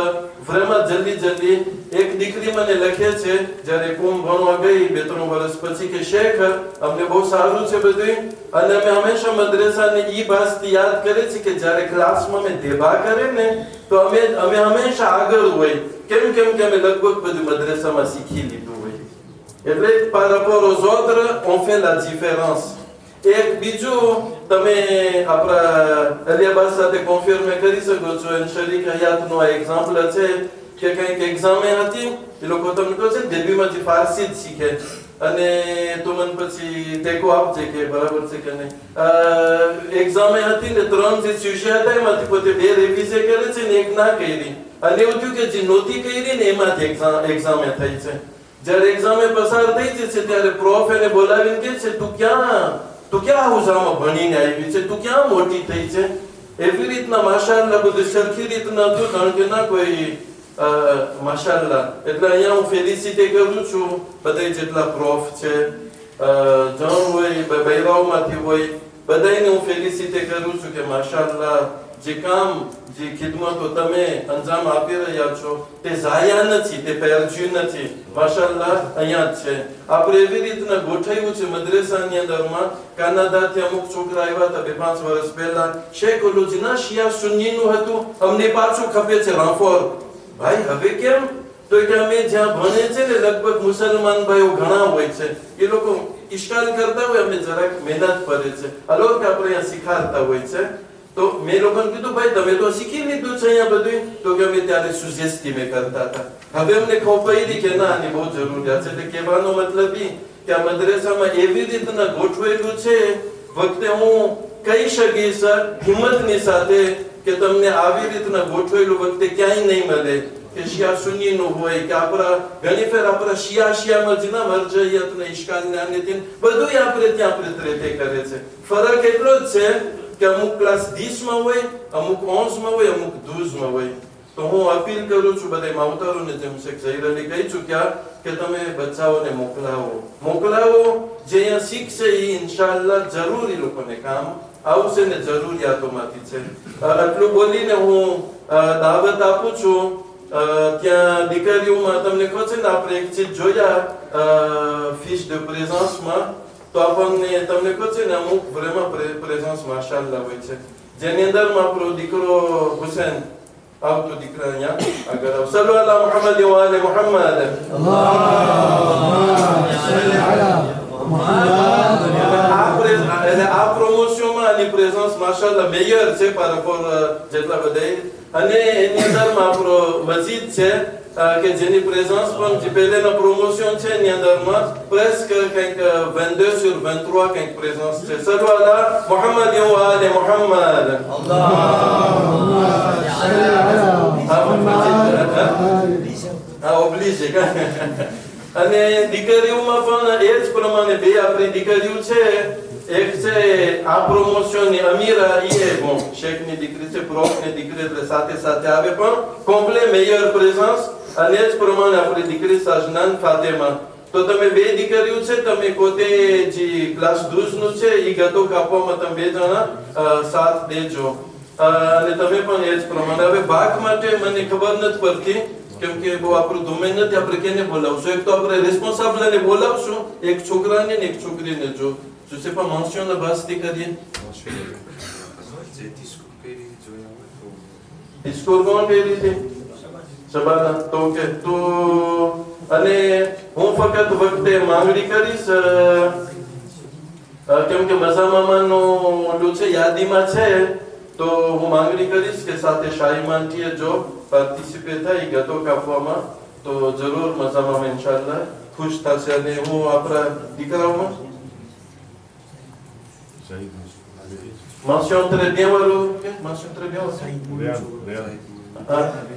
vraiment જલ્દી એક દીકરી મને લખે છે જ્યારે કોમ ભણવા ગઈ 2-3 વર્ષ પછી કે શેખ અમને બહુ સારું છે બધું અને અમે હંમેશા મદ્રેસાને ઈ બાતથી યાદ કરે છે કે જ્યારે ક્લાસમાં અમે દેબા કરે ને તો અમે હંમેશા આગળ હોય કેમ કે અમે લગભગ બધું મદ્રેસામાં શીખી લીધું હોય એટલે par rapport aux autres on fait la différence એક બીજું તમે આપણા અલિયાબાદ સાથે કોન્ફર્મ કરી શકો છો અને શરીક હયાતનો આ એક્ઝામ્પલ છે કે કંઈક એક્ઝામ હતી એ લોકો તમને કહે છે ડેબ્યુમાંથી ફારસી જ શીખે અને તો મને પછી ટેકો આપજે કે બરાબર છે કે નહીં એક્ઝામ હતી ને 3 જે સુજે હતા એમાંથી પોતે 2 રિવિઝન કરે છે ને એક ના કરી અને એવું થયું કે જે નહોતી કરી ને એમાંથી એક્ઝામ થઈ છે જ્યારે એક્ઝામે પસાર થઈ જશે ત્યારે પ્રોફ એને બોલાવીને કહે છે તું ક્યાં હુઝામાં ભણીને આવી છે તું ક્યાં મોટી થઈ છે એવી રીતના માશાઅલ્લાહ બધું સરખી રીતના હતું કારણ કે ના કોઈ માશાઅલ્લાહ એટલે અહીંયા હું ફેલિસિટે કરું છું બધા જેટલા પ્રોફ છે જણ હોય બૈરાઓમાંથી હોય બધાને હું ફેલિસિટે કરું છું કે માશાઅલ્લાહ જે કામ જે ખિદમતો તમે અંજામ આપી રહ્યા છો તે ઝાયા નથી તે પેરજ્યું નથી માશાઅલ્લાહ અહીંયા જ છે આપણે એવી રીતના ગોઠવ્યું છે મદ્રેસાની અંદરમાં કાનાડાથી અમુક છોકરા આવ્યા હતા 2-5 વર્ષ પહેલા શેખ ઓલુજીના શિયા સુન્નીનું હતું અમને પાછું ખપે છે રાફોર ભાઈ હવે કેમ તો કે અમે જ્યાં ભણે છે ને લગભગ મુસલમાન ભાઈઓ ઘણા હોય છે એ લોકો ઇશ્કાલ કરતા હોય અમે જરાક મહેનત કરે છે આ લોકો આપણે અહીંયા શીખાડતા હોય છે તો મેં લોકોને કીધું ભાઈ તમે તો શીખી લીધું છે અહીંયા બધું તો કે અમે ત્યારે સુજેસ્ટી મેં કરતા હતા હવે અમને ખબર પડી કે ના આની બહુ જરૂરિયાત છે એટલે કહેવાનો મતલબ એ કે આ મદ્રેસામાં એવી રીતના ગોઠવેલું છે વખતે હું કહી શકીશ હિંમતની સાથે કે તમને આવી રીતના ગોઠવેલું વખતે ક્યાંય નહીં મળે કે શિયા સુન્નીનું હોય કે આપણા ઘણી ફેર આપણા શિયામાં જ ના મરજૈયત ને ઇશ્કાલ ને આને તેન બધું આપણે ત્યાં પ્રેતે કરે છે. ફરક એટલો જ છે કે અમુક ક્લાસ 10 માં હોય, અમુક 11 માં હોય, અમુક 12 માં હોય. તો હું અપીલ કરું છું બધા માવતરોને, જેમ શેખ ઝહીર અલી કહી ચૂક્યા કે તમે બચ્ચાઓને મોકલાવો જે અહીંયા શીખશે એ ઇન્શાઅલ્લાહ જરૂર એ લોકોને કામ આવશે ને જરૂરિયાતોમાંથી છે. આટલું બોલીને હું દાવત આપું છું. ત્યાં દીકરીઓમાં તમને કહો છે ને આપણે એક ચીજ જોયા ફિશ de પ્રેઝન્સમાં, તો આપણને તમને કહો છે ને અમુક vraiment પ્રેઝન્સ માશાઅલ્લાહ હોય છે, જેની અંદરમાં આપણો દીકરો હુસૈન આવતો દીકરા અહીંયા આગળ આવ. સલ્લુ અલા મુહમ્મદ વ આલે મુહમ્મદ. આ પ્રમોશનમાં આની પ્રેઝન્સ માશાઅલ્લાહ મેયર છે par rapport જેટલા બધા, અને એની અંદરમાં આપણો મસ્જિદ છે કે જેની પ્રેઝન્સ પણ જે પહેલેના પ્રમોશન છે એની અંદરમાં presque કંઈક 22 sur 23 કંઈક પ્રેઝન્સ છે. સલ્લુ અલા મુહમ્મદ વ આલે મુહમ્મદ. ઓબ્લિજે. અને દીકરીઓમાં પણ એ જ પ્રમાણે બે આપણી દીકરીઓ છે. એક છે આ પ્રમોશનની અમીરા, એ શેખની દીકરી છે, પ્રોફની દીકરી, એટલે સાથે સાથે આવે પણ કોમ્પ્લે મેયર પ્રેઝન્સ. અને જ પ્રમાણે આપણી દીકરી સજનાન ફાતેમા. તો તમે બે દીકરીઓ છે, તમે પોતે જે ક્લાસ 12 નું છે એ ગતો કાપવામાં તમે બે જણા સાથ દેજો. અને તમે પણ એ જ પ્રમાણે. હવે ભાગ માટે મને ખબર નથી પડતી કેમ કે બહુ આપણું ડોમેન નથી, આપણે કેને બોલાવશું? એક તો આપણે રિસ્પોન્સિબલને બોલાવશું, એક છોકરાને ને એક છોકરીને. જો je sais pas mention de base de carrière. Discours કોણ કરી રીતે સબાના તો કે તો. અને હું ફક્ત વખતે માંગણી કરીશ કેમ કે મઝા મામાનું ઓલું છે યાદીમાં છે, તો હું માંગણી કરીશ કે સાથે શાહી માનટીએ જો પાર્ટિસિપેટ થાય ગતો કાપવામાં તો જરૂર મઝા મામા ઇન્શાઅલ્લાહ ખુશ થશે. અને હું આપણા દીકરાઓમાં mention très bien walu, mention très bien aussi.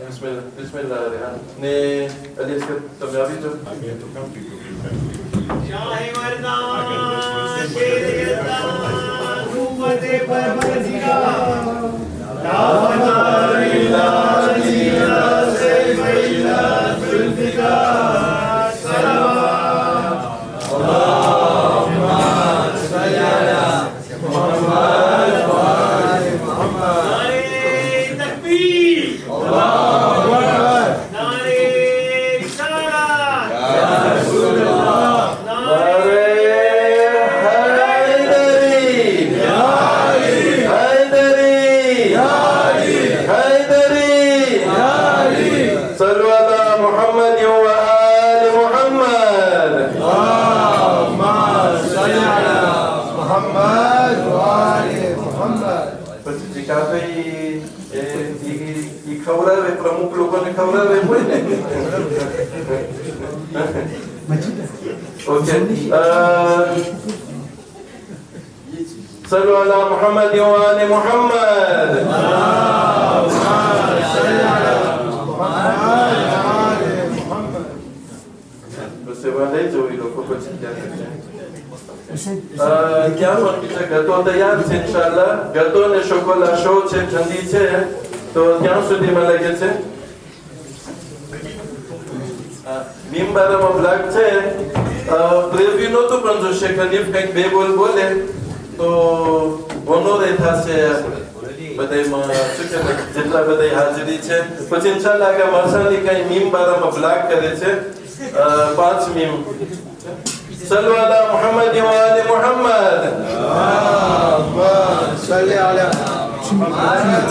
Bismillah, bismillah. Ne allez est-ce que tu as envie de Shahi Mardan Shirdan Umate par Bazira La Fatila Zira Sayyida Zulfikar Salawat Allahumma salli ala Muhammad wa ali Muhammad. Nare takbir, Allahu Akbar. Nare risalat, ya Rasulullah. Nare Haydari, ya Ali. Haydari, ya Ali. Haydari, ya Ali. Sallu ala Muhammad wa ali Muhammad. Allahumma salli ala Muhammad wa ali Muhammad. પછી જે કાફે ઈ ખવડાવે, પ્રમુખ લોકોને ખવડાવે હોય ને. ઓકે. સલ્લુ અલા મુહમ્મદ વ આલી મુહમ્મદ. અલ્લાહુમ્મા સલ્લી અલા મુહમ્મદ વ આલી મુહમ્મદ. બસ એવા લઈ જવું લોકો પછી क्या गतो तैयार છે ઇન્શાઅલ્લાહ. ગતો ને શોકોલા શો છે, ઠંડી છે તો ક્યાં સુધીમાં લાગે છે? મિમ્બરમાં બ્લેક છે. પ્રેવ્યુ નહોતું પણ જો શેખ હનીફ કંઈક બે બોલ બોલે તો ઓનોરે થશે બધામાં, શું કે જેટલા બધા હાજરી છે. પછી ઇન્શાઅલ્લાહ આગળ મરસાની કઈ મિમ્બરમાં બ્લેક કરે છે 5 meme. صلوا على محمد وآل محمد. اللهم صل على محمد.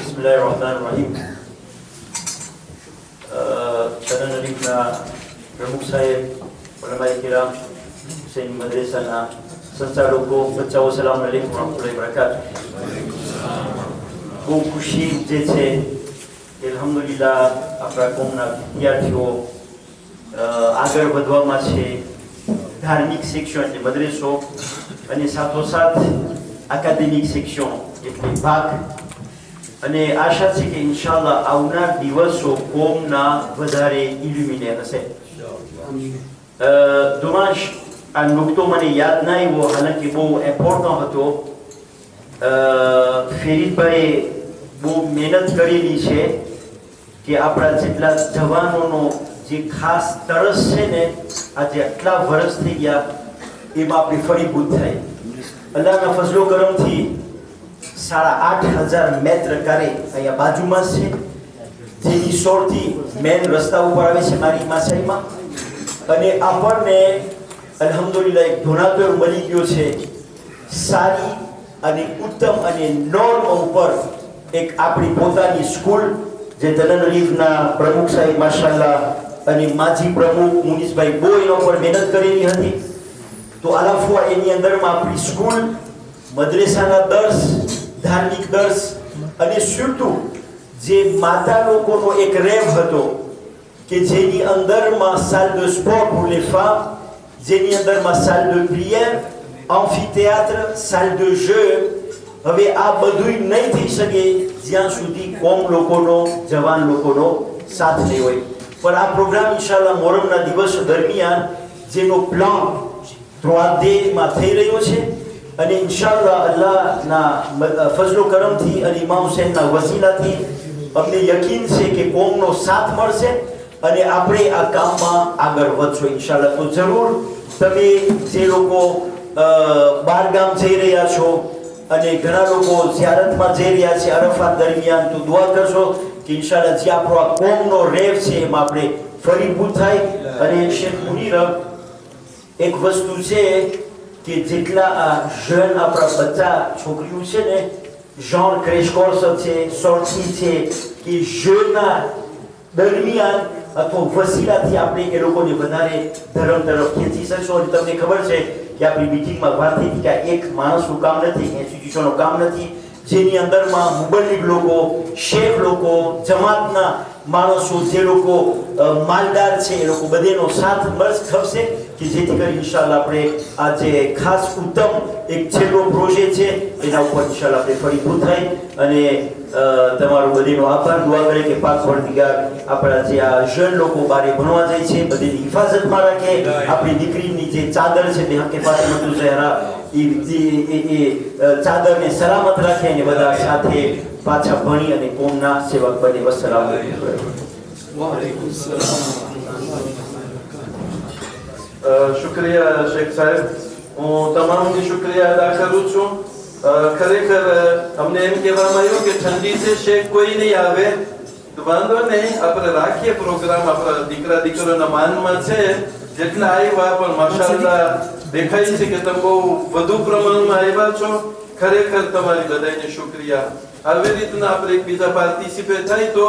بسم الله الرحمن الرحيم. Saudara Nadifna Pramukh Sahib, Ulama Kiram, Husain Madrasana સંચાલકો, બચ્ચાઓ, સલામ અલૈકુમ વરહમતુલ્લાહિ વબરકાતુહ. બહુ ખુશી જે છે કે અલ્હમ્દુલિલ્લાહ આપણા કોમના વિદ્યાર્થીઓ આગળ વધવામાં છે. ધાર્મિક શિક્ષણ એટલે મદ્રેસો અને સાથોસાથ એકેડેમિક સેક્શન એટલે ભાગ અને આશા છે કે ઇન્શાલ્લાહ આવનાર દિવસો કોમના વધારે ઇલ્યુમિનેટ હશે. દુમાશ આ નુકતો મને યાદ ના આવ્યો, હાલાકી બહુ ઇમ્પોર્ટન્ટ હતો. ફેરીદભાઈએ બહુ મહેનત કરેલી છે કે આપણા જેટલા જવાનોનો જે ખાસ તરસ છે ને આજે આટલા વર્ષ થઈ ગયા એમાં આપણી ફળીભૂત થાય. અલ્લાહના ફઝલો કરમથી 8,500 મેત્ર કારે અહીંયા બાજુમાં છે, જેની સોરથી મેન રસ્તા ઉપર આવે છે મારી માસાઈમાં. અને આપણને અલ્હમ્દુલિલ્લાહ એક ધોનાતો મળી ગયો છે સારી અને ઉત્તમ અને નોર્મ ઉપર એક આપણી પોતાની સ્કૂલ જે તનન અલીફના પ્રમુખ સાહેબ માશાલ્લાહ અને માજી પ્રમુખ મુનીસભાઈ બહુ એના ઉપર મહેનત કરેલી હતી. તો આલાફુઆ એની અંદરમાં આપણી સ્કૂલ, મદ્રેસાના દર્સ, ધાર્મિક દર્સ અને સુરતું જે માતા લોકોનો એક રેવ હતો કે જેની અંદરમાં સાલ de sport pour les femmes, જેની અંદરમાં સાલ de prière, amphithéâtre, salle de jeu. હવે આ બધું નહીં થઈ શકે જ્યાં સુધી કોમ લોકોનો, જવાન લોકોનો સાથ નહીં હોય. પણ આ પ્રોગ્રામ ઇન્શાલ્લાહ મોહરમના દિવસો દરમિયાન જેનો પ્લાન 3D માં થઈ રહ્યો છે અને ઇન્શાલ્લાહ અલ્લાહના ફઝલો કરમથી અને ઇમામ હુસૈનના વસીલાથી અમને યકીન છે કે કોમનો સાથ મળશે અને આપણે આ કામમાં આગળ વધશું ઇન્શાલ્લાહ. તો જરૂર તમે જે લોકો બહાર ગામ જઈ રહ્યા છો અને ઘણા લોકો ઝિયારતમાં જઈ રહ્યા છે અરફાત દરમિયાન, તો દુઆ કરશો કે ઇન્શાલ્લાહ જે આપણો આ કોમનો રેવ છે એમાં આપણે ફળીભૂત થાય. અને શેખ મુનીર એક વસ્તુ છે કે જેટલા આ જન આપણા બચ્ચા છોકરીઓ છે ને genre crash course છે, sortie છે કે jeuna દરમિયાન અથવા વસીલાથી આપણે એ લોકોને વધારે ધર્મ તરફ ખેંચી શકશો. અને તમને ખબર છે કે આપણી મીટિંગમાં વાત થઈ કે એક માણસનું કામ નથી, ઇન્સ્ટિટ્યુશનનું કામ નથી, જેની અંદરમાં મુબલ્લિગ લોકો, શેખ લોકો, જમાતના માણસો, જે લોકો માલદાર છે એ લોકો બધેનો સાથ મળશે કે જેથી કરી ઇન્શાલ્લાહ આપણે આ જે ખાસ ઉત્તમ એક છેલ્લો પ્રોજેક્ટ છે એના ઉપર ઇન્શાલ્લાહ આપણે ફળીભૂત થાય. અને તમારો બધીનો આભાર. દુઆ કરે કે પાક પરવરદિગાર આપણા જે આ જન લોકો બારે ભણવા જાય છે બધીની હિફાજતમાં રાખે, આપણી દીકરીની જે ચાદર છે બે હકે ફાતિમાતુલ ઝહરા એ ચાદરને સલામત રાખે અને બધા સાથે પાછા ભણી અને કોમના સેવક બને. વસ્સલામ વાલેકુમ સલામ. શુક્રિયા શેખ સાહેબ, હું તમામની શુક્રિયા અદા કરું છું. ખરેખર અમને એમ કહેવામાં આવ્યું કે ઠંડી છે શેખ કોઈ નહીં આવે, તો વાંધો નહીં, આપણે રાખીએ પ્રોગ્રામ. આપણા દીકરા દીકરીઓના માનમાં છે જેટલા આવ્યા, પણ માશાઅલ્લાહ દેખાય છે કે તમે બહુ વધુ પ્રમાણમાં આવ્યા છો. ખરેખર તમારી બધાને શુક્રિયા. આવી રીતના આપણે એકબીજા પાર્ટિસિપેટ થાય તો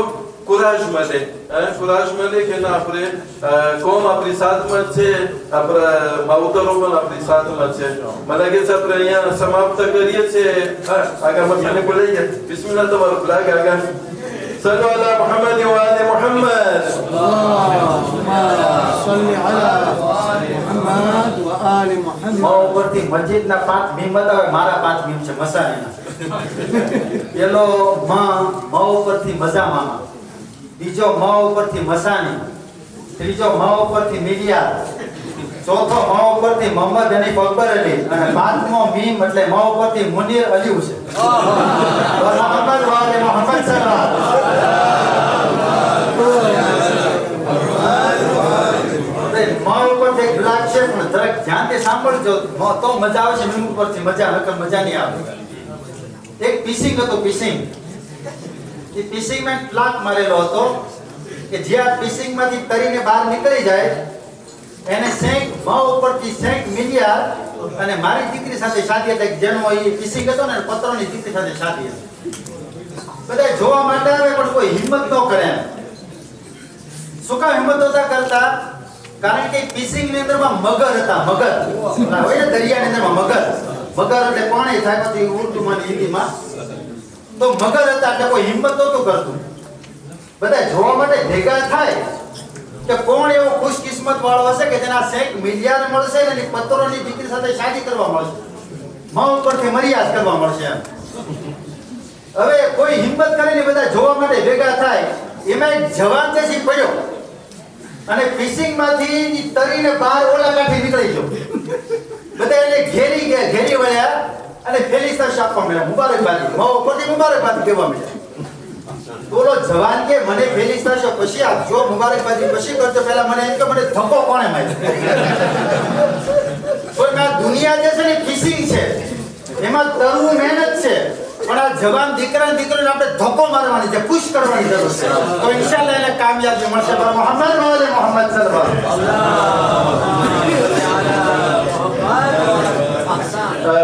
કુરાજ મળે, કુરાજ મળે કે ના આપણે કોમ આપણી સાથમાં છે, આપણા માવતરો પણ આપણી સાથમાં છે. મને લાગે છે આપણે અહીંયા સમાપ્ત કરીએ છીએ. આગળ મને બોલાઈએ. બિસ્મિલ્લાહ, તમારો ફ્લેગ આગળ. સલ્લુ અલા મુહમ્મદ વ આલે મુહમ્મદ. સલ્લી અલા મુહમ્મદ વ આલે મુહમ્મદ. મા ઉપરથી મસ્જિદના 5 મીમ બતાવે, મારા 5 મીમ છે મસાણીના. પેલો મા ઉપરથી મજા મામા, બીજો મા ઉપરથી મસાણી, ત્રીજો મા ઉપરથી મિલિયા, ચોથો મા ઉપરથી મોહમ્મદ હનીફ અકબર અલી અને 5મો મીમ એટલે મા ઉપરથી મુનીર અલી છે. મોહમ્મદ વાલે મોહમ્મદ સલ્લલ્લાહુ મા ઉપરથી એક બ્લાક છે પણ જરાક ધ્યાનથી સાંભળજો તો મજા આવે છે. મીમ ઉપરથી મજા, નકર મજા નહીં આવે. એક પીસિંગ હતો, પીસિંગ એ પીસિંગમાં પ્લાક મારેલો હતો કે જે આ પીસિંગમાંથી તરીને બહાર નીકળી જાય એને શેખ મા ઉપરથી શેખ મિલિયા અને મારી દીકરી સાથે શાદી હતી. જેનો એ પીસિંગ હતો ને પત્રોની દીકરી સાથે શાદી હતી. બધા જોવા માટે આવે પણ કોઈ હિંમત ન કરે. શું કામ હિંમત નતા કરતા? કારણ કે પીસિંગ ની અંદરમાં મગર હતા. મગર હોય ને દરિયાની અંદરમાં મગર એટલે પાણી થાય પછી ઉર્દુમાં હિન્દીમાં તો મગર હતા એટલે કોઈ હિંમત નહોતું કરતું. બધા જોવા માટે ભેગા થાય કે કોણ એવો ખુશકિસ્મત વાળો હશે કે જેના શેખ મિલિયાર મળશે અને પત્રોની દીકરી સાથે શાદી કરવા મળશે. માં ઉપરથી મર્યાદ કરવા મળશે એમ. હવે કોઈ હિંમત કરીને બધા જોવા માટે ભેગા થાય, એમાં એક જવાન દેશી પડ્યો અને ફિશિંગ માંથી તરીને બહાર ઓલા કાંઠે નીકળી ગયો. બધા એને ઘેરી વળ્યા અને ફેલિસ્તા આપવા મળ્યા, મુબારકબાદી, માં ઉપરથી મુબારકબાદી કહેવા મળ્યા. બોલો જવાન કે મને ફેલિસ્તા શો પછી આપજો, મુબારકબાદી પછી કરજો, પહેલા મને એમ કે મને ધક્કો કોણે માર્યો. પણ આ દુનિયા જે છે ને ફિશિંગ છે, એમાં તરવું મહેનત છે, પણ આ જવાન દીકરાને આપણે ધક્કો મારવાની છે, પુશ કરવાની જરૂર છે. તો ઇન્શાઅલ્લાહ એને કામયાબી મળશે. મોહમ્મદ વાલે મોહમ્મદ સલ્લલ્લાહુ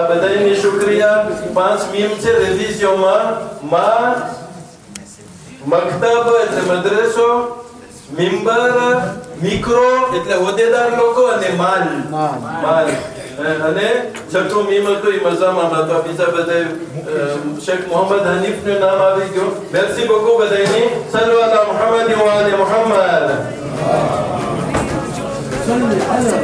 બધાની શુક્રિયા. 5 મીમ છે રેવિઝિયોમાં. માં મક્તબ એટલે મદ્રસો, મિંબર મિક્રો એટલે હોદ્દેદાર લોકો, અને માલ. અને છઠ્ઠું મીમ હતું એ મજામાં હતો. બીજા બધા શેખ મોહમ્મદ હનીફ નું નામ આવી ગયું. મેર્સી બકુ બધાની. સલ્લુ અલા મુહમ્મદ વ આલે મુહમ્મદ. صل على